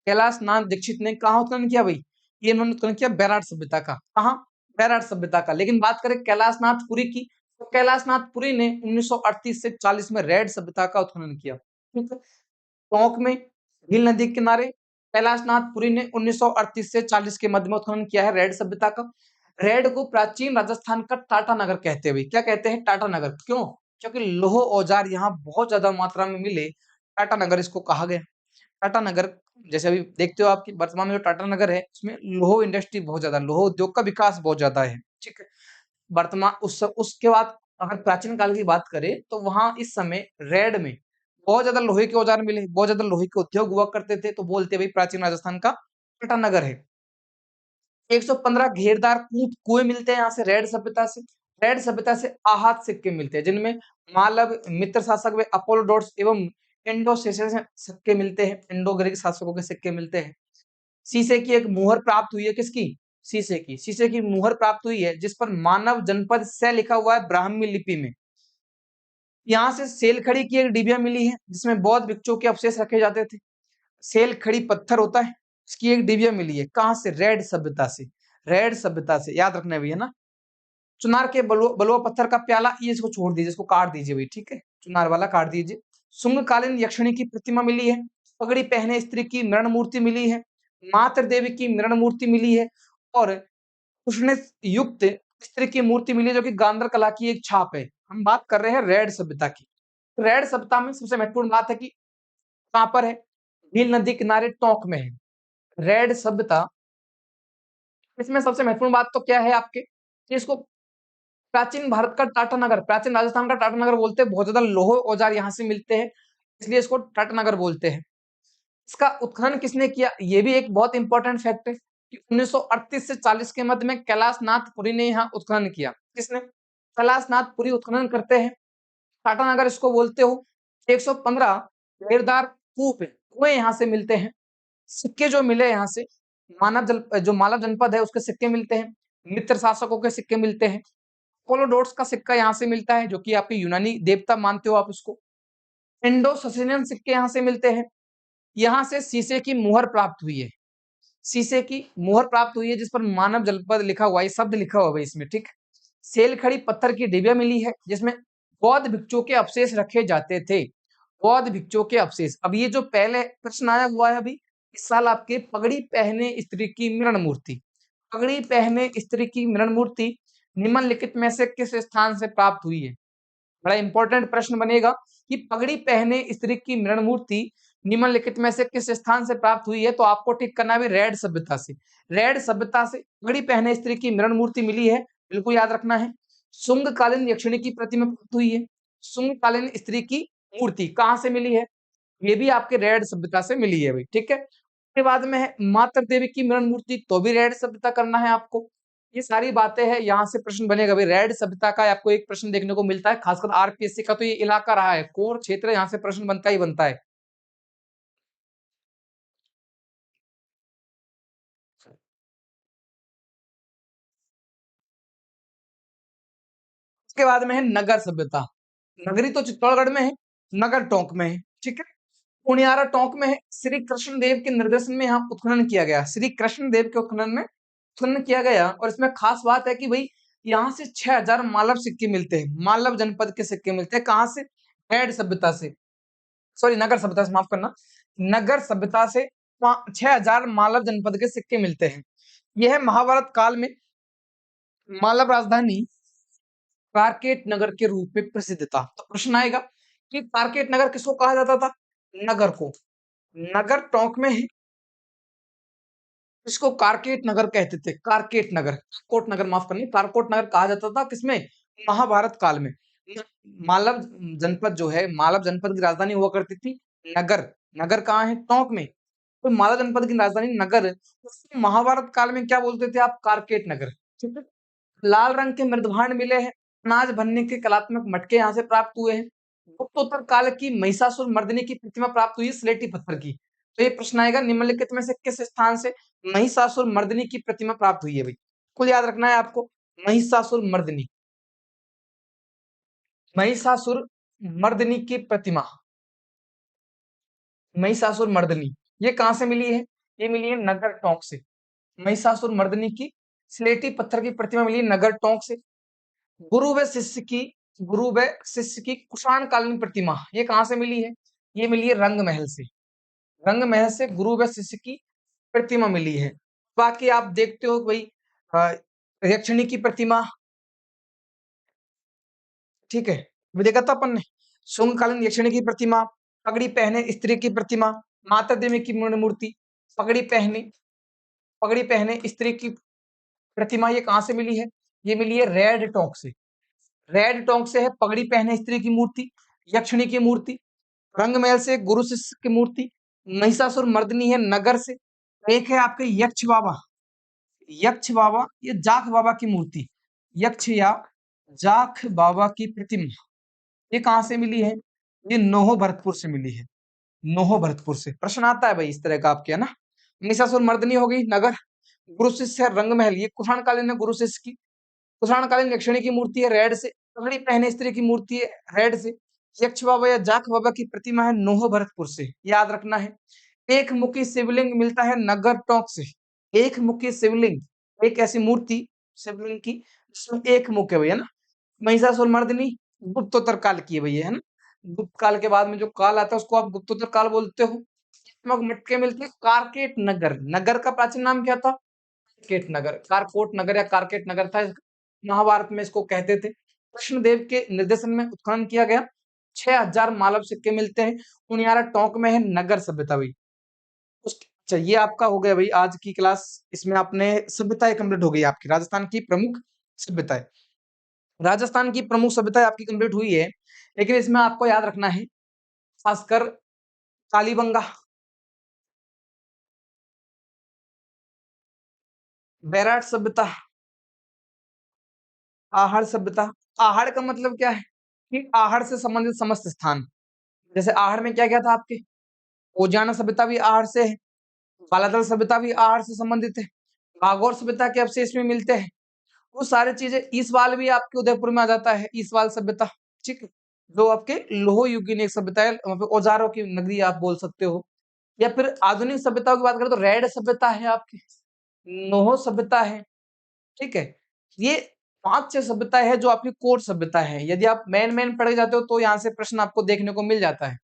कैलाशनाथ दीक्षित ने कहाँ उत्खनन किया भाई? ये इन्होंने उत्खनन किया बैराट सभ्यता का। कहाँ? बैराट सभ्यता का। लेकिन बात करें कैलाशनाथ पुरी की, तो कैलाशनाथ पुरी ने 1938 से 40 में रेड सभ्यता का उत्खनन किया। ठीक है। टोंक में नील नदी के किनारे कैलाशनाथ पुरी ने 1938 से 40 के मध्य में उत्खनन किया है रेड सभ्यता का। रेड को प्राचीन राजस्थान का टाटा नगर कहते हैं भाई। क्या कहते हैं? टाटा नगर। क्यों? क्योंकि लोह औजार यहाँ बहुत ज्यादा मात्रा में मिले, टाटा नगर इसको कहा गया। टाटा नगर, जैसे अभी देखते हो आपकी वर्तमान में जो टाटा नगर है, उसमें लोह इंडस्ट्री बहुत ज्यादा, लोह उद्योग का विकास बहुत ज्यादा है, ठीक है। वर्तमान उसके बाद अगर प्राचीन काल की बात करें तो वहां इस समय रेड में बहुत ज्यादा लोहे के औजार मिले, बहुत ज्यादा लोहे के उद्योग हुआ करते थे, तो बोलते भाई प्राचीन राजस्थान का टाटा नगर है। 115 घेरदार कुएं मिलते हैं यहाँ से रेड सभ्यता से। रेड सभ्यता से आहत सिक्के मिलते हैं, जिनमें मालव, मित्र शासक व अपोलोडोर्स एवं इंडो सिक्के मिलते हैं, इंडो ग्रीक शासकों के सिक्के मिलते हैं। शीशे की एक मुहर प्राप्त हुई है, किसकी? शीशे की मुहर प्राप्त हुई है, जिस पर मानव जनपद से लिखा हुआ है ब्राह्मी लिपि में। यहाँ से सेलखड़ी की एक डिबिया मिली है, जिसमें बौद्ध भिक्षुओं के अवशेष रखे जाते थे। सेलखड़ी पत्थर होता है, इसकी एक डिबिया मिली है। कहाँ से? रेड सभ्यता से। रेड सभ्यता से, याद रखना भी है ना। चुनार के बलुआ पत्थर का प्याला, ये इसको छोड़ दीजिए, इसको काट दीजिए भाई, ठीक है। चुनार वाला काट दीजिए। शुंगकालीन यक्षिणी की प्रतिमा मिली है। पगड़ी पहने स्त्री की मृण मूर्ति मिली है। मातृ देवी की मृण मूर्ति मिली है। और कृष्ण युक्त स्त्री की मूर्ति मिली है, जो कि गांधर कला की एक छाप है। हम बात कर रहे हैं रेड सभ्यता की। रेड सभ्यता में सबसे महत्वपूर्ण बात है कि कहां पर है? नील नदी किनारे टोंक में है रेड सभ्यता। इसमें सबसे महत्वपूर्ण बात तो क्या है आपके, कि इसको प्राचीन भारत का टाटा नगर, प्राचीन राजस्थान का टाटा नगर बोलते हैं। बहुत ज्यादा लोह औजार यहाँ से मिलते हैं, इसलिए इसको टाटा नगर बोलते हैं। इसका उत्खनन किसने किया? ये भी एक बहुत इंपॉर्टेंट फैक्ट है कि 1938 से 40 के मध्य में कैलाशनाथ पुरी ने यहाँ उत्खनन किया। किसने? कैलाशनाथ पुरी उत्खनन करते हैं, टाटा नगर इसको बोलते हो। 115 घेरदार कुएं यहाँ से मिलते हैं। सिक्के जो मिले यहाँ से, जो मालव जनपद है उसके सिक्के मिलते हैं। मित्र शासकों के सिक्के मिलते हैं। कोलोडोट्स का सिक्का यहाँ से मिलता है, जो कि आपके यूनानी देवता मानते हो आप उसको। इंडो ससेनियन सिक्के यहाँ से मिलते हैं। यहाँ से शीशे की मुहर प्राप्त हुई है। शीशे की मुहर प्राप्त हुई है, जिस पर मानव जनपद लिखा हुआ है, शब्द लिखा हुआ है इसमें, ठीक। सेलखड़ी पत्थर की डिबिया मिली है, जिसमें बौद्ध भिक्षुओं के अवशेष रखे जाते थे। बौद्ध भिक्षुओं के अवशेष। अब ये जो पहले प्रश्न आया हुआ है अभी इस साल आपके, पगड़ी पहने स्त्री की मृण मूर्ति। पगड़ी पहने स्त्री की मृण मूर्ति निम्नलिखित में से किस स्थान से प्राप्त हुई है? बड़ा इंपॉर्टेंट प्रश्न बनेगा कि पगड़ी पहने स्त्री की मृण मूर्ति निम्नलिखित में से किस स्थान से प्राप्त हुई है, तो आपको टिक करना भी रेड सभ्यता से। रेड सभ्यता से पगड़ी पहने स्त्री की मृण मूर्ति मिली है, बिल्कुल याद रखना है। शुंगकालीन यक्षिणी की प्रतिमा प्राप्त हुई है। शुंगकालीन स्त्री की मूर्ति कहां से मिली है? ये भी आपके रेड सभ्यता से मिली है भाई, ठीक है। उसके बाद में है मातृ देवी की मृण मूर्ति, तो भी रेड सभ्यता करना है आपको। ये सारी बातें हैं, यहाँ से प्रश्न बनेगा भाई। रेड सभ्यता का आपको एक प्रश्न देखने को मिलता है, खासकर आरपीएससी का तो ये इलाका रहा है, कोर क्षेत्र, यहाँ से प्रश्न बनता ही बनता है। उसके बाद में है नगर सभ्यता। नगरी तो चित्तौड़गढ़ में है, नगर टोंक में है, ठीक है। पुनियारा टोंक में है। श्री कृष्ण देव के निर्देशन में यहाँ उत्खनन किया गया, श्री कृष्ण देव के उत्खनन में उत्खनन किया गया। और इसमें खास बात है कि भाई यहाँ से 6000 मालव सिक्के मिलते हैं, मालव जनपद के सिक्के मिलते हैं। कहाँ से? रेड सभ्यता से, सॉरी नगर सभ्यता से, माफ करना, नगर सभ्यता से 6000 मालव जनपद के सिक्के मिलते हैं। यह महाभारत काल में मालव राजधानी कारकेट नगर के रूप में प्रसिद्ध था। तो प्रश्न आएगा कि कारकेट नगर किसको कहा जाता था? नगर को। नगर टोंक में है, इसको कारकेट नगर कहते थे, कारकेट नगर, कोट नगर माफ करनी, कारकोट नगर कहा जाता था। किसमें? महाभारत काल में। मालव जनपद जो है, मालव जनपद की राजधानी हुआ करती थी नगर। नगर कहाँ है? टोंक में। तो मालव जनपद की राजधानी नगर, उसको महाभारत काल में क्या बोलते थे आप? कारकेट नगर, ठीक है। लाल रंग के मृदभांड मिले हैं, अनाज भरने के कलात्मक मटके यहाँ से प्राप्त हुए हैं। गुप्तोत्तर काल की महिषासुर मर्दिनी की प्रतिमा प्राप्त हुई है, स्लेटी पत्थर की। तो ये प्रश्न आएगा निम्नलिखित में से किस स्थान से महिषासुर मर्दिनी की प्रतिमा प्राप्त हुई है भाई? कुल याद रखना है आपको, महिषासुर मर्दिनी, महिषासुर मर्दिनी की प्रतिमा, महिषासुर मर्दिनी, ये कहां से मिली है? ये मिली है नगर टोंक से। महिषासुर मर्दिनी की स्लेटी पत्थर की प्रतिमा मिली है नगर टोंक से। गुरु व शिष्य की, गुरु व शिष्य की कुषाण कालीन प्रतिमा, ये कहां से मिली है? ये मिली है रंग महल से। रंग महल से गुरु व शिष्य की प्रतिमा मिली है। बाकी आप देखते हो भाई, यक्षिणी की प्रतिमा, ठीक है, वो देखा था अपन ने। शुंगकालीन यक्षिणी की प्रतिमा, पगड़ी पहने स्त्री की प्रतिमा, माता देवी की मूर्ति, पगड़ी पहने, पगड़ी पहने स्त्री की प्रतिमा, ये कहां से मिली है? ये मिली है रेड टोंक से। रेड टोंक से है पगड़ी पहने स्त्री की मूर्ति, यक्षिणी की मूर्ति। रंगमहल से गुरु शिष्य की मूर्ति। महिषासुर मर्दिनी है नगर से। एक है आपके यक्ष बाबा, यक्ष बाबा, ये जाख बाबा की मूर्ति, यक्ष या जाख बाबा की प्रतिमा, ये कहां से मिली है? ये नोहो भरतपुर से मिली है, नोहो भरतपुर से। प्रश्न आता है भाई इस तरह का आपके, है ना। महिषासुर मर्दिनी हो गई नगर, गुरु शिष्य है रंगमहल, ये कुषाण कालीन है गुरु शिष्य की। कुषाण कालीन यक्षिणी की मूर्ति है रेड से, पगड़ी पहने स्त्री की मूर्ति है रेड से। यक्ष बाबा या जाख बाबा की प्रतिमा है नोहो भरतपुर से, याद रखना है। एक मुखी शिवलिंग मिलता है नगर टोंक से। एक मुखी शिवलिंग, एक ऐसी मूर्ति शिवलिंग की जिसमें एक मुख है भैया ना। महिषासुर मर्दिनी गुप्तोत्तर काल की है भैया, है ना। गुप्त काल के बाद में जो काल आता है उसको आप गुप्तोत्तर काल बोलते हो। मटके मिलते हैं कारकेट नगर, नगर का प्राचीन नाम क्या था? कारकेट नगर, कारकोट नगर या कारकेट नगर था। महाभारत में इसको कहते थे। कृष्णदेव के निर्देशन में उत्खनन किया गया, 6000 मालव सिक्के मिलते हैं। उनियारा टोंक में है नगर सभ्यता भाई। अच्छा, ये आपका हो गया भाई आज की क्लास। इसमें आपने सभ्यताएं कंप्लीट हो गई आपकी, राजस्थान की प्रमुख सभ्यताएं। राजस्थान की प्रमुख सभ्यताएं आपकी कंप्लीट हुई है, लेकिन इसमें आपको याद रखना है खासकर कालीबंगा, बैराट सभ्यता, आहड़ सभ्यता। आहड़ का मतलब क्या है? कि आहड़ से संबंधित समस्त स्थान। जैसे आहड़ में क्या क्या था आपके? ओजाना सभ्यता भी आहड़ से है, बालादल सभ्यता भी आहड़ से संबंधित है, बागौर सभ्यता के अवशेष में मिलते हैं। वो सारी चीजें, ईसवाल भी आपके उदयपुर में आ जाता है, ईसवाल सभ्यता, ठीक है, जो आपके लोह युगीन एक सभ्यता है, वहां पे औजारों की नगरी आप बोल सकते हो। या फिर आधुनिक सभ्यताओं की बात करें तो रेड सभ्यता है आपकी, नोहो सभ्यता है, ठीक है। ये 5-6 सभ्यता है जो आपकी कोर सभ्यता है। यदि आप मेन मेन पढ़े जाते हो तो यहाँ से प्रश्न आपको देखने को मिल जाता है।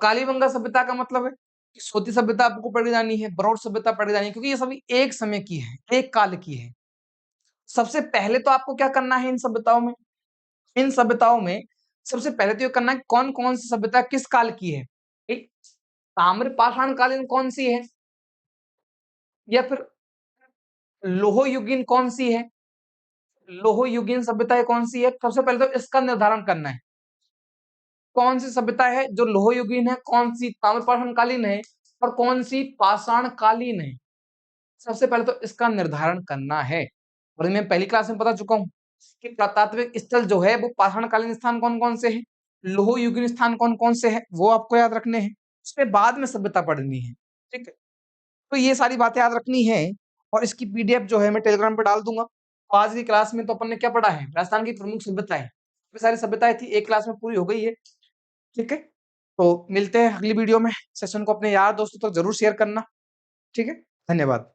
कालीबंगा सभ्यता का मतलब है कि सोती सभ्यता आपको पढ़ी जानी है, बरौर सभ्यता पढ़ी जानी है, क्योंकि ये सभी एक समय की है, एक काल की है। सबसे पहले तो आपको क्या करना है इन सभ्यताओं में? इन सभ्यताओं में सबसे पहले तो ये करना है कौन कौन सी सभ्यता किस काल की है। एक ताम्र पाषाण कालीन कौन सी है, या फिर लोह युगीन कौन सी है, लोह युगीन सभ्यता कौन सी है। सबसे पहले तो इसका निर्धारण करना है कौन सी सभ्यता है जो लोह युगीन है, कौन सी ताम्र पाषाण कालीन है, और कौन सी पाषाण कालीन है। सबसे पहले तो इसका निर्धारण करना है। और मैं पहली क्लास में बता चुका हूँ कि पुरातात्विक स्थल जो है वो पाषाणकालीन स्थान कौन-कौन से हैं, लौह युगीन स्थान कौन-कौन से हैं, वो आपको याद रखने हैं। उसके बाद में सभ्यता पढ़नी है, ठीक है? तो ये सारी बातें याद रखनी है और इसकी पीडीएफ जो है मैं टेलीग्राम पे डाल दूँगा। तो आज की क्लास में तो अपन ने क्या पढ़ा है? राजस्थान की प्रमुख सभ्यताएँ। ये सारी सभ्यताएँ थी, एक क्लास में पूरी हो गई है, ठीक है? तो मिलते हैं अगली वीडियो में। सेशन को अपने यार दोस्तों तक ज़रूर शेयर करना, ठीक है? धन्यवाद।